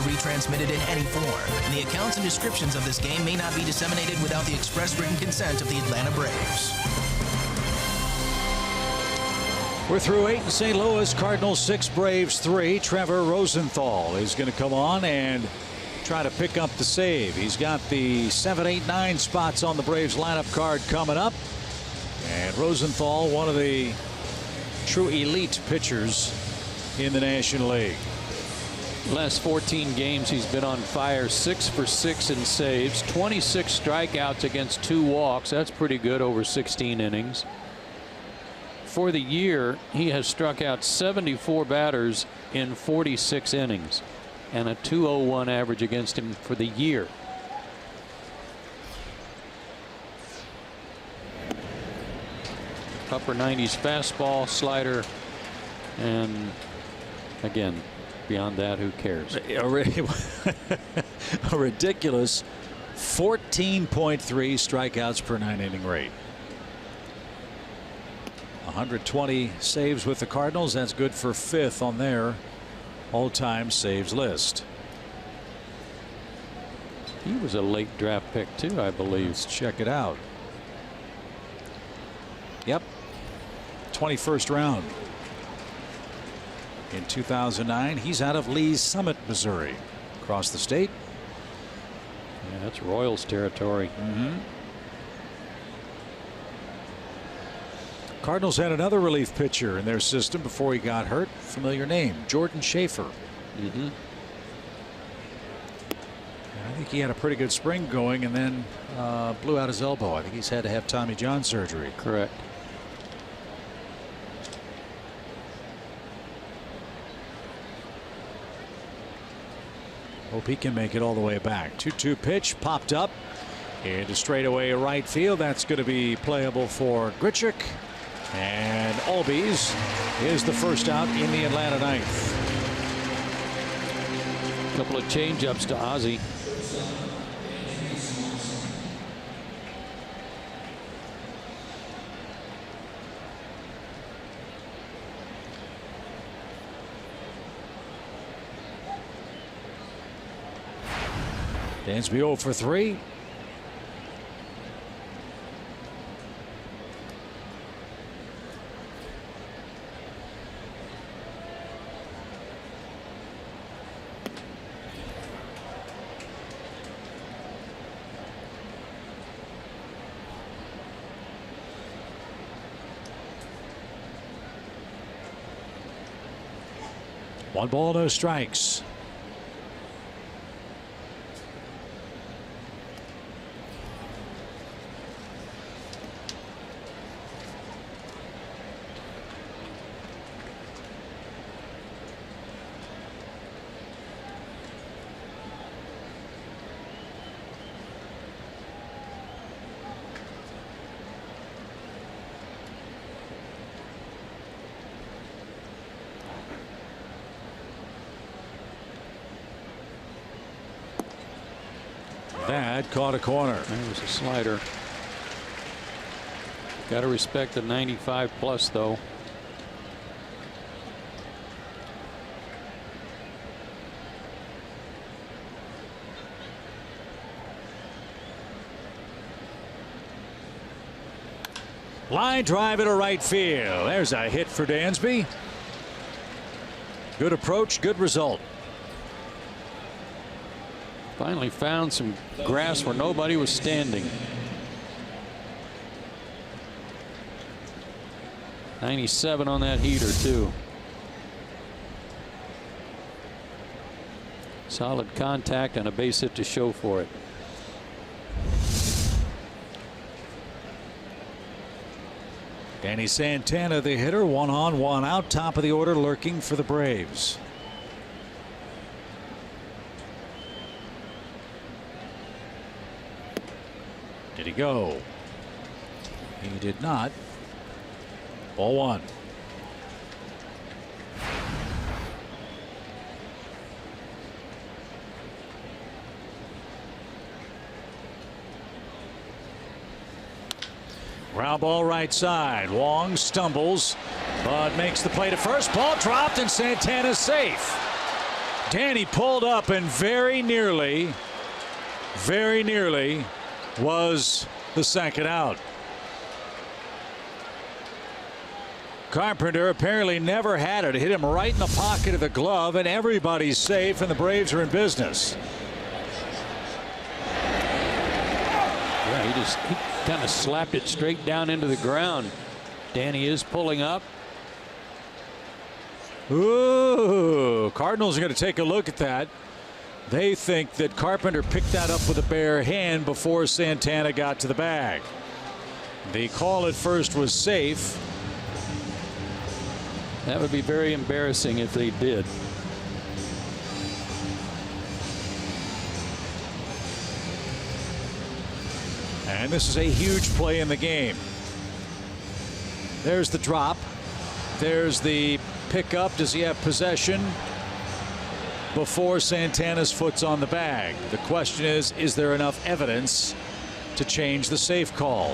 Retransmitted in any form, and the accounts and descriptions of this game may not be disseminated without the express written consent of the Atlanta Braves. We're through 8 in St. Louis. Cardinals 6, Braves 3. Trevor Rosenthal is going to come on and try to pick up the save. He's got the 7, 8, 9 spots on the Braves lineup card coming up. And Rosenthal, one of the true elite pitchers in the National League. Last 14 games he's been on fire. 6 for 6 in saves, 26 strikeouts against 2 walks. That's pretty good over 16 innings. For the year, he has struck out 74 batters in 46 innings and a .201 average against him for the year. Upper 90s fastball, slider, and again, beyond that, who cares? a ridiculous 14.3 strikeouts per 9-inning rate. 120 saves with the Cardinals. That's good for 5th on their all-time saves list. He was a late draft pick too, I believe. Let's check it out. Yep. 21st round. In 2009, he's out of Lee's Summit, Missouri. Across the state. Yeah, that's Royals territory. Cardinals had another relief pitcher in their system before he got hurt. Familiar name, Jordan Schaefer. I think he had a pretty good spring going and then blew out his elbow. I think he's had to have Tommy John surgery. Correct. Hope he can make it all the way back. 2-2 pitch popped up into straightaway right field. That's going to be playable for Grichuk. And Albies is the first out in the Atlanta ninth. A couple of change-ups to Ozzie. Dansby 0 for 3. One ball, no strikes. That caught a corner. There was a slider. Got to respect the 95 plus though. Line drive into right field. There's a hit for Dansby. Good approach, good result. Finally found some grass where nobody was standing. 97 on that heater too. Solid contact and a base hit to show for it. Danny Santana, the hitter, 1 on, 1 out, top of the order, lurking for the Braves. Did he go? He did not. Ball 1. Ground ball right side. Wong stumbles, but makes the play to first. Ball dropped, and Santana's safe. Danny pulled up and very nearly was the second out. Carpenter apparently never had it. It hit him right in the pocket of the glove, and everybody's safe, and the Braves are in business. Yeah, he kind of slapped it straight down into the ground. Danny is pulling up. Ooh, Cardinals are going to take a look at that. They think that Carpenter picked that up with a bare hand before Santana got to the bag. The call at first was safe. That would be very embarrassing if they did. And this is a huge play in the game. There's the drop. There's the pickup. Does he have possession? before Santana's foot's on the bag. The question is there enough evidence to change the safe call?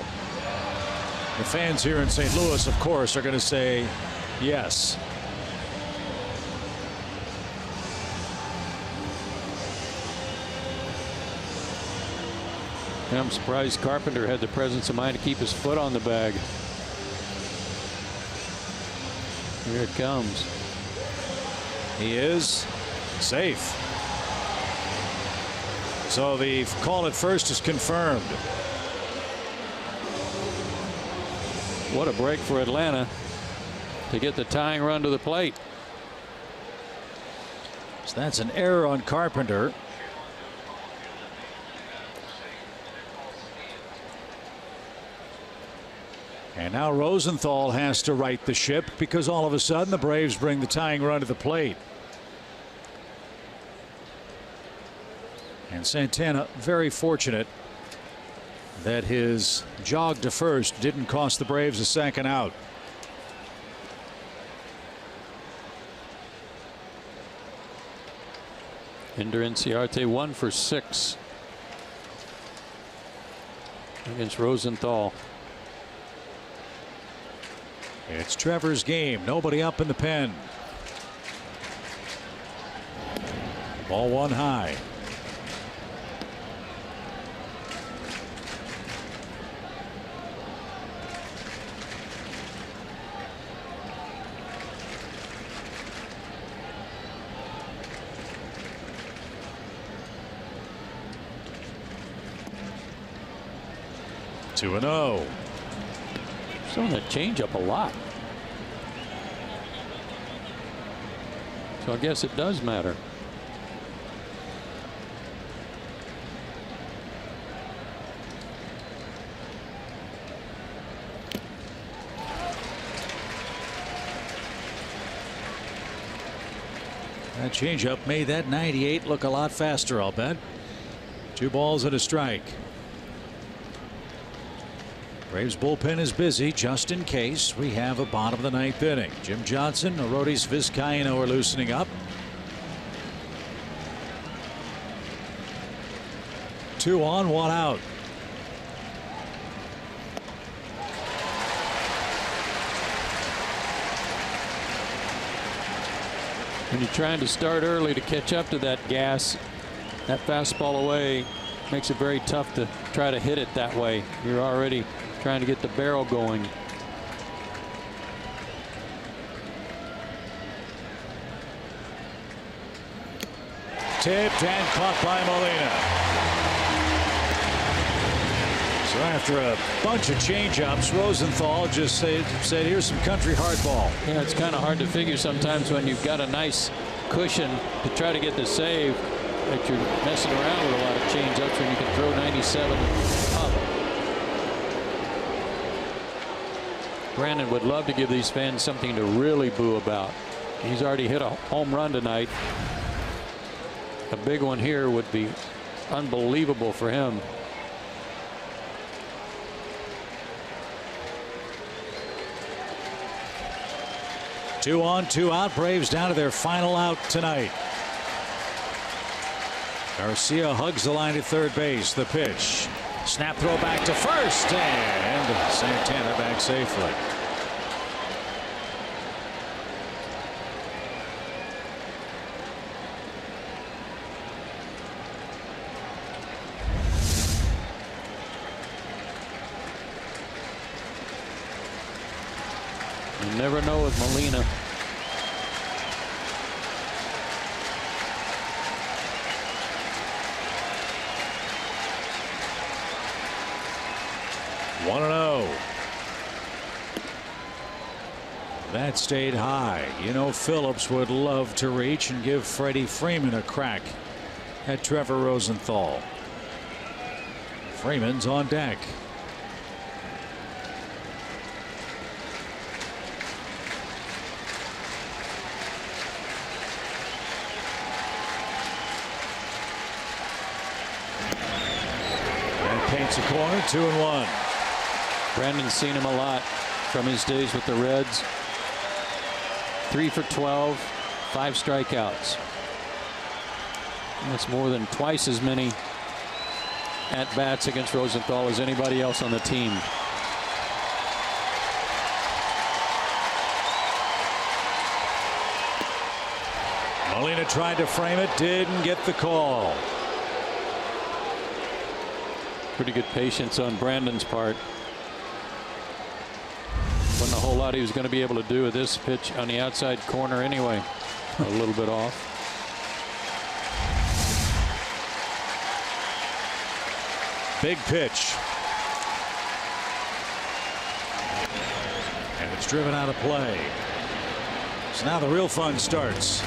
The fans here in St. Louis, of course, are going to say yes. I'm surprised Carpenter had the presence of mind to keep his foot on the bag. Here it comes. He is safe. So the call at first is confirmed. What a break for Atlanta to get the tying run to the plate. So that's an error on Carpenter. And now Rosenthal has to right the ship because all of a sudden the Braves bring the tying run to the plate. And Santana very fortunate that his jog to first didn't cost the Braves a second out. Ender Inciarte 1 for 6 against Rosenthal. It's Trevor's game. Nobody up in the pen. Ball one high. Two and 0. Throwing that changeup a lot. So I guess it does matter. That changeup made that 98 look a lot faster, I'll bet. 2 balls and a strike. Braves bullpen is busy just in case we have a bottom of the 9th inning. Jim Johnson, Arodys Vizcaino are loosening up. 2 on, 1 out. When you're trying to start early to catch up to that gas, that fastball away makes it very tough to try to hit it that way. You're already trying to get the barrel going. Tipped and caught by Molina. So after a bunch of changeups, Rosenthal just said here's some country hardball. Yeah, it's kind of hard to figure sometimes when you've got a nice cushion to try to get the save that you're messing around with a lot of changeups when you can throw 97 up. Brandon would love to give these fans something to really boo about. He's already hit a home run tonight. A big one here would be unbelievable for him. Two on, 2 out. Braves down to their final out tonight. Garcia hugs the line at third base. The pitch. Snap throw back to first, and Santana back safely. You never know with Molina. One and 0. That stayed high. You know, Phillips would love to reach and give Freddie Freeman a crack at Trevor Rosenthal. Freeman's on deck. That paints a corner. 2 and 1. Brandon's seen him a lot from his days with the Reds. 3 for 12, 5 strikeouts. That's more than twice as many at-bats against Rosenthal as anybody else on the team. Molina tried to frame it, didn't get the call. Pretty good patience on Brandon's part. Wasn't a whole lot he was going to be able to do with this pitch on the outside corner anyway. A little bit off. Big pitch. And it's driven out of play. So now the real fun starts.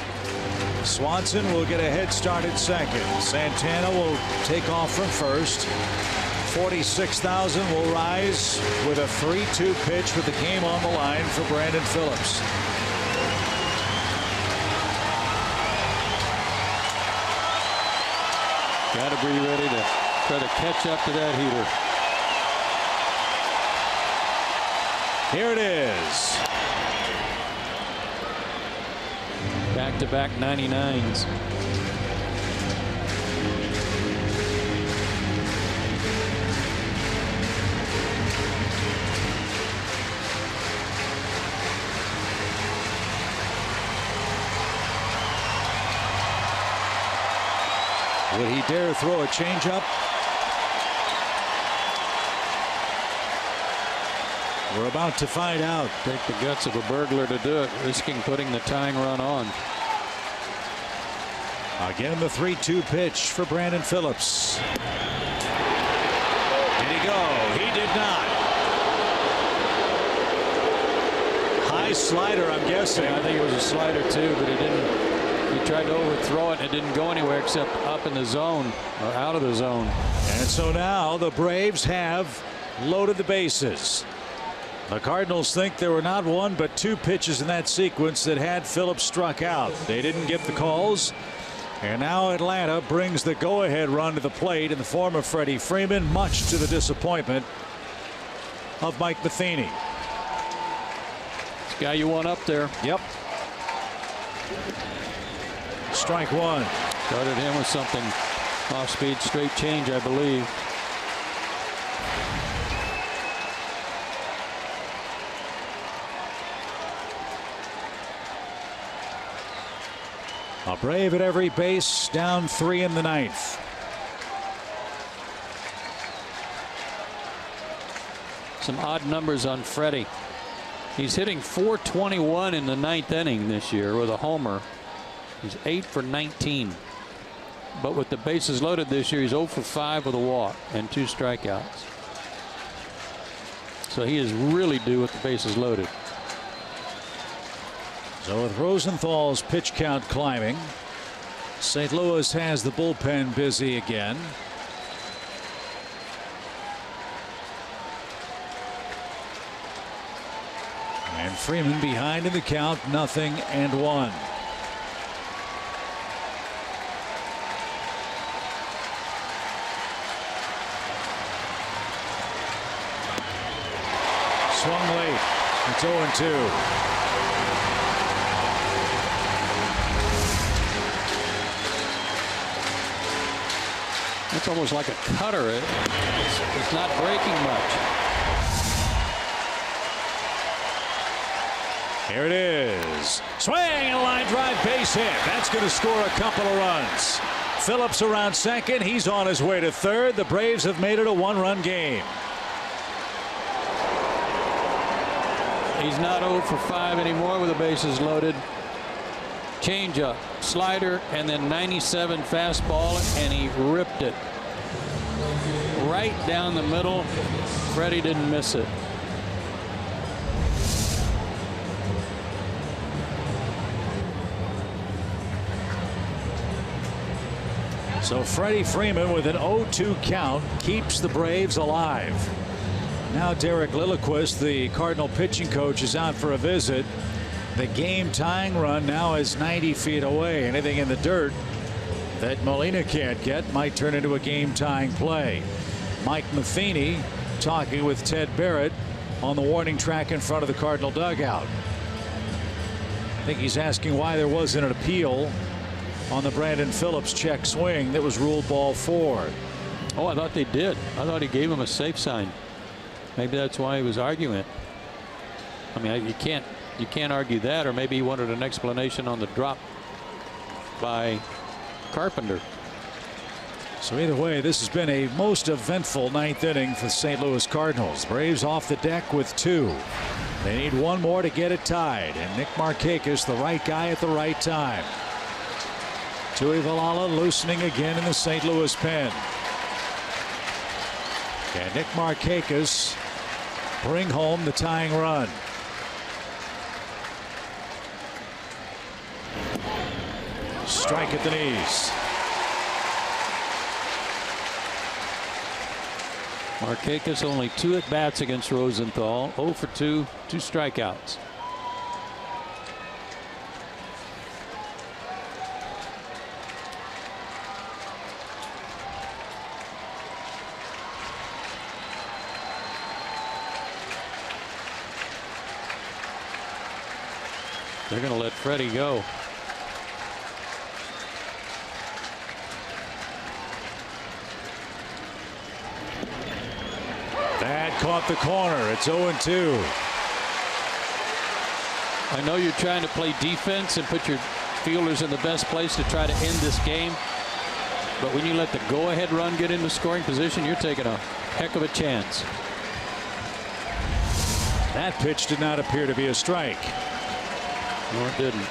Swanson will get a head start at second. Santana will take off from first. 46,000 will rise with a 3-2 pitch with the game on the line for Brandon Phillips. Got to be ready to try to catch up to that heater. Here it is. Back-to-back 99s. Would he dare throw a changeup? We're about to find out. Take the guts of a burglar to do it, risking putting the tying run on. Again, the 3-2 pitch for Brandon Phillips. Did he go? He did not. High slider, I'm guessing. I think it was a slider too, but he didn't. He tried to overthrow it and it didn't go anywhere except up in the zone or out of the zone. And so now the Braves have loaded the bases. The Cardinals think there were not one but two pitches in that sequence that had Phillips struck out. They didn't get the calls. And now Atlanta brings the go-ahead run to the plate in the form of Freddie Freeman, much to the disappointment of Mike Matheny. This guy you want up there. Yep. Strike one. Started him with something off-speed straight change, I believe. A Brave at every base, down 3 in the 9th. Some odd numbers on Freddie. He's hitting .421 in the 9th inning this year with a homer. He's 8 for 19. But with the bases loaded this year, he's 0 for 5 with a walk and 2 strikeouts. So he is really due with the bases loaded. So with Rosenthal's pitch count climbing, St. Louis has the bullpen busy again. And Freeman behind in the count, 0-1. Swung late. It's 0-2. It's almost like a cutter. It's not breaking much. Here it is. Swing and a line drive base hit. That's going to score a couple of runs. Phillips around second. He's on his way to third. The Braves have made it a 1-run game. He's not 0 for 5 anymore with the bases loaded. Changeup, slider, and then 97 fastball, and he ripped it right down the middle. Freddie didn't miss it. So Freddie Freeman with an 0-2 count keeps the Braves alive. Now Derek Lilliquist, the Cardinal pitching coach, is out for a visit. The game tying run now is 90 feet away. Anything in the dirt that Molina can't get might turn into a game tying play. Mike Matheny talking with Ted Barrett on the warning track in front of the Cardinal dugout. I think he's asking why there wasn't an appeal on the Brandon Phillips check swing that was ruled ball 4. Oh, I thought they did. I thought he gave him a safe sign. Maybe that's why he was arguing it. I mean, you can't argue that, or maybe he wanted an explanation on the drop by Carpenter. So either way, this has been a most eventful 9th inning for the St. Louis Cardinals. Braves off the deck with 2. They need one more to get it tied, and Nick Markakis, the right guy at the right time. Tuivailala loosening again in the St. Louis pen. Can Nick Markakis bring home the tying run? Strike at the knees. Markakis only 2 at bats against Rosenthal. 0 for 2, 2 strikeouts. They're going to let Freddie go. That caught the corner. It's 0-2. I know you're trying to play defense and put your fielders in the best place to try to end this game. But when you let the go-ahead run get into scoring position, you're taking a heck of a chance. That pitch did not appear to be a strike. No, it didn't.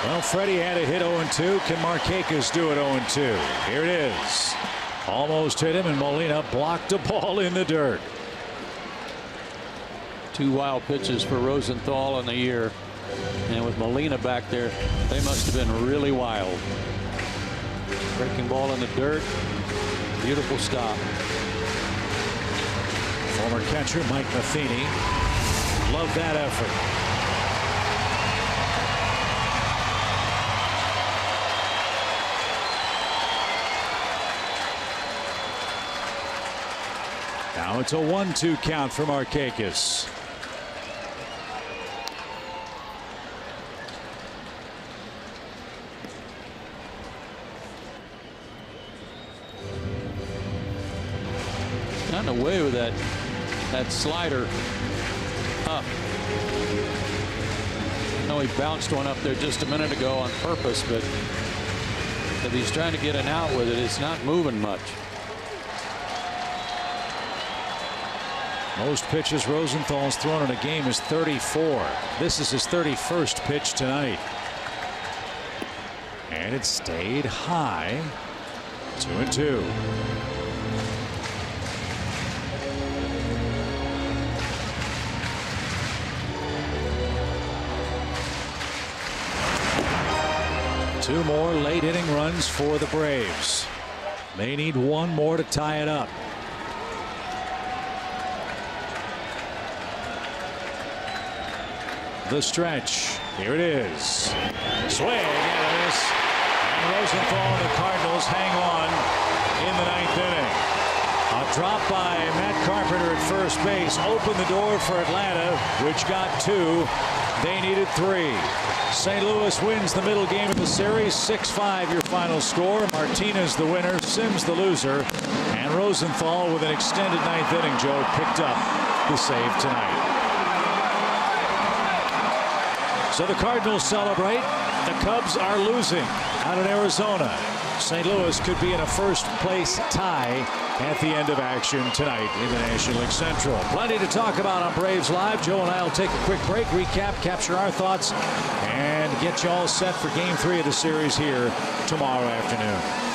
Well, Freddie had a hit 0-2. Can Markakis do it 0-2? Here it is. Almost hit him, and Molina blocked a ball in the dirt. 2 wild pitches for Rosenthal in the year. And with Molina back there, they must have been really wild. Breaking ball in the dirt. Beautiful stop. Former catcher Mike Matheny loved that effort. Now it's a 1-2 count for Markakis. Gotten away with that slider up. I know he bounced one up there just a minute ago on purpose, but if he's trying to get an out with it, it's not moving much. Most pitches Rosenthal's thrown in a game is 34. This is his 31st pitch tonight. And it stayed high. 2-2. Two more late inning runs for the Braves. They need one more to tie it up. The stretch. Here it is. Swing and a miss. And Rosenthal and the Cardinals hang on in the 9th inning. A drop by Matt Carpenter at first base opened the door for Atlanta, which got 2. They needed 3. St. Louis wins the middle game of the series. 6-5 your final score. Martinez the winner, Sims the loser, and Rosenthal with an extended 9th inning, Joe, picked up the save tonight. So the Cardinals celebrate. The Cubs are losing out in Arizona. St. Louis could be in a first-place tie at the end of action tonight in the National League Central. Plenty to talk about on Braves Live. Joe and I will take a quick break, recap, capture our thoughts, and get you all set for Game 3 of the series here tomorrow afternoon.